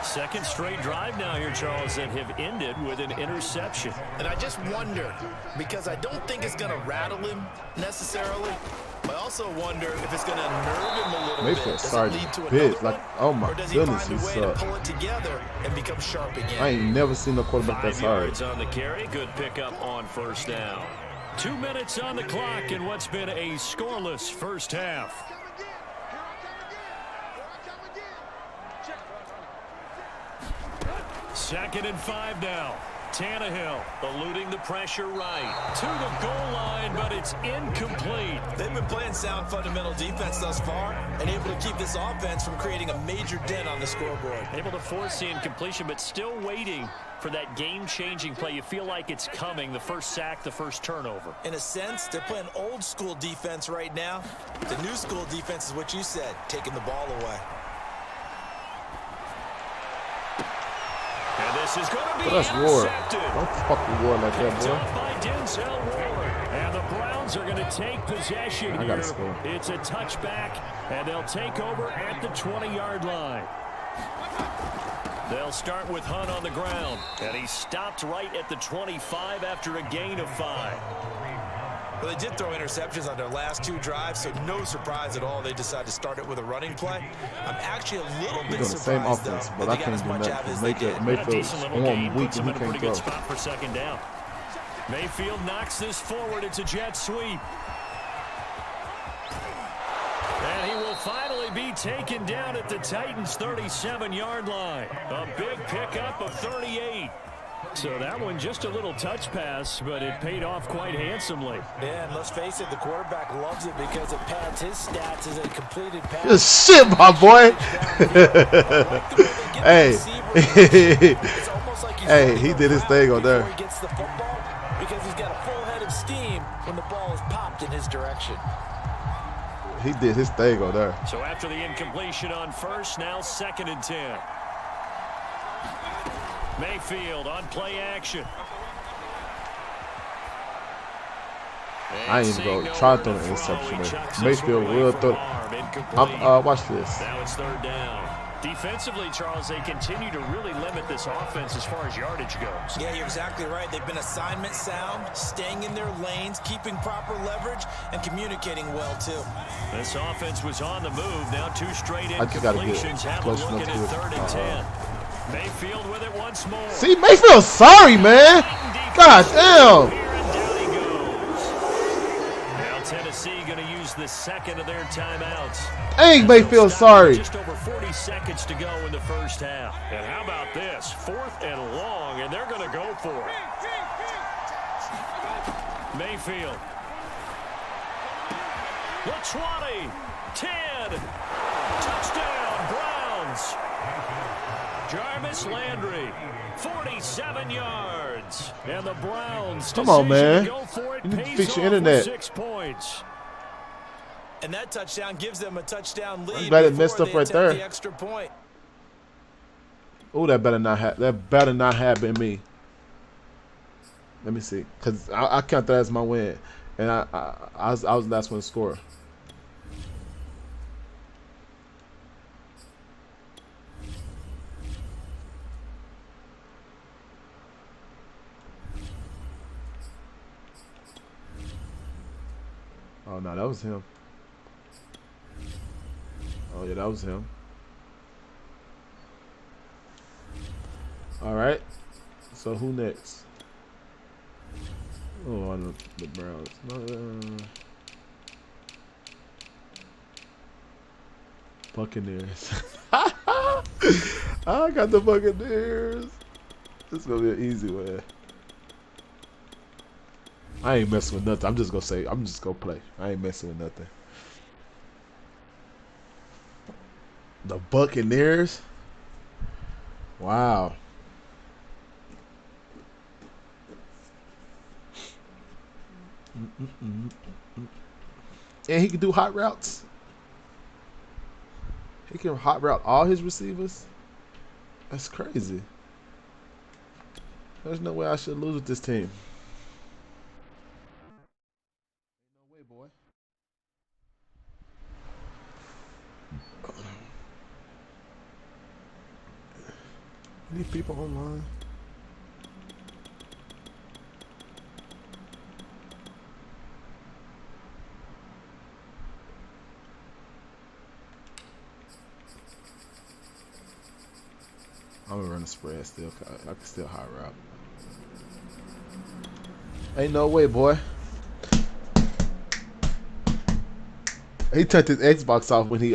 Second straight drive now here, Charles, that have ended with an interception. And I just wonder, because I don't think it's going to rattle him necessarily, but I also wonder if it's going to nerve him a little bit. Does it lead to another one? Oh my or does he goodness, find a way to pull it together and become sharp again? I ain't never seen a quarterback that 5 sorry. yards on the carry. Good pickup on first down. 2 minutes on the clock in what's been a scoreless first half. Second and 5 now. Tannehill eluding the pressure right to the goal line, but it's incomplete. They've been playing sound fundamental defense thus far and able to keep this offense from creating a major dent on the scoreboard. Able to force the incompletion, but still waiting for that game-changing play. You feel like it's coming, the first sack, the first turnover. In a sense, they're playing old school defense right now. The new school defense is what you said, taking the ball away. And this is going to be That's Ward. intercepted. Don't fucking Ward like that, Picked boy. up by Denzel Ward. And the Browns are going to take possession I here. gotta score. It's a touchback, and they'll take over at the 20-yard line. They'll start with Hunt on the ground. And he stopped right at the 25 after a gain of 5. Well, they did throw interceptions on their last 2 drives, so no surprise at all they decided to start it with a running play. I'm actually a little bit Doing the same surprised, offense, though, but that I they got can't as do much out nothing. as they did. A Mayfield's decent little gain on weak puts and him he in a pretty can't good throw. spot for second down. Mayfield knocks this forward. It's a jet sweep. And he will finally be taken down at the Titans' 37-yard line. A big pickup of 38. So that one just a little touch pass, but it paid off quite handsomely. Yeah, and let's face it, the quarterback loves it because it pads his stats as a completed pass. Good shit, my boy. Hey. Hey, he did his thing on there. He gets the football because he's got a full head of steam when the ball is popped in his direction. He did his thing on there. So after the incompletion on first, now 2nd and 10. Mayfield on play action. I ain't even going to try to throw an interception there. Mayfield will throw. Watch this. Now it's 3rd down. Defensively, Charles, they continue to really limit this offense as far as yardage goes. Yeah, you're exactly right. They've been assignment sound, staying in their lanes, keeping proper leverage, and communicating well, too. This offense was on the move. Now 2 straight I just gotta get incompletions. Have a close look enough at to it, it. 3rd and 10. Mayfield with it once more. See, Mayfield's sorry, man. God damn. Here and down he goes. Now Tennessee going to use the 2nd of their timeouts. Ain't Mayfield sorry. Just over 40 seconds to go in the first half. And how about this? 4th and long, and they're going to go for it. Mayfield. The 20, 10, touchdown, Browns. Jarvis Landry, 47 yards. And the Browns Come on, man. to go for it You need to pays fix your off with internet. 6 points. And that touchdown gives them a touchdown lead. I'm glad it before messed up they right attempt there. The extra point. Oh, that better not have been me. Let me see, cause I count that as my win, and I was the last one to score. Oh no, that was him. Oh yeah, that was him. All right. So who next? Oh, on the Browns. Buccaneers. I got the Buccaneers. This is gonna be an easy one. I ain't messing with nothing. I'm just gonna play. I ain't messing with nothing. The Buccaneers? Wow. And he can do hot routes. He can hot route all his receivers. That's crazy. There's no way I should lose with this team. No way, boy. These people online. I'm gonna run a spread still. I can still high route. Ain't no way, boy. He turned his Xbox off when he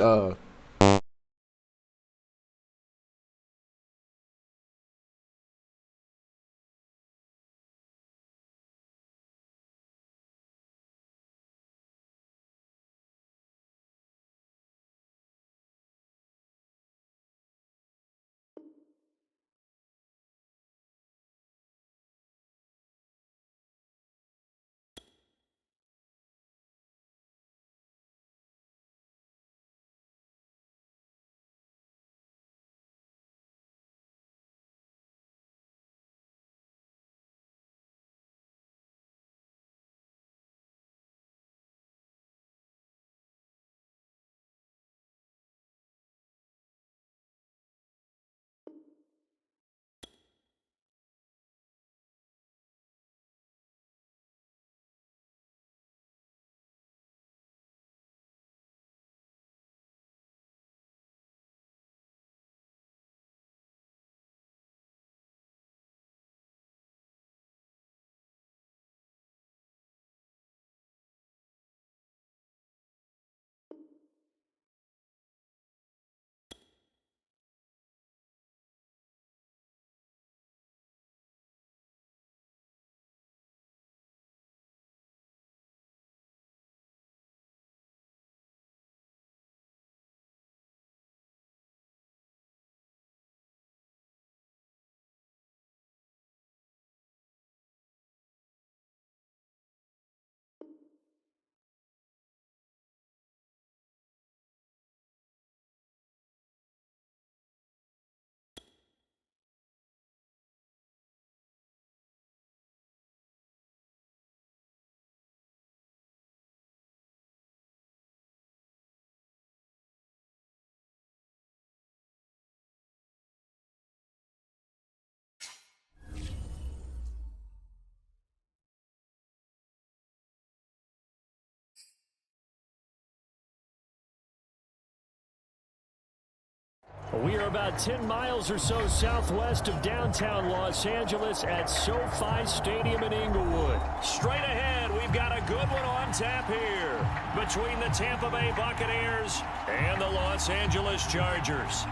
We are about 10 miles or so southwest of downtown Los Angeles at SoFi Stadium in Inglewood. Straight ahead, we've got a good one on tap here between the Tampa Bay Buccaneers and the Los Angeles Chargers.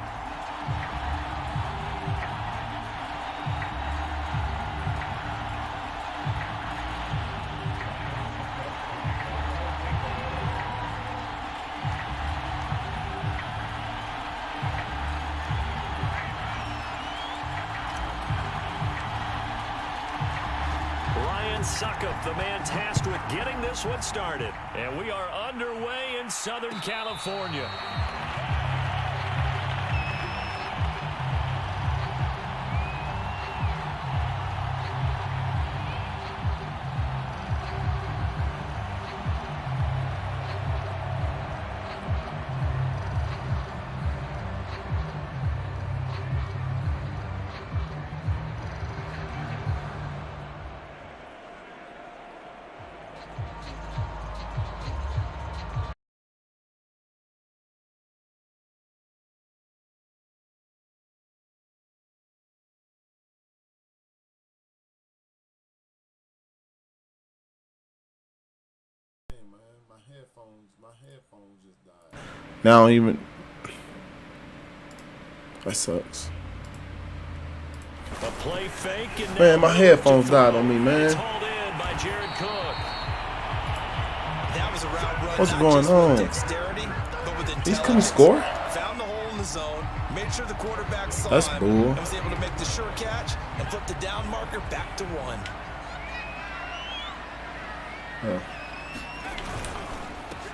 Suckup, the man tasked with getting this one started. And we are underway in Southern California. My headphones just died. Now I don't even. That sucks. A play fake and Man, my headphones died on me, man. Hauled in by Jared Cook. That was a route run. What's going on? Dexterity, but with He's couldn't score. Found the hole in the zone. Made sure the quarterback saw That's him, bull. and was able to make the sure catch and flip the down marker back to 1. Huh.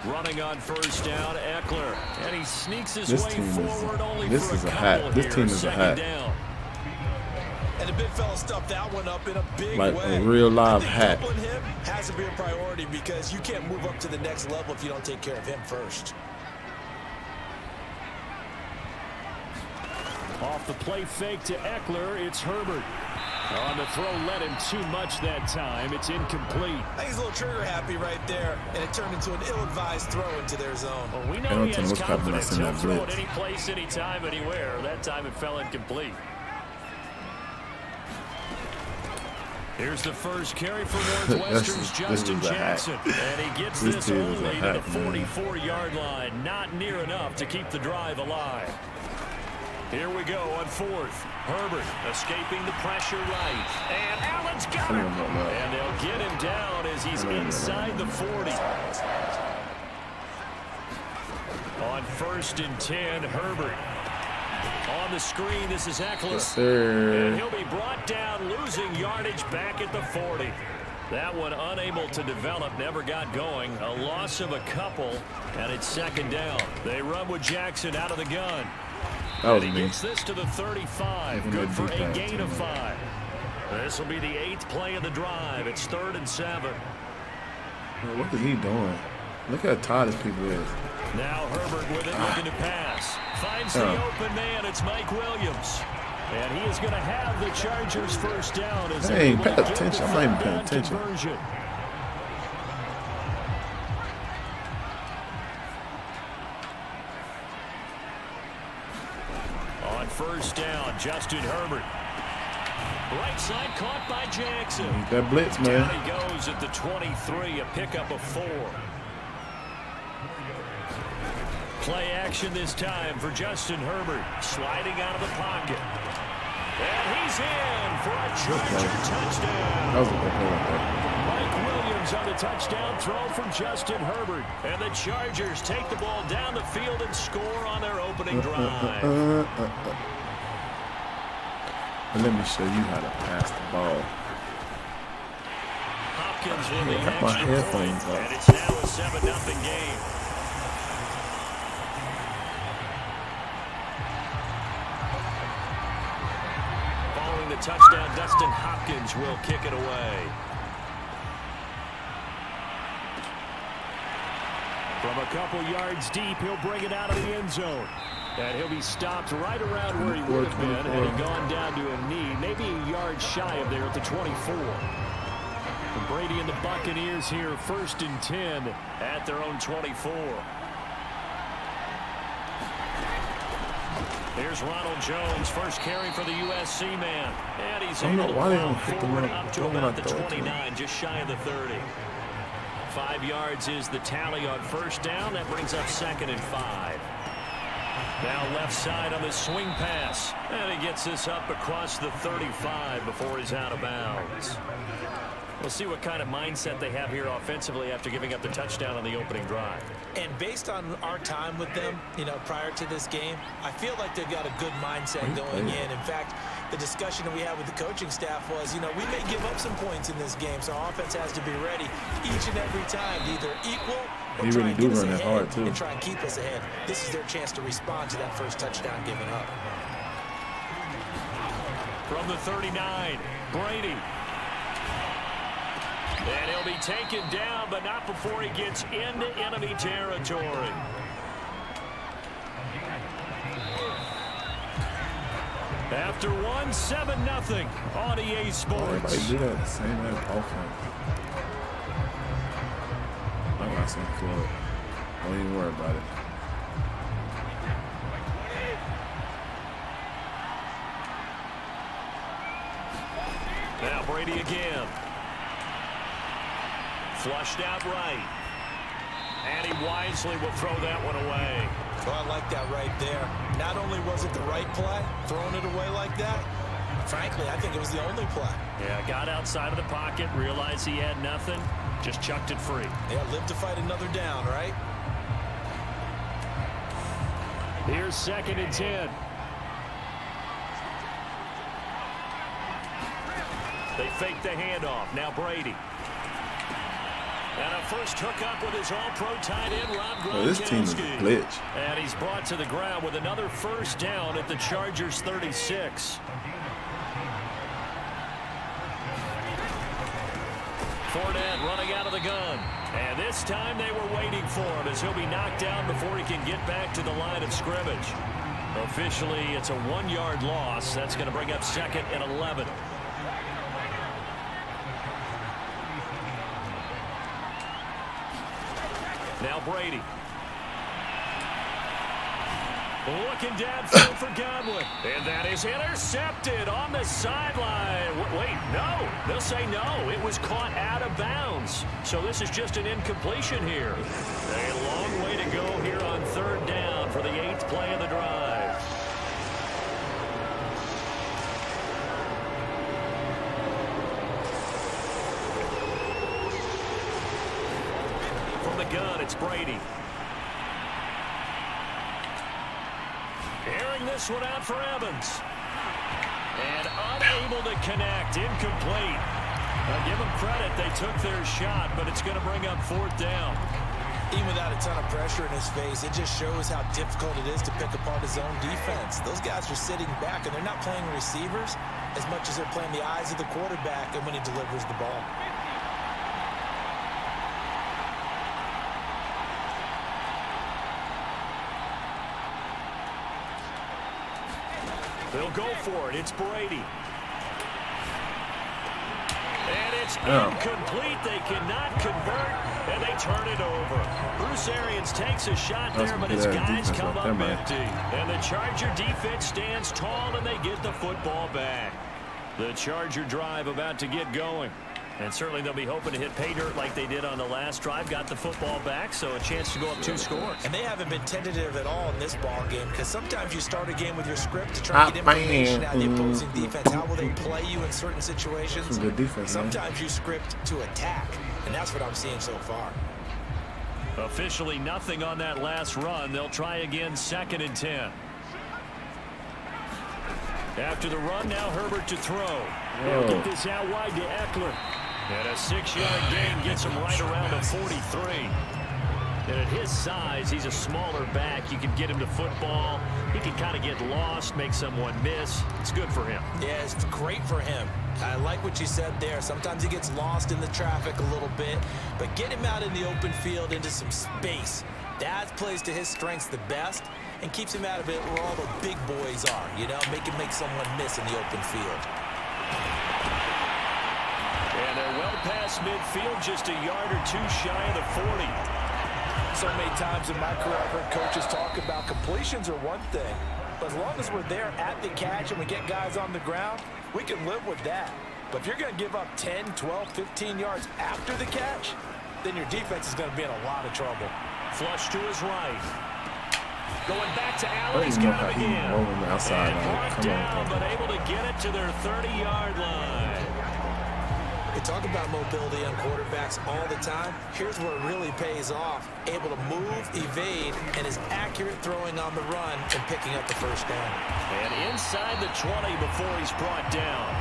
Running on first down, Eckler, and he sneaks his way forward only This for is a a couple hat. This here. team is a Second hat. down. And the big fella stuffed that one up in a big Like way. a real live I think hat. doubling him has to be a priority because you can't move up to the next level if you don't take care of him first. Off the play fake to Eckler, it's Herbert. On the throw, led him too much that time. It's incomplete. I think he's a little trigger happy right there, and it turned into an ill-advised throw into their zone. Well, we know he has confidence. He'll throw it any place, any time, anywhere. That time it fell incomplete. Here's the first carry for Northwestern's Justin Jackson. And he gets this only to the 44-yard line. Not near enough to keep the drive alive. Here we go on fourth. Herbert escaping the pressure right. And Allen's got him. And they'll get him down as he's inside the 40. On 1st and 10, Herbert. On the screen, this is Eckler. Yes, sir. And he'll be brought down, losing yardage back at the 40. That one unable to develop, never got going. A loss of a couple, and it's second down. They run with Jackson out of the gun. That was and he me. gets this to the 35. Good for a gain of 5. This will be the 8th play of the drive. It's 3rd and 7. What is he doing? Look how tired his people is. Now Herbert with it, looking to pass. Finds the open man. It's Mike Williams. And he is going to have the Chargers first down. As Hey, pay attention. I'm not even paying attention. Conversion. On first down, Justin Herbert. Right side caught by Jackson. That blitz, man. Down he goes at the 23, a pickup of 4. Play action this time for Justin Herbert, sliding out of the pocket. And he's in for a Charger touchdown. That was a good play right there. Mike Williams on the touchdown throw from Justin Herbert. And the Chargers take the ball down the field and score on their opening drive. Let me show you how to pass the ball. Hopkins will be Got my extra headphones point, off. and it's now a 7-0 game. Following the touchdown, Dustin Hopkins will kick it away. From a couple yards deep, he'll bring it out of the end zone. And he'll be stopped right around where he would have been had he gone down to a knee, maybe a yard shy of there at the 24. And Brady and the Buccaneers here, 1st and 10 at their own 24. Here's Ronald Jones, first carry for the USC man. And he's able to plow forward up to about the 29, just shy of the 30. 5 yards is the tally on first down. That brings up 2nd and 5. Now left side on the swing pass. And he gets this up across the 35 before he's out of bounds. We'll see what kind of mindset they have here offensively after giving up the touchdown on the opening drive. And based on our time with them, prior to this game, I feel like they've got a good mindset going in. In fact, the discussion that we had with the coaching staff was, we may give up some points in this game, so our offense has to be ready each and every time to either equal or try and get us ahead and try and keep us ahead. This is their chance to respond to that first touchdown given up. From the 39, Brady. And he'll be taken down, but not before he gets into enemy territory. After 7-0 on EA Sports. Everybody do that same offense. I got some for it. Don't even worry about it. Now Brady again. Flushed out right. And he wisely will throw that one away. Well, I like that right there. Not only was it the right play, throwing it away like that, frankly, I think it was the only play. Yeah, got outside of the pocket, realized he had nothing, just chucked it free. Yeah, live to fight another down, right? Here's 2nd and 10. They fake the handoff. Now Brady. And a first hookup with his all-pro tight end, Rob Gronkowski. This team is a glitch. And he's brought to the ground with another first down at the Chargers' 36. Fournette running out of the gun. And this time they were waiting for him as he'll be knocked down before he can get back to the line of scrimmage. Officially, it's a 1-yard loss. That's going to bring up 2nd and 11. Now Brady. Looking downfield for Godwin. And that is intercepted on the sideline. Wait, no. They'll say no. It was caught out of bounds. So this is just an incompletion here. A long way to go here on 3rd down for the 8th play of the drive. From the gun, it's Brady. Airing this one out for Evans. And unable to connect. Incomplete. I'll give them credit. They took their shot, but it's going to bring up 4th down. Even without a ton of pressure in his face, it just shows how difficult it is to pick apart his own defense. Those guys are sitting back, and they're not playing receivers as much as they're playing the eyes of the quarterback and when he delivers the ball. They'll go for it. It's Brady. And it's incomplete. They cannot convert, and they turn it over. Bruce Arians takes a shot there, but his guys come up empty. And the Charger defense stands tall, and they get the football back. The Charger drive about to get going. And certainly they'll be hoping to hit pay dirt like they did on the last drive. Got the football back, so a chance to go up 2 scores. And they haven't been tentative at all in this ball game because sometimes you start a game with your script to try to get information out of the opposing defense. How will they play you in certain situations? Good defense, sometimes you script to attack, and that's what I'm seeing so far. Officially nothing on that last run. They'll try again 2nd and 10. After the run, now Herbert to throw. They'll get this out wide to Eckler. And a 6-yard gain gets him right around the 43. And at his size, he's a smaller back. You can get him to football. He can kind of get lost, make someone miss. It's good for him. Yeah, it's great for him. I like what you said there. Sometimes he gets lost in the traffic a little bit. But get him out in the open field into some space. That plays to his strengths the best and keeps him out of it where all the big boys are. You know, make someone miss in the open field. And they're well past midfield, just a yard or 2 shy of the 40. So many times in my career, I've heard coaches talk about completions are one thing. But as long as we're there at the catch and we get guys on the ground, we can live with that. But if you're going to give up 10, 12, 15 yards after the catch, then your defense is going to be in a lot of trouble. Flush to his right. Going back to Allen, he's got him again. And brought down, but able to get it to their 30-yard line. They talk about mobility on quarterbacks all the time. Here's where it really pays off. Able to move, evade, and is accurate throwing on the run and picking up the first down. And inside the 20 before he's brought down.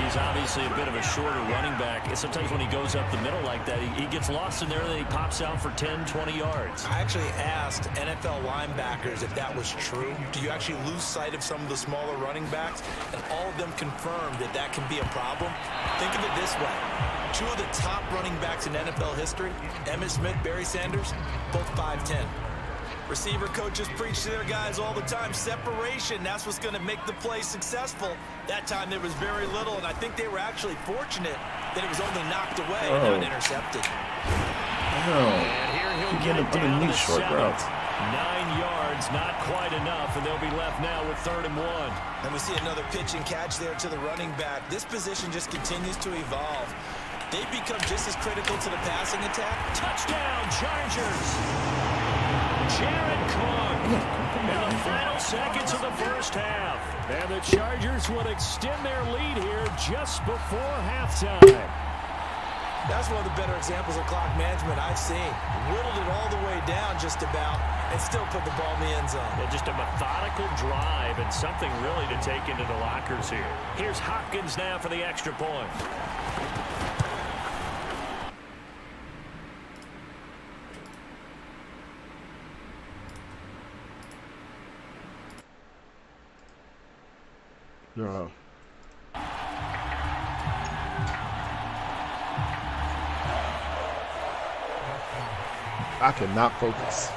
He's obviously a bit of a shorter running back. And sometimes when he goes up the middle like that, he gets lost in there and then he pops out for 10, 20 yards. I actually asked NFL linebackers if that was true. Do you actually lose sight of some of the smaller running backs? And all of them confirmed that that can be a problem. Think of it this way. 2 of the top running backs in NFL history, Emmitt Smith, Barry Sanders, both 5'10". Receiver coaches preach to their guys all the time. Separation, that's what's going to make the play successful. That time there was very little, and I think they were actually fortunate that it was only knocked away and not intercepted. And here he'll get it down to 7. 9 yards, not quite enough, and they'll be left now with 3rd and 1. And we see another pitch and catch there to the running back. This position just continues to evolve. They've become just as critical to the passing attack. Touchdown, Chargers. Jared Cook. In the final seconds of the first half. And the Chargers will extend their lead here just before halftime. That's one of the better examples of clock management I've seen. Whittled it all the way down just about and still put the ball in the end zone. Yeah, just a methodical drive and something really to take into the lockers here. Here's Hopkins now for the extra point. Yeah. I cannot focus.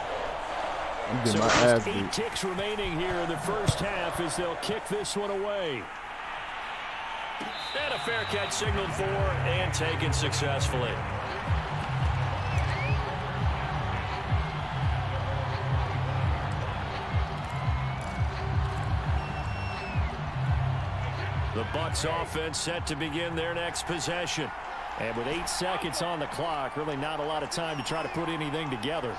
I'm getting my ass beat. 8 ticks remaining here in the first half as they'll kick this one away. And a fair catch signaled for and taken successfully. The Bucs offense set to begin their next possession. And with 8 seconds on the clock, really not a lot of time to try to put anything together.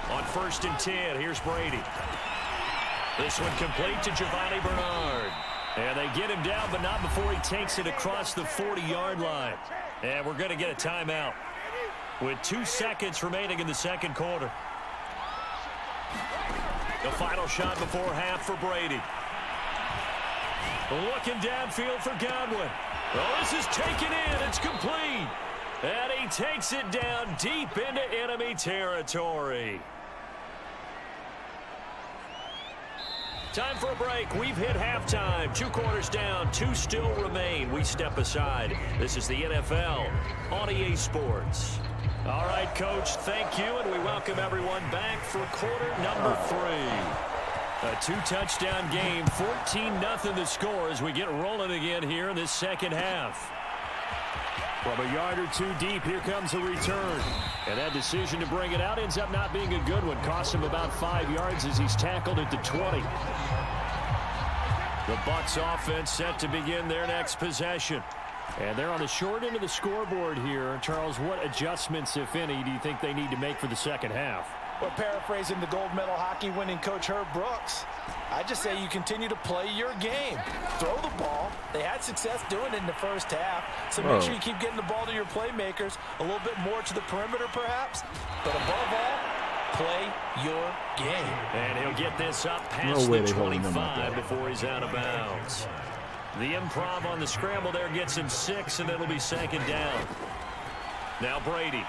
On 1st and 10, here's Brady. This one complete to Giovanni Bernard. And they get him down, but not before he takes it across the 40-yard line. And we're going to get a timeout with 2 seconds remaining in the second quarter. The final shot before half for Brady. Looking downfield for Godwin. Oh, this is taken in. It's complete. And he takes it down deep into enemy territory. Time for a break. We've hit halftime. 2 quarters down. 2 still remain. We step aside. This is the NFL on EA Sports. All right, Coach, thank you, and we welcome everyone back for quarter number 3. A 2-touchdown game, 14-0 the score as we get rolling again here in this second half. From a yard or 2 deep, here comes a return. And that decision to bring it out ends up not being a good one. Costs him about 5 yards as he's tackled at the 20. The Bucs offense set to begin their next possession. And they're on the short end of the scoreboard here. Charles, what adjustments, if any, do you think they need to make for the second half? Well, paraphrasing the gold medal hockey winning coach Herb Brooks, I just say you continue to play your game. Throw the ball. They had success doing it in the first half, so make sure you keep getting the ball to your playmakers, a little bit more to the perimeter perhaps, but above all, play your game. And he'll get this up past the 25 before he's out of bounds. The improv on the scramble there gets him 6, and it'll be second down. Now Brady.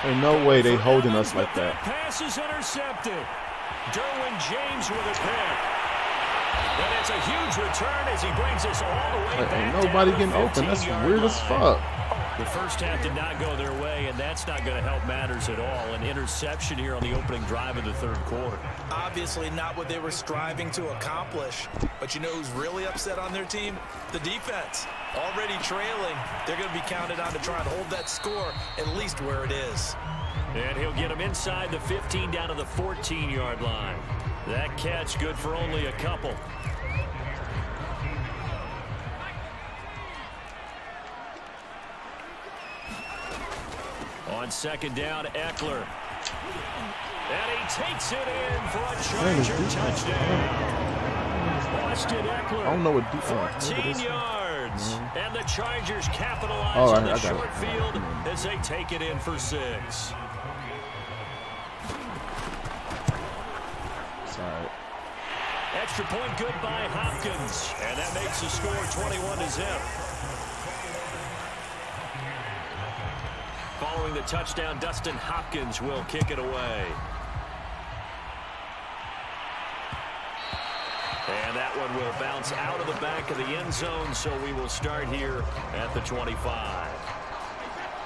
Ain't no way they holding us like that. Pass is intercepted. Derwin James with a pick. And it's a huge return as he brings us all the way back. Ain't nobody getting open. That's weird as fuck. The first half did not go their way, and that's not going to help matters at all. An interception here on the opening drive of the third quarter. Obviously not what they were striving to accomplish. But you know who's really upset on their team? The defense. Already trailing. They're going to be counted on to try and hold that score at least where it is. And he'll get them inside the 15 down to the 14-yard line. That catch good for only a couple. On second down, Eckler. And he takes it in for a Charger touchdown. Austin Eckler, I don't know what 14 yards. And the Chargers capitalize on the short field as they take it in for 6. Sorry. Extra point good by Hopkins. And that makes the score 21-0. Following the touchdown, Dustin Hopkins will kick it away. And that one will bounce out of the back of the end zone, so we will start here at the 25.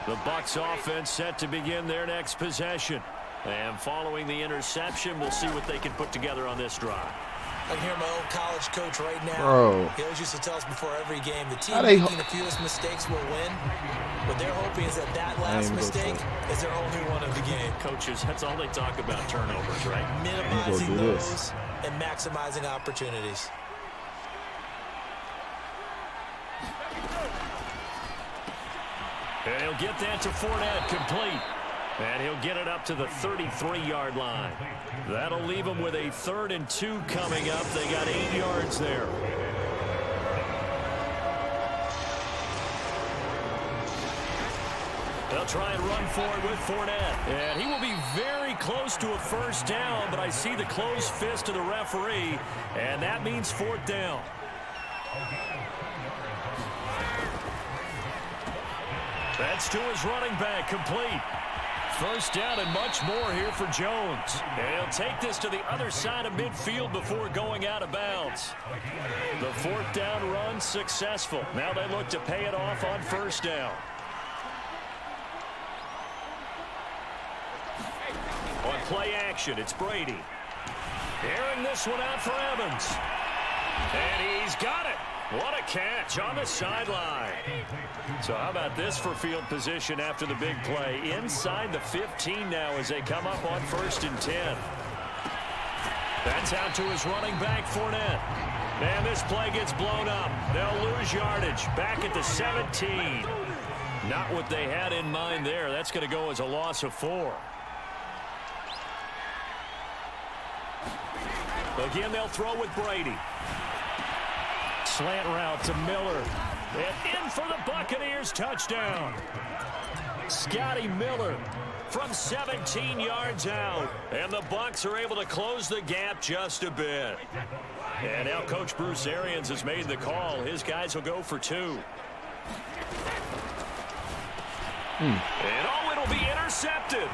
The Bucs offense set to begin their next possession. And following the interception, we'll see what they can put together on this drive. I can hear my old college coach right now. Bro. He always used to tell us before every game, the team How they making the fewest mistakes will win. What they're hoping is that last mistake is their only one of the game. Coaches, that's all they talk about, turnovers, right? Minimizing those and maximizing opportunities. And he'll get that to Fournette, complete. And he'll get it up to the 33-yard line. That'll leave him with a 3rd and 2 coming up. They got 8 yards there. They'll try and run forward with Fournette. And he will be very close to a first down, but I see the closed fist of the referee, and that means 4th down. That's to his running back, complete. First down and much more here for Jones. And he'll take this to the other side of midfield before going out of bounds. The 4th down run successful. Now they look to pay it off on first down. On play action, it's Brady. Airing this one out for Evans. And he's got it. What a catch on the sideline. So how about this for field position after the big play? Inside the 15 now as they come up on 1st and 10. That's out to his running back, Fournette. And this play gets blown up. They'll lose yardage. Back at the 17. Not what they had in mind there. That's going to go as a loss of 4. Again, they'll throw with Brady. Slant route to Miller. And in for the Buccaneers, touchdown. Scotty Miller from 17 yards out. And the Bucs are able to close the gap just a bit. And now Coach Bruce Arians has made the call. His guys will go for 2. And oh, it'll be intercepted.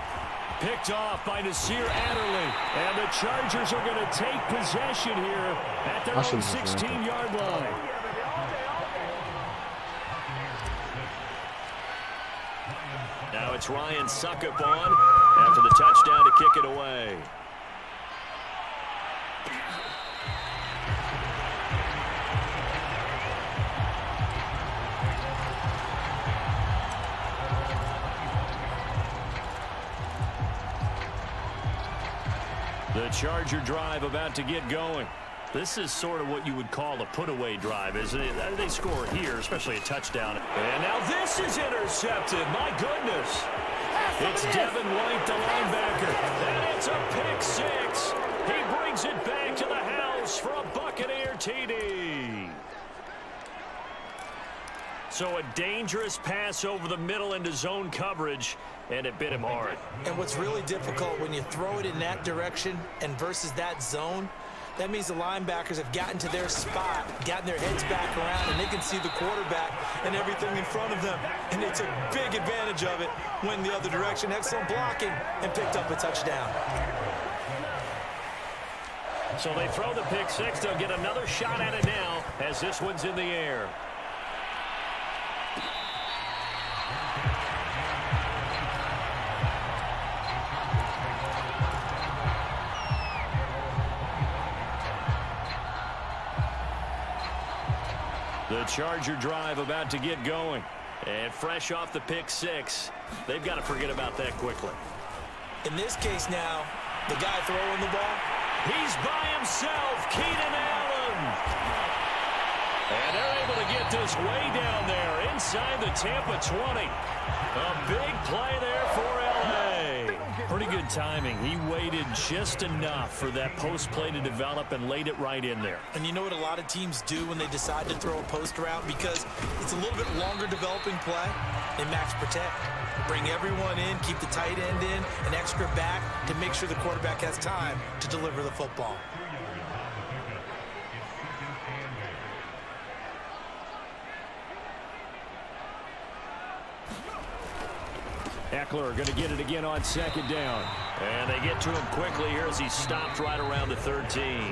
Picked off by Nasir Adderley. And the Chargers are going to take possession here at their own 16-yard line. Now it's Ryan Suckup on after the touchdown to kick it away. The Charger drive about to get going. This is sort of what you would call a put-away drive, isn't it? They score here, especially a touchdown. And now this is intercepted. My goodness. It's Devin White, the linebacker. And it's a pick 6. He brings it back to the house for a Buccaneer TD. So a dangerous pass over the middle into zone coverage, and it bit him hard. And what's really difficult when you throw it in that direction and versus that zone, that means the linebackers have gotten to their spot, gotten their heads back around, and they can see the quarterback and everything in front of them. And they took big advantage of it, went the other direction, excellent blocking, and picked up a touchdown. So they throw the pick 6. They'll get another shot at it now as this one's in the air. The Charger drive about to get going. And fresh off the pick 6, they've got to forget about that quickly. In this case now, the guy throwing the ball, he's by himself, Keenan Allen. And they're able to get this way down there inside the Tampa 20. A big play there for L.A. Pretty good timing. He waited just enough for that post play to develop and laid it right in there. And you know what a lot of teams do when they decide to throw a post route? Because it's a little bit longer developing play. They max protect. Bring everyone in, keep the tight end in, an extra back to make sure the quarterback has time to deliver the football. Eckler going to get it again on 2nd down. And they get to him quickly here as he stopped right around the 13.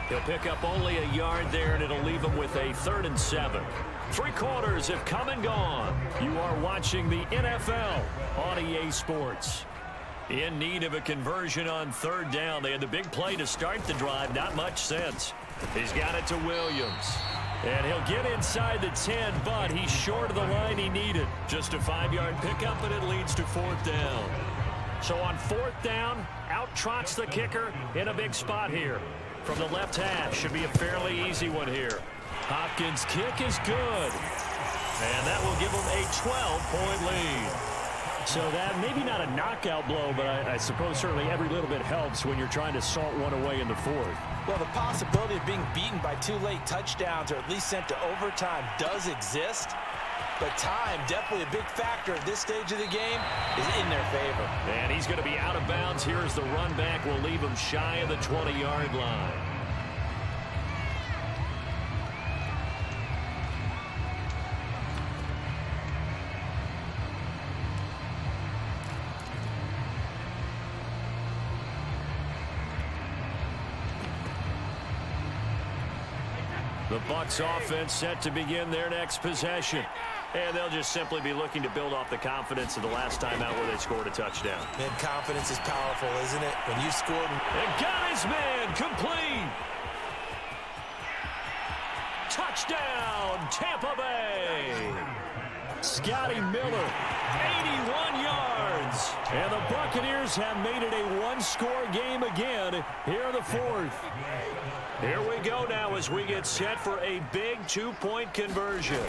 He'll pick up only a yard there, and it'll leave him with a 3rd and 7. 3 quarters have come and gone. You are watching the NFL on EA Sports. In need of a conversion on third down. They had the big play to start the drive. Not much sense. He's got it to Williams. And he'll get inside the 10, but he's short of the line he needed. Just a 5-yard pickup, and it leads to fourth down. So on fourth down, out trots the kicker in a big spot here. From the left hash, should be a fairly easy one here. Hopkins' kick is good. And that will give them a 12-point lead. So that, maybe not a knockout blow, but I suppose certainly every little bit helps when you're trying to salt one away in the fourth. Well, the possibility of being beaten by 2 late touchdowns or at least sent to overtime does exist. But time, definitely a big factor at this stage of the game, is in their favor. And he's going to be out of bounds. Here as the run back will leave him shy of the 20-yard line. The Bucs offense set to begin their next possession. And they'll just simply be looking to build off the confidence of the last time out where they scored a touchdown. Man, confidence is powerful, isn't it? When you scored. And got his man complete. Touchdown, Tampa Bay. Scotty Miller, 81 yards. And the Buccaneers have made it a one-score game again here in the fourth. Here we go now as we get set for a big 2-point conversion.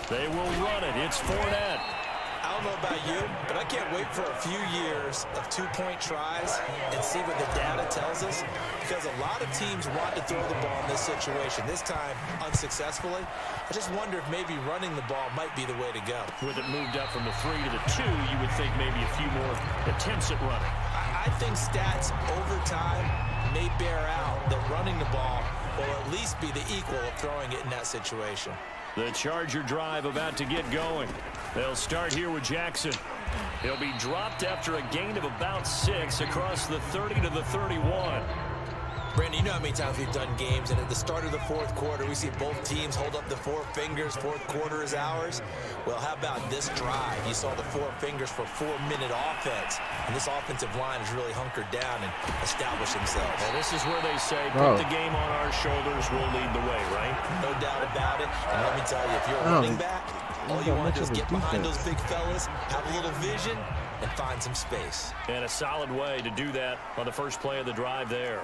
They will run it. It's Fournette. I don't know about you, but I can't wait for a few years of 2-point tries and see what the data tells us, because a lot of teams want to throw the ball in this situation. This time, unsuccessfully. I just wonder if maybe running the ball might be the way to go. With it moved up from the 3 to the 2, you would think maybe a few more attempts at running. I think stats over time may bear out that running the ball will at least be the equal of throwing it in that situation. The Charger drive about to get going. They'll start here with Jackson. He'll be dropped after a gain of about 6 across the 30 to the 31. Brandon, you know how many times we've done games, and at the start of the fourth quarter, we see both teams hold up the 4 fingers. Fourth quarter is ours. Well, how about this drive? You saw the 4 fingers for 4-minute offense, and this offensive line has really hunkered down and established themselves. Well, this is where they say, put the game on our shoulders, we'll lead the way, right? No doubt about it. And let me tell you, if you're a running back, all you want to do is get behind those big fellas, have a little vision, and find some space. And a solid way to do that on the first play of the drive there.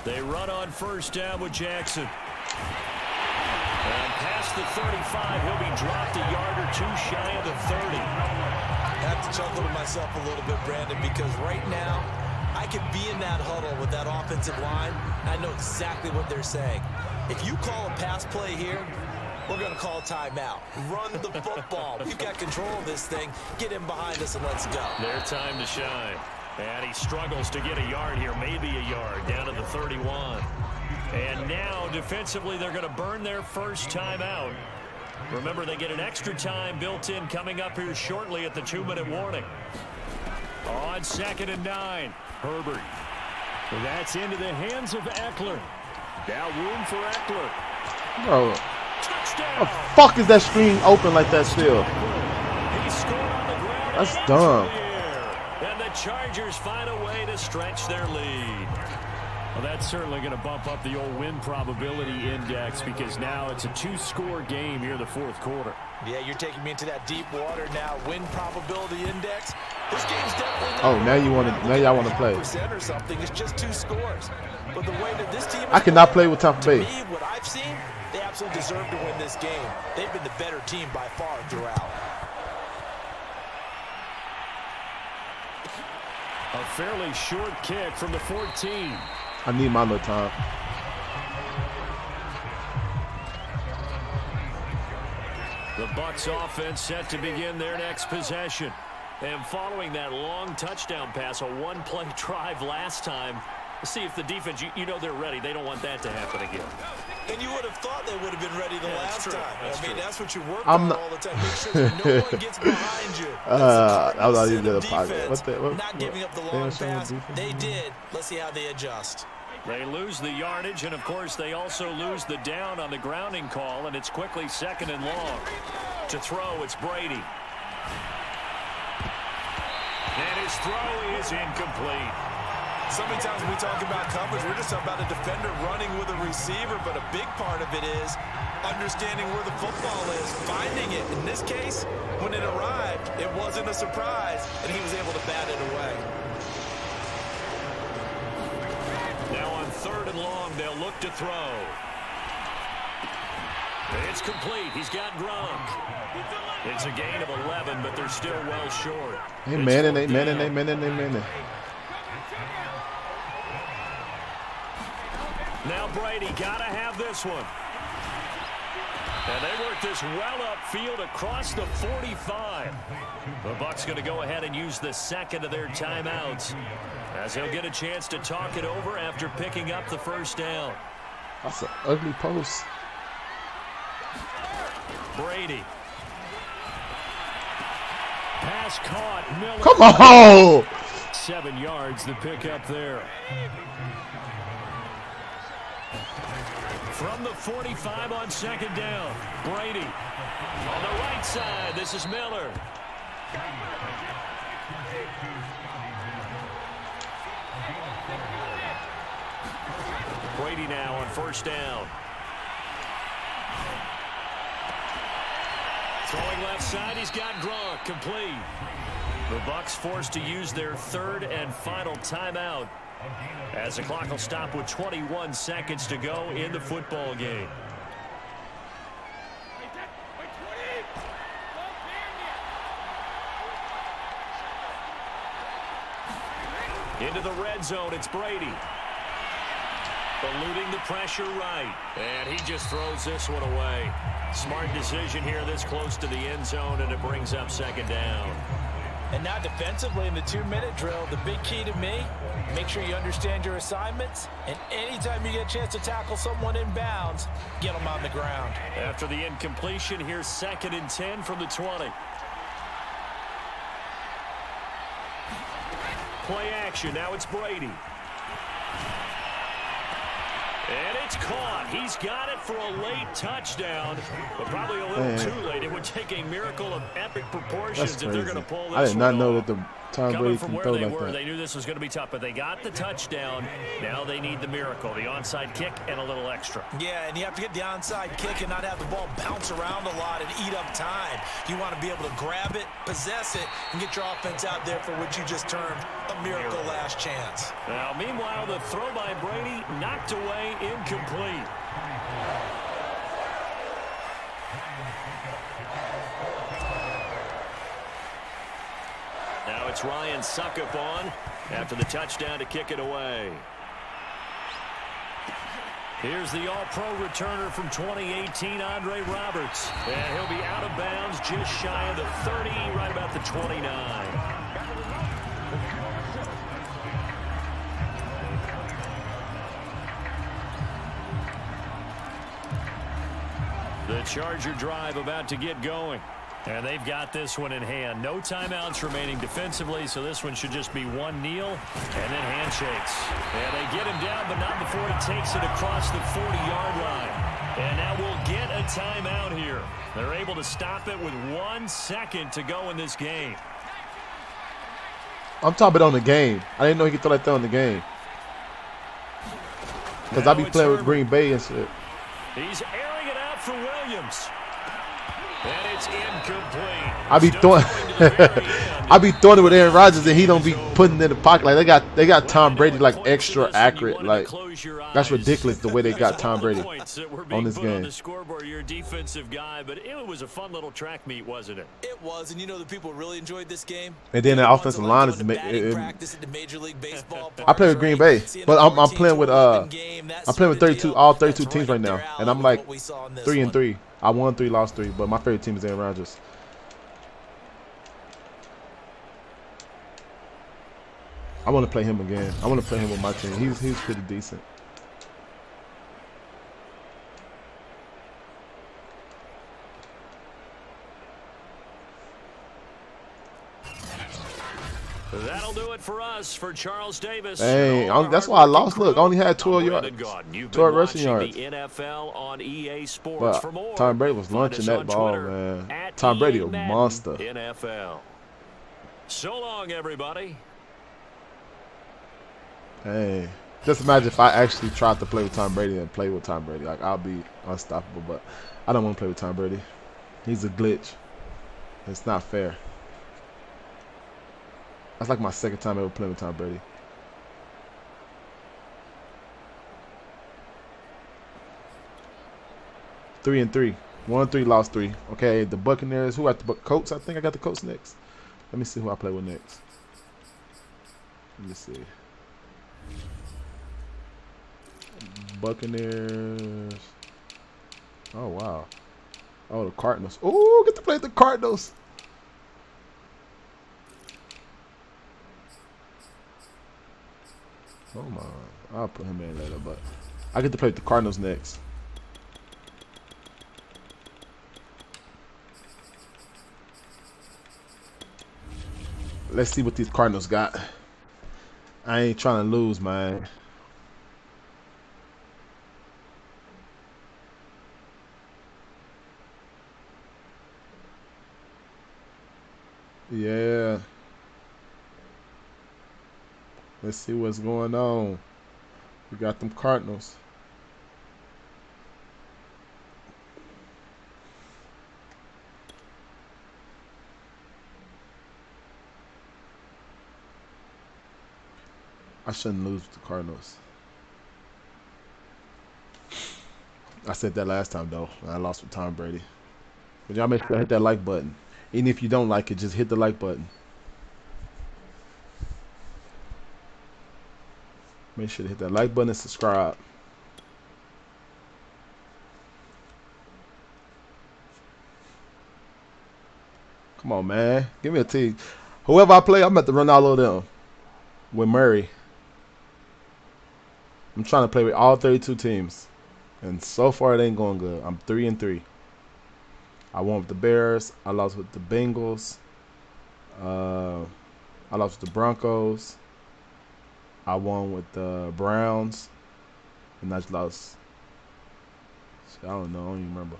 They run on first down with Jackson. And past the 35, he'll be dropped a yard or 2 shy of the 30. I have to chuckle to myself a little bit, Brandon, because right now, I could be in that huddle with that offensive line, and I know exactly what they're saying. If you call a pass play here, we're going to call a timeout. Run the football. We've got control of this thing. Get in behind us and let's go. Their time to shine. And he struggles to get a yard here, maybe a yard, down to the 31. And now, defensively, they're going to burn their first timeout. Remember, they get an extra time built in coming up here shortly at the 2-minute warning. On 2nd and 9, Herbert. That's into the hands of Eckler. Now room for Eckler. Bro, Touchdown! how the fuck is that screen open like that still? He scored on the ground. That's and dumb. into the air. And the Chargers find a way to stretch their lead. Well, that's certainly going to bump up the old win probability index, because now it's a 2-score game here in the fourth quarter. Yeah, you're taking me into that deep water now. Win probability index. This game's definitely not. Oh, now you want to? Now y'all want to play? Or something. It's just 2 scores. But the way that this team I cannot play with Tampa Bay. To me, what I've seen, they absolutely deserve to win this game. They've been the better team by far throughout. A fairly short kick from the 14. I need my little time. The Bucs offense set to begin their next possession. And following that long touchdown pass, a 1-play drive last time, see if the defense, you know they're ready. They don't want that to happen again. And you would have thought they would have been ready the last time. That's what you work I'm on not, all the time. Make sure that no one gets behind you. I was in the pocket. Not giving up the long pass. They did. Let's see how they adjust. They lose the yardage, and of course they also lose the down on the grounding call, and it's quickly 2nd and long. To throw, it's Brady. And his throw is incomplete. So many times when we talk about coverage, we're just talking about a defender running with a receiver, but a big part of it is understanding where the football is, finding it. In this case, when it arrived, it wasn't a surprise, and he was able to bat it away. Now on 3rd and long, they'll look to throw. It's complete. He's got Gronk. It's a gain of 11, but they're still well short. Hey, man. Now Brady got to have this one. And they work this well upfield across the 45. The Bucs going to go ahead and use the second of their timeouts, as he'll get a chance to talk it over after picking up the first down. That's an ugly post. Brady. Pass caught. Miller. Come on! 7 yards the pickup there. From the 45 on 2nd down, Brady. On the right side, this is Miller. Brady now on 1st down. Throwing left side, he's got Gronk, complete. The Bucs forced to use their 3rd and final timeout, as the clock will stop with 21 seconds to go in the football game. Into the red zone, it's Brady. Eluding the pressure right. And he just throws this one away. Smart decision here this close to the end zone, and it brings up 2nd down. And now defensively in the 2-minute drill, the big key to me, make sure you understand your assignments, and anytime you get a chance to tackle someone in bounds, get them on the ground. After the incompletion, here's 2nd and 10 from the 20. Play action, now it's Brady. And it's caught. He's got it for a late touchdown, but probably a little too late. It would take a miracle of epic proportions if they're going to pull this. I did not know off. that the Tom Brady can throw like that. They knew this was going to be tough, but they got the touchdown. Now they need the miracle, the onside kick and a little extra. Yeah, and you have to get the onside kick and not have the ball bounce around a lot and eat up time. You want to be able to grab it, possess it, and get your offense out there for what you just termed a miracle last chance. Now, meanwhile, the throw by Brady knocked away, incomplete. Now it's Ryan Suckup on after the touchdown to kick it away. Here's the all-pro returner from 2018, Andre Roberts. And he'll be out of bounds just shy of the 30, right about the 29. The Charger drive about to get going. And they've got this one in hand. No timeouts remaining defensively, so this one should just be one kneel and then handshakes. And they get him down, but not before he takes it across the 40-yard line. And now we'll get a timeout here. They're able to stop it with 1 second to go in this game. I'm talking about on the game. I didn't know he could throw like that on the game. Because I be playing with Green Bay and shit. He's airing it out for Williams. And it's incomplete. I be throwing I be throwing it with Aaron Rodgers and he don't be putting it in the pocket. Like they got Tom Brady like extra accurate. Like that's ridiculous the way they got Tom Brady on this game. On the scoreboard, you're a defensive guy, but it was a fun little track meet, wasn't it? It was, and you know the people really enjoyed this game. And then the offensive line is practice at the Major League Baseball. I play with Green Bay, but I'm playing with 32 all 32 teams right now, and I'm like 3-3. I won 3, lost 3, but my favorite team is Aaron Rodgers. I want to play him again. I want to play him with my team. He's pretty decent. That'll That'll do it for us. For Charles Davis. Dang, that's why I lost. Look, I only had 12 yards, 12 rushing yards. The NFL on EA Sports. But For more, Tom Brady was launching that ball, man. Tom Brady a monster. NFL. So long, everybody. Hey, just imagine if I actually tried to play with Tom Brady and play with Tom Brady. Like, I'll be unstoppable, but I don't want to play with Tom Brady. He's a glitch. It's not fair. That's like my second time ever playing with Tom Brady. Three and 3. 1-3, lost 3. Okay, the Buccaneers. Who got the Colts? I think I got the Colts next. Let me see who I play with next. Let me see. Buccaneers. Oh, wow. Oh, the Cardinals. Oh, get to play the Cardinals. Oh, my. I'll put him in later, but I get to play with the Cardinals next. Let's see what these Cardinals got. I ain't trying to lose, man. Yeah. Let's see what's going on. We got them Cardinals. I shouldn't lose with the Cardinals. I said that last time, though. I lost with Tom Brady. But y'all make sure to hit that like button. Even if you don't like it, just hit the like button. Make sure to hit that like button and subscribe. Come on, man. Give me a team. Whoever I play, I'm about to run all of them. With Murray. I'm trying to play with all 32 teams. And so far, it ain't going good. I'm 3 and 3. I won with the Bears. I lost with the Bengals. I lost with the Broncos. I won with the Browns. And I just lost. I don't know. I don't even remember.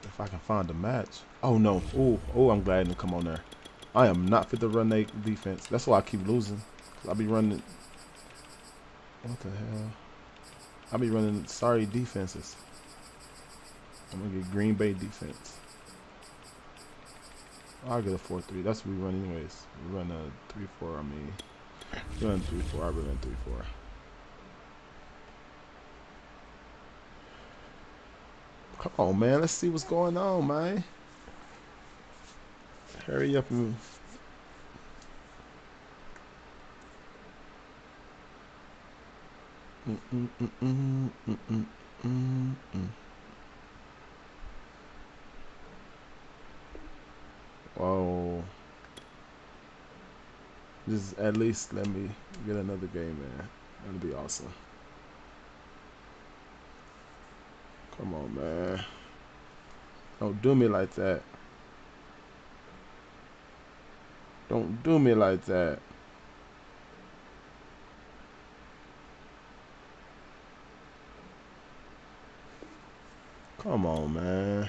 If I can find a match. Oh, no. Oh, I'm glad I didn't come on there. I am not fit to run their defense. That's why I keep losing. I be running. What the hell? I be running sorry defenses. I'm going to get Green Bay defense. I'll get a 4-3. That's what we run anyways. We run a 3-4. I mean, we run 3-4. I run 3-4. Come on, man. Let's see what's going on, man. Hurry up and... Whoa. Just at least let me get another game, man. That'll be awesome. Come on, man. Don't do me like that. Don't do me like that. Come on, man.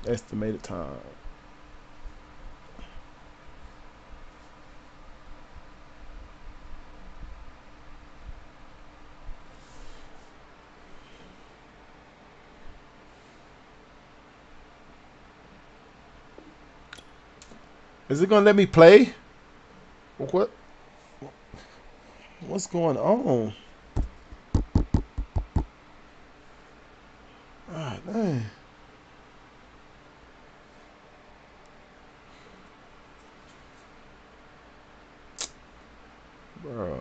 Estimated time. Is it gonna let me play? What? What's going on? Ah, dang. Bro.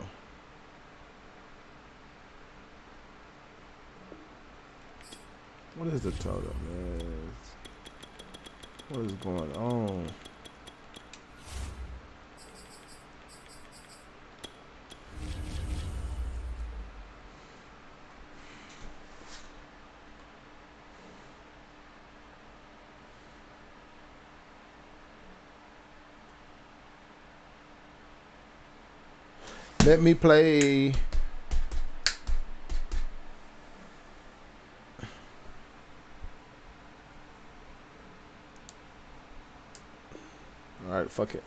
What is the total, man? What is going on? Let me play. All right, fuck it.